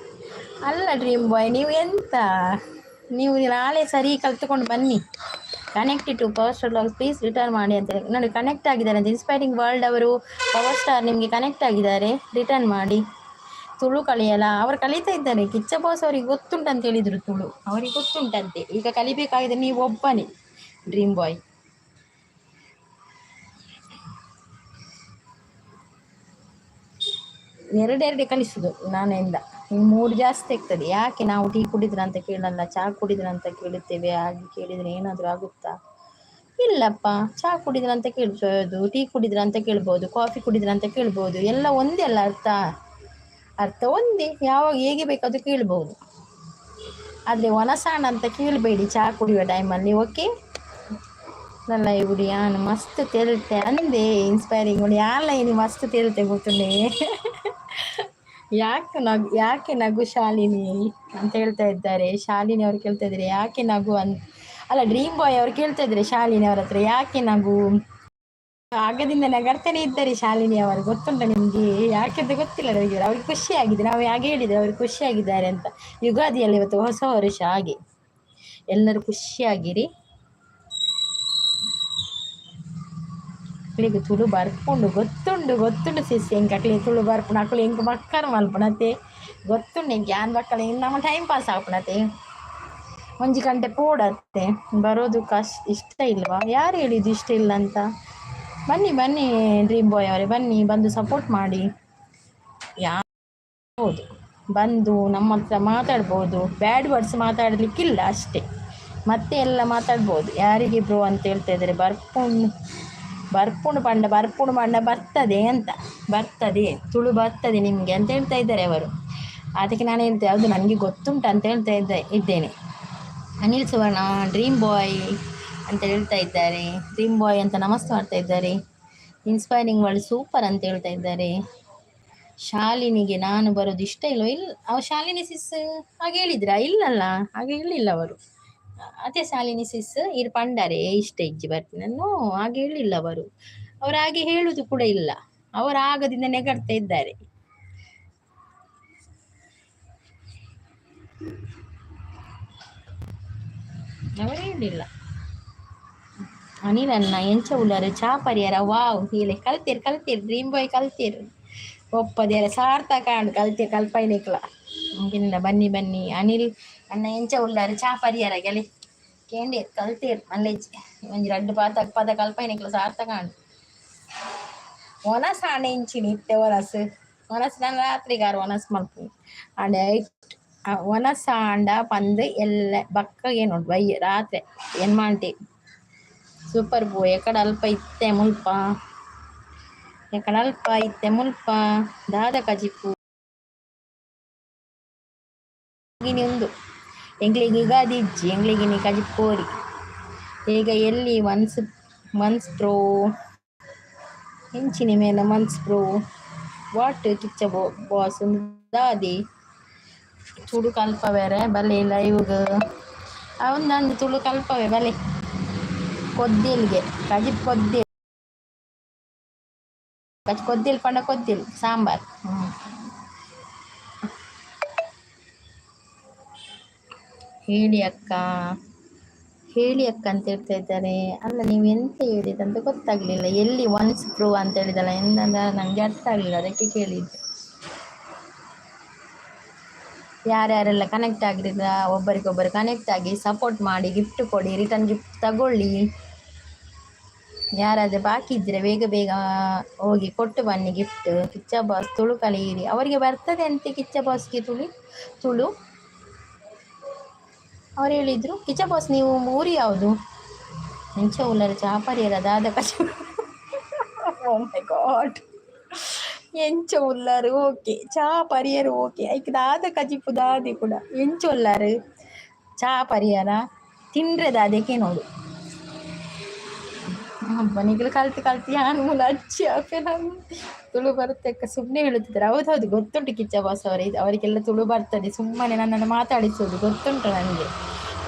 ಅಲ್ಲ. ಡ್ರೀಮ್ ಬಾಯ್ ನೀವು ಎಂತ, ನೀವು ನಾಳೆ ಸರಿ ಕಲ್ತ್ಕೊಂಡು ಬನ್ನಿ. ಕನೆಕ್ಟ್ ಟು ಪವರ್ ಸ್ಟಾರ್ ಲಾಗ್ ಪ್ಲೀಸ್ ರಿಟರ್ನ್ ಮಾಡಿ ಅಂತ ನೋಡಿ. ಕನೆಕ್ಟ್ ಆಗಿದ್ದಾರೆ ಅಂತ ಇನ್ಸ್ಪೈರಿಂಗ್ ವರ್ಲ್ಡ್ ಅವರು ಪವರ್ ಸ್ಟಾರ್ ನಿಮಗೆ ಕನೆಕ್ಟ್ ಆಗಿದ್ದಾರೆ, ರಿಟರ್ನ್ ಮಾಡಿ. ತುಳು ಕಲಿಯಲ್ಲ, ಅವರು ಕಲಿತಾ ಇದ್ದಾರೆ. ಕಿಚ್ಚ ಬಾಸ್ ಅವರಿಗೆ ಗೊತ್ತುಂಟಂತ ಹೇಳಿದರು ತುಳು, ಅವರಿಗೆ ಗೊತ್ತುಂಟಂತೆ. ಈಗ ಕಲಿಬೇಕಾಗಿದೆ ನೀವು ಒಬ್ಬನೇ ಡ್ರೀಮ್ ಬಾಯ್. ಎರಡೆರಡೆ ಕಲಿಸೋದು ನಾನೆಂದ, ಇನ್ನು 3 ಜಾಸ್ತಿ ಆಗ್ತದೆ. ಯಾಕೆ ನಾವು ಟೀ ಕುಡಿದ್ರ ಅಂತ ಕೇಳಲ್ಲ, ಚಹಾ ಕುಡಿದ್ರ ಅಂತ ಕೇಳುತ್ತೇವೆ. ಹಾಗೆ ಕೇಳಿದರೆ ಏನಾದರೂ ಆಗುತ್ತಾ? ಇಲ್ಲಪ್ಪ, ಚಹಾ ಕುಡಿದ್ರ ಅಂತ ಕೇಳ್ಬೋದು, ಟೀ ಕುಡಿದ್ರ ಅಂತ ಕೇಳ್ಬೋದು, ಕಾಫಿ ಕುಡಿದ್ರ ಅಂತ ಕೇಳ್ಬೋದು. ಎಲ್ಲ ಒಂದೇ ಅಲ್ಲ, ಅರ್ಥ ಒಂದೇ. ಯಾವಾಗ ಹೇಗೆ ಬೇಕಾದರೂ ಕೇಳ್ಬೋದು. ಆದರೆ ಒನಸಾಣ ಅಂತ ಕೇಳಬೇಡಿ ಚಹಾ ಕುಡಿಯುವ ಟೈಮಲ್ಲಿ, ಓಕೆ? ನನ್ನ ಇವುಡಿ ಯಾನು ಮಸ್ತ್ ತೇಳುತ್ತೆ ಅಂದೆ. ಇನ್ಸ್ಪೈರಿಂಗ್ ನೋಡಿ ಯಾಲ ಇನ್ನು ಮಸ್ತ್ ತೇಳುತ್ತೆ ಗೊತ್ತುಂಡೆ. ಯಾಕೆ ನಗು ಶಾಲಿನಿ ಅಂತ ಹೇಳ್ತಾ ಇದ್ದಾರೆ. ಶಾಲಿನಿ ಅವ್ರು ಕೇಳ್ತಾ ಇದ್ದಾರೆ ಯಾಕೆ ನಗು ಅಂತ. ಅಲ್ಲ, ಡ್ರೀಮ್ ಬಾಯ್ ಅವ್ರು ಕೇಳ್ತಾ ಇದ್ದಾರೆ ಶಾಲಿನಿ ಅವ್ರ ಹತ್ರ ಯಾಕೆ ನಗು. ಆಗದಿಂದ ನಗರ್ತಾನೆ ಇದ್ದಾರೆ ಶಾಲಿನಿ ಅವರು, ಗೊತ್ತುಂಟ ನಿಮಗೆ? ಯಾಕೆಂತ ಗೊತ್ತಿಲ್ಲ ನನಗೆ. ಅವ್ರಿಗೆ ಖುಷಿಯಾಗಿದೆ, ನಾವು ಹಾಗೆ ಹೇಳಿದ್ರೆ ಅವ್ರಿಗೆ ಖುಷಿಯಾಗಿದ್ದಾರೆ ಅಂತ. ಯುಗಾದಿಯಲ್ಲಿ ಇವತ್ತು ಹೊಸ ವರ್ಷ, ಹಾಗೆ ಎಲ್ಲರೂ ಖುಷಿಯಾಗಿರಿ. ಮಕ್ಕಳಿಗೆ ತುಳು ಬರ್ಪುಂಡು ಗೊತ್ತುಂಡು ಸಿಸಿ ಹೆಂಗೆ ಅಕ್ಳಿಗೆ ತುಳು ಬರ್ಪುಂಡು. ಅಕ್ಕಳು ಹೆಂಗೆ ಮಕ್ಕಳು ಮಲ್ಪನತೆ ಗೊತ್ತುಂಡು ಹೆಂಗೆ ಯಾನ್ ಮಕ್ಕಳು ಹೆಂಗೆ ನಮ್ಮ ಟೈಮ್ ಪಾಸ್ ಆಗ್ಪಣತೆ. 1 ಗಂಟೆ ಪೋಡತ್ತೆ ಬರೋದು ಇಷ್ಟ ಇಲ್ವಾ? ಯಾರು ಹೇಳಿದ್ದು ಇಷ್ಟ ಇಲ್ಲ ಅಂತ? ಬನ್ನಿ ಡ್ರೀಮ್ ಬಾಯ್ ಅವರೇ, ಬನ್ನಿ, ಬಂದು ಸಪೋರ್ಟ್ ಮಾಡಿ. ಹೌದು, ಬಂದು ನಮ್ಮ ಹತ್ರ ಮಾತಾಡ್ಬೋದು. ಬ್ಯಾಡ್ ವರ್ಡ್ಸ್ ಮಾತಾಡಲಿಕ್ಕಿಲ್ಲ ಅಷ್ಟೇ, ಮತ್ತೆ ಎಲ್ಲ ಮಾತಾಡ್ಬೋದು. ಯಾರಿಗೆ ಬ್ರೋ ಅಂತ ಹೇಳ್ತಾ ಇದ್ದಾರೆ. ಬರ್ಪುಣು ಪಂಡ ಬರ್ತದೆ ಅಂತ, ಬರ್ತದೆ ತುಳು ಬರ್ತದೆ ನಿಮಗೆ ಅಂತ ಹೇಳ್ತಾ ಇದ್ದಾರೆ ಅವರು. ಅದಕ್ಕೆ ನಾನು ಹೇಳ್ತೇನೆ ಅದು ನನಗೆ ಗೊತ್ತುಂಟು ಅಂತ ಹೇಳ್ತಾ ಇದ್ದೇನೆ. ಅನಿಲ್ ಸುವರ್ಣ ಡ್ರೀಮ್ ಬಾಯ್ ಅಂತ ಹೇಳ್ತಾ ಇದ್ದಾರೆ. ಡ್ರೀಮ್ ಬಾಯ್ ಅಂತ ನಮಸ್ತೆ ಮಾಡ್ತಾ ಇದ್ದಾರೆ. ಇನ್ಸ್ಪೈರಿಂಗ್ ವರ್ಲ್ಡ್ ಸೂಪರ್ ಅಂತ ಹೇಳ್ತಾ ಇದ್ದಾರೆ. ಶಾಲಿನಿಗೆ ನಾನು ಬರೋದು ಇಷ್ಟ ಇಲ್ವ? ಇಲ್ಲ, ಶಾಲಿನಿ ಸಿಸ್ ಹಾಗೆ ಹೇಳಿದ್ರ? ಇಲ್ಲಲ್ಲ, ಹಾಗೆ ಹೇಳಿಲ್ಲ ಅವರು. ಅದೇ ಶಾಲಿನಿ ಸಿಸ್ ಇರು ಪಂಡರೆ ಇಷ್ಟ ಇಜ್ಜಿ ಬರ್ತೀನಿ ನಾನು ಹಾಗೆ ಹೇಳಿಲ್ಲ ಅವರು ಹಾಗೆ ಹೇಳುದು ಕೂಡ ಇಲ್ಲ. ಅವರು ಆಗದಿಂದ ನೆಗಡ್ತಾ ಇದ್ದಾರೆ. ಅವರು ಹೇಳಿಲ್ಲ. ಅನಿಲನ್ನ ಎಂಚ ಉಳ್ಳಾರೆ ಚಾ ಪರಿಹಾರ ವಾವ್ ಹೀಲೆ ಕಲ್ತೀರಿ ಡ್ರೀಮ್ ಬಾಯ್ ಕಲ್ತೀರಿ ಒಪ್ಪದೇರ ಸಾರ್ಥಕ ಕಲ್ತಿ ಕಲ್ಪೈನಿಕ್ಲ ಇಂದ ಬನ್ನಿ ಅನಿಲ್ ಅಣ್ಣ ಎಂಚ ಉಳ್ಳಾರೆ ಚಾ ಪರಿಹಾರ ಗೆಲೆ ಕೇಂಡೀರ್ ಕಲ್ತೀರ್ ಮಲ್ಲೇಜ್ ಒಂಜಿ 2 ಪದ ಕಲ್ಪೈನಿಕ್ಲ ಸಾರ್ಥಕ ಒನಸ್ ಆಂಡ ಇಂಚಿನಿ ಇತ್ತೆ ಒನಸ್ ನಾನು ರಾತ್ರಿಗಾರು ಒನಸ್ ಮಲ್ಪು ಆಂಡ ಒನಸ್ ಆಂಡ ಪಂದ್ ಎಲ್ಲ ಬಕ್ಕ ಏನೋಡು ಬೈ ರಾತ್ರಿ ಏನ್ ಮಾಡ್ತಿ ಸೂಪರ್ ಬೋ ಎಕಡ ಅಲ್ಪ ಇತ್ತೆ ಮುಲ್ಪ ದಾದ ಕಜಿಪು ಒಂದು ಎಂಗ್ಲಿಗೆ ಯುಗಾದಿ ಇಜ್ಜಿ ಎಂಗ್ಲಿಗೆ ನೀ ಕಜಿಪು ಕೋರಿ ಈಗ ಎಲ್ಲಿ ಮನ್ಸ್ ಪ್ರೋ ಹೆಂಚಿನ ಮೇಲೆ ಮನ್ಸ್ ಪ್ರೋ ವಾಟ್ ಕಿಚ್ಚ ಬಾಸ್ ದಾದಿ ತುಳು ಕಲ್ಪವೇರೆ ಬಲೆ ಲೈವ್ಗ ಅವನಂದು ತುಳು ಕಲ್ಪವೇ ಬಲೆ ಕೊದ್ದಿಲ್ಗೆ ಕಜಿಪ್ ಕೊದ್ದಿಲ್ ಪಂಡ ಕೊದ್ದಿಲ್ ಸಾಂಬಾರ್ ಹೇಳಿ ಅಕ್ಕ ಅಂತ ಹೇಳ್ತಾ ಇದ್ದಾರೆ. ಅಲ್ಲ ನೀವು ಎಂತ ಹೇಳಿದಂತ ಗೊತ್ತಾಗ್ಲಿಲ್ಲ. ಎಲ್ಲಿ ಒನ್ಸ್ ಪ್ರೂವ್ ಅಂತ ಹೇಳಿದಲ್ಲ ಎಂದಂದ್ರೆ ನನಗೆ ಅರ್ಥ ಆಗಲಿಲ್ಲ, ಅದಕ್ಕೆ ಕೇಳಿದ್ದು. ಯಾರ್ಯಾರೆಲ್ಲ ಕನೆಕ್ಟ್ ಆಗಿರಿಲ್ಲ ಒಬ್ಬರಿಗೊಬ್ಬರು ಕನೆಕ್ಟ್ ಆಗಿ ಸಪೋರ್ಟ್ ಮಾಡಿ, ಗಿಫ್ಟ್ ಕೊಡಿ, ರಿಟರ್ನ್ ಗಿಫ್ಟ್ ತಗೊಳ್ಳಿ. ಯಾರಾದರೆ ಬಾಕಿ ಇದ್ದರೆ ಬೇಗ ಹೋಗಿ ಕೊಟ್ಟು ಬನ್ನಿ ಗಿಫ್ಟ್. ಕಿಚ್ಚ ಬಾಸ್ ತುಳು ಕಲಿಯಿರಿ, ಅವರಿಗೆ ಬರ್ತದೆ ಅಂತೆ ಕಿಚ್ಚ ಬಾಸ್ಗೆ ತುಳು ಅವ್ರು ಹೇಳಿದರು. ಕಿಚ್ಚ ಬಾಸ್ ನೀವು ಊರು ಯಾವುದು? ಹೆಂಚ ಉಲ್ಲರ ಚಾಪರಿಯರ ದಾದ ಕಚ. ಓ ಮೈ ಗಾಡ್, ಎಂಚ ಉಲ್ಲಾರು ಓಕೆ ಚಾ ಪರಿಯರು ಓಕೆ ಐಕ್ ದಾದ ಕಜಿಪು ದಾದಿ ಕೂಡ ಎಂಚ ಉಲ್ಲಾರು ಚಾ ಪರಿಯರ ತಿಂಡ್ರೆ ದಾದಕ್ಕೆ ನೋಡು ಮನೆಗಳು ಕಲ್ತು ಕಲ್ತು ಯಾನು ಮೂಲ ಅಚ್ಚಿ ಅಪ್ಪೆ ನಾನು ತುಳು ಬರುತ್ತೆ ಅಕ್ಕ ಸುಮ್ಮನೆ ಹೇಳುತ್ತಿದ್ದಾರೆ. ಹೌದೌದು ಗೊತ್ತುಂಟು ಕಿಚ್ಚ ಬಾಸ್ ಅವರಿಗೆಲ್ಲ ತುಳು ಬರ್ತದೆ, ಸುಮ್ಮನೆ ನನ್ನನ್ನು ಮಾತಾಡಿಸೋದು ಗೊತ್ತುಂಟು ನನಗೆ.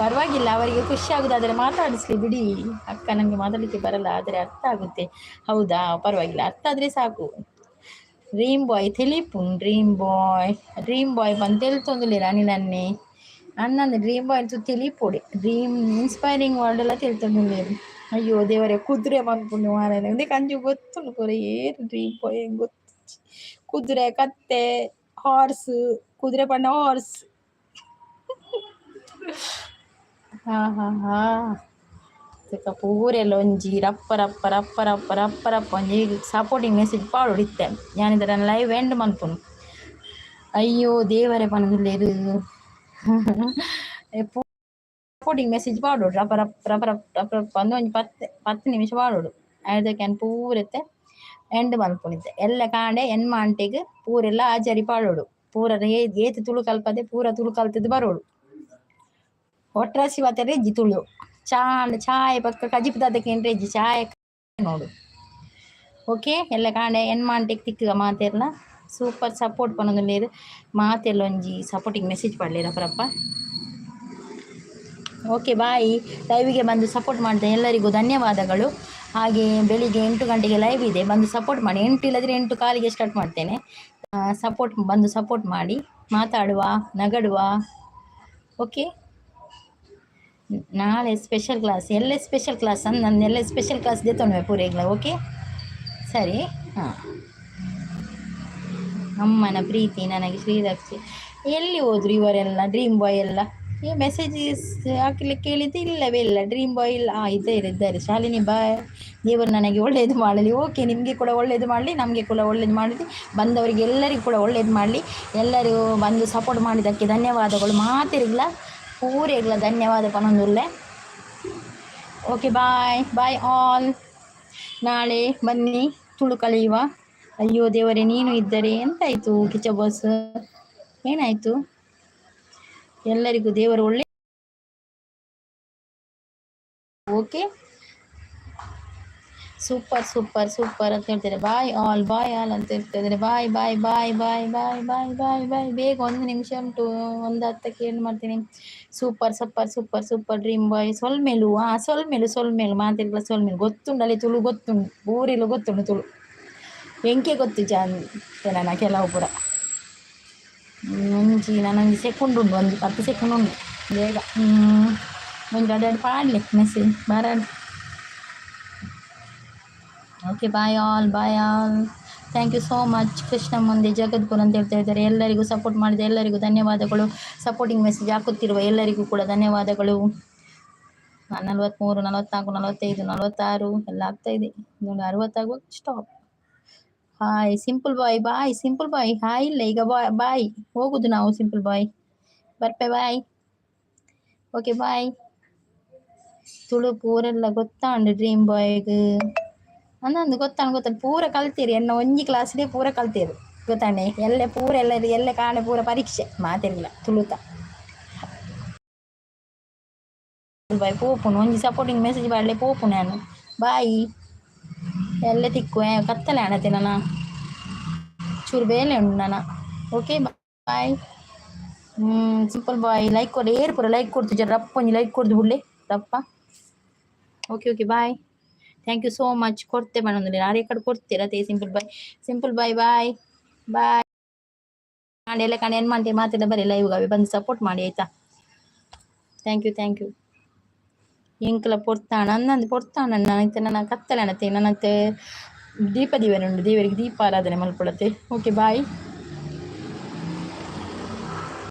ಪರವಾಗಿಲ್ಲ, ಅವರಿಗೆ ಖುಷಿ ಆಗುದಾದರೆ ಮಾತಾಡಿಸ್ಲಿ ಬಿಡಿ. ಅಕ್ಕ ನನಗೆ ಮಾತಾಡಲಿಕ್ಕೆ ಬರಲ್ಲ, ಆದರೆ ಅರ್ಥ ಆಗುತ್ತೆ. ಹೌದಾ, ಪರವಾಗಿಲ್ಲ, ಅರ್ಥ ಆದರೆ ಸಾಕು. ಡ್ರೀಮ್ ಬಾಯ್ తెలిపున్ డ్రీమ్ బాయ్ పని తెలుతుందిలే రాని నన్నే అన్నది డ్రీమ్ బాయ్ తెలిపోడి డ్రీమ్ ಇನ್ಸ್ಪೈರಿಂಗ್ ವರ್ಡ್ ಎಲ್ಲ ತಿಳ್ತೊಂದಿಲ್ಲ. ಅಯ್ಯೋ ದೇವರೇ, ಕುದುರೆ ಬಂದ್ಕೊಂಡು ಮಾರಾಯ ಒಂದೇ ಕಂಜು ಗೊತ್ತುಂಟು ಕೊರೆ ಏನು ಡ್ರೀಮ್ ಬಾಯ್ ಹೆಂಗ್ ಗೊತ್ತು. ಕುದುರೆ, ಕತ್ತೆ, ಹಾರ್ಸ್, ಕುದುರೆ ಪಂಡ ಹಾರ್ಸ್. ಹಾ ಹಾ ಹಾ ಪೂರೆಲ್ಲ ಒಂಜಿ ರಪ್ಪ ರಪ್ಪ ರಪ್ಪ ರಪ್ಪ ರಪ್ಪ ರಪ್ಪ ಒಂಜಿ ಸಪೋರ್ಟಿಂಗ್ ಮೆಸೇಜ್ ಪಾಡೊಡಿತ್ತೆ. ഞാനിದರ ಲೈವ್ ಎಂಡ್ ಮನ್ಪುನು. ಅಯ್ಯೋ ದೇವರೇ ಪನದುಲ್ಲೇರು ಸಪೋರ್ಟಿಂಗ್ ಮೆಸೇಜ್ ಪಾಡೋಡು ರಪ್ಪ ರಪ್ಪ ರಪ್ಪ ರಪ್ಪ ರಪ್ಪ ರಪ್ಪ ಅಂದು ಒಂಜಿ 10 ನಿಮಿಷ ಪಾಡೋಡು. ಅದಕ್ಕೆ ಪೂರತ್ತೆ ಎಂಡ್ ಮಲ್ಪೊಣಿದ್ದೆ ಎಲ್ಲ ಕಾಂಡೆ ಎನ್ಮ ಅಂಟೆಗ್ ಪೂರೆಲ್ಲ ಆಚಾರಿ ಪಾಡೋಡು. ಪೂರ ಏತು ತುಳು ಕಲ್ಪದೆ ಪೂರ ತುಳು ಕಲ್ತದ್ದು ಬರೋಡು. ಒಟ್ರಾಸಿ ಮತ್ತೆ ರೆಜ್ಜಿ ತುಳು ಚಾಯ್ ಪಕ್ಕ ಕಜಿಪುದಕ್ಕೆ ರೆಜ್ಜಿ ಚಾಯ್ ನೋಡು. ಓಕೆ, ಎಲ್ಲ ಕಾಂಡೆ ಎನ್ ಮಾಂಟೆಗೆ ತಿಕ್ಕ ಮಾತೆಲ್ಲ ಸೂಪರ್ ಸಪೋರ್ಟ್ ಪನ್ನೊಂದುಲ್ಲೇರು. ಮಾತೆಲ್ಲ ಒಂಜಿ ಸಪೋರ್ಟಿಂಗ್ ಮೆಸೇಜ್ ಪಡಲೇರ ಪರಪ್ಪ. Okay bye. ಲೈವಿಗೆ ಬಂದು ಸಪೋರ್ಟ್ ಮಾಡಿದ ಎಲ್ಲರಿಗೂ ಧನ್ಯವಾದಗಳು. ಹಾಗೆ ಬೆಳಿಗ್ಗೆ 8 ಗಂಟೆಗೆ ಲೈವ್ ಇದೆ, ಬಂದು ಸಪೋರ್ಟ್ ಮಾಡಿ. 8 ಇಲ್ಲದ್ರೆ 8 ಕಾಲಿಗೆ ಸ್ಟಾರ್ಟ್ ಮಾಡ್ತೇನೆ. ಸಪೋರ್ಟ್ ಮಾಡಿ, ಮಾತಾಡುವ, ನಗಡುವ. ಓಕೆ, ನಾಳೆ ಸ್ಪೆಷಲ್ ಕ್ಲಾಸ್ ಎಲ್ಲ ಸ್ಪೆಷಲ್ ಕ್ಲಾಸ್ ನನ್ನೆಲ್ಲ ಸ್ಪೆಷಲ್ ಕ್ಲಾಸ್ ದೇತೊನ್ವೆ ಪೂರೆಗ್ಲ. ಓಕೆ ಸರಿ. ಹಾಂ, ಅಮ್ಮನ ಪ್ರೀತಿ ನನಗೆ ಶ್ರೀರಕ್ಷೆ. ಎಲ್ಲಿ ಹೋದ್ರು ಇವರೆಲ್ಲ ಡ್ರೀಮ್ ಬಾಯ್ ಎಲ್ಲ? ಈ ಮೆಸೇಜಸ್ ಹಾಕಲಿಕ್ಕೆ ಕೇಳಿದ್ದು ಇಲ್ಲವೇ ಇಲ್ಲ. ಡ್ರೀಮ್ ಬಾಯ್ ಇಲ್ಲ. ಇದ್ದಾರೆ ಶಾಲಿನಿ ಬಾಯ್. ದೇವರು ನನಗೆ ಒಳ್ಳೇದು ಮಾಡಲಿ. ಓಕೆ, ನಿಮಗೆ ಕೂಡ ಒಳ್ಳೇದು ಮಾಡಲಿ, ನಮಗೆ ಕೂಡ ಒಳ್ಳೇದು ಮಾಡಲಿ, ಬಂದವರಿಗೆ ಎಲ್ಲರಿಗೂ ಕೂಡ ಒಳ್ಳೇದು ಮಾಡಲಿ. ಎಲ್ಲರೂ ಬಂದು ಸಪೋರ್ಟ್ ಮಾಡಿದ್ದಕ್ಕೆ ಧನ್ಯವಾದಗಳು. ಮಾತಿರಲಿಲ್ಲ ಪೂರೆಗ್ಲ ಧನ್ಯವಾದ ಪನೊಂದುಲ್ಲೆ. ಓಕೆ ಬಾಯ್ ಬಾಯ್ ಆಲ್. ನಾಳೆ ಬನ್ನಿ ತುಳು ಕಲಿಯುವ. ಅಯ್ಯೋ ದೇವರೇ, ನೀನು ಇದ್ದರೆ ಎಂತಾಯಿತು ಕಿಚ್ಚ ಬಾಸ್, ಏನಾಯಿತು? ಎಲ್ಲರಿಗೂ ದೇವರು ಒಳ್ಳೆ. ಓಕೆ, ಸೂಪರ್ ಸೂಪರ್ ಸೂಪರ್ ಅಂತ ಹೇಳ್ತಾರೆ. ಬಾಯ್ ಆಲ್ ಅಂತ ಹೇಳ್ತಿದ್ದಾರೆ. ಬಾಯ್ ಬಾಯ್ ಬಾಯ್ ಬಾಯ್ ಬಾಯ್ ಬಾಯ್ ಬಾಯ್ ಬಾಯ್. ಬೇಗ 1 ನಿಮಿಷ ಉಂಟು, 1:10ಕ್ಕೆ ಏನು ಮಾಡ್ತೀನಿ. Super super super super dream boy. ಸೊಲ್ಮೇಲು ಮಾತಿರ್ಲ ಸೊಲ್ಮೇಲು ಗೊತ್ತುಂಡಲ್ಲಿ ತುಳು ಗೊತ್ತುಂಡು, ಊರಿಲು ಗೊತ್ತುಂಡು ತುಳು. ಎಂಕೆ ಗೊತ್ತು ನನ್ನ ಕೆಲವು ಪುರ ನನಗೆ ಸೆಕೆಂಡ್ ಉಂಟು, ಒಂದು 10 ಸೆಕೆಂಡ್ ಉಂಟು. ಬೇಗ ಒಂದು ಅಡ್ಡಾಡಿ ಪಾಡಲಿ ಮೆಸೇಜ್ ಬರಾಡಿ. Okay bye all. Thank you so much. Krishna ಮುಂದೆ ಜಗದ್ಗುರು ಅಂತ ಹೇಳ್ತಾ ಇದ್ದಾರೆ. ಎಲ್ಲರಿಗೂ ಸಪೋರ್ಟ್ ಮಾಡಿದ ಎಲ್ಲರಿಗೂ ಧನ್ಯವಾದಗಳು. ಸಪೋರ್ಟಿಂಗ್ ಮೆಸೇಜ್ ಹಾಕುತ್ತಿರುವ ಎಲ್ಲರಿಗೂ ಕೂಡ ಧನ್ಯವಾದಗಳು. 43, 44, 45, 46 ಎಲ್ಲ ಆಗ್ತಾ ಇದೆ. 60 ಆಗುವಾಗ stop. Hi simple boy. Bye simple boy. Hi ಇಲ್ಲ ಈಗ ಬಾಯ್ ಹೋಗುದು ನಾವು. ಸಿಂಪಲ್ ಬಾಯ್ ಬರ್ಪೆ ಬಾಯ್. Okay bye. ತುಳು ಪೂರೆಲ್ಲ ಗೊತ್ತಾಂಡು ಡ್ರೀಮ್ ಬಾಯ್ಗೆ ಅಂದಂದು ಗೊತ್ತಾಂಡು ಪೂರ ಕಲ್ತೀರಿ ಎನ್ನ ಒಂಜಿ ಕ್ಲಾಸ್ಗೆ ಪೂರ ಕಲ್ತೀರಿ ಗೊತ್ತಾಂಡೆ. ಎಲ್ಲ ಪೂರ ಎಲ್ಲ ಕಾಣೆ ಪೂರ ಪರೀಕ್ಷೆ ಮಾತಿರಲಿಲ್ಲ ತುಳುತ. ಬಾಯ್ ಪೋಪುನು ಒಂಜಿ ಸಪೋರ್ಟಿಂಗ್ ಮೆಸೇಜ್ ಮಾಡಲಿ ಪೋಪು ನಾನು. ಬಾಯ್ ಎಲ್ಲ ತಿಕ್ಕು ಕತ್ತಲೆ ಆಣತೆ ನನ್ನ ಚೂರು ಬೇಲೆ ಉಂಡು ನಾನು. Okay bye. Simple boy like ಕೊಡಿ. ಏರ್ ಪೂರ ಲೈಕ್ ಕೊಡ್ತು ಜರ ರಪ್ಪ ಒಂಜಿ ಲೈಕ್ ಕೊಡ್ದು ಬಿಡ್ಲಿ ರಪ್ಪ. Okay bye. Thank you so much. ಕೊಡ್ತೆ ಬಣ್ಣದಲ್ಲಿ ಯಾರೇ ಕಡೆ ಕೊಡ್ತೀರಾ ತೇ ಸಿಂಪಲ್ ಬಾಯ್ ಬಾಯ್ ಎಲ್ಲ ಕಾಣೆ ಏನು ಮಾಡ್ತೀವಿ ಮಾತಿಲ್ಲ ಬರೀ ಲೈವ್ಗಾವೆ ಬಂದು ಸಪೋರ್ಟ್ ಮಾಡಿ ಆಯ್ತಾ. Thank you. ಎಂಕಲ ಪೊರ್ತಾಣ ಅನ್ನಂದು ಪೊರ್ತಾಣ ನನ್ನ ಕತ್ತಲೆ ಅನ್ನತ್ತೆ ನನ್ನತ್ತೆ ದೀಪ ಉಂಟು, ದೇವರಿಗೆ ದೀಪ ಆರಾಧನೆ ಮಲ್ಕೊಳತ್ತೆ. Okay bye.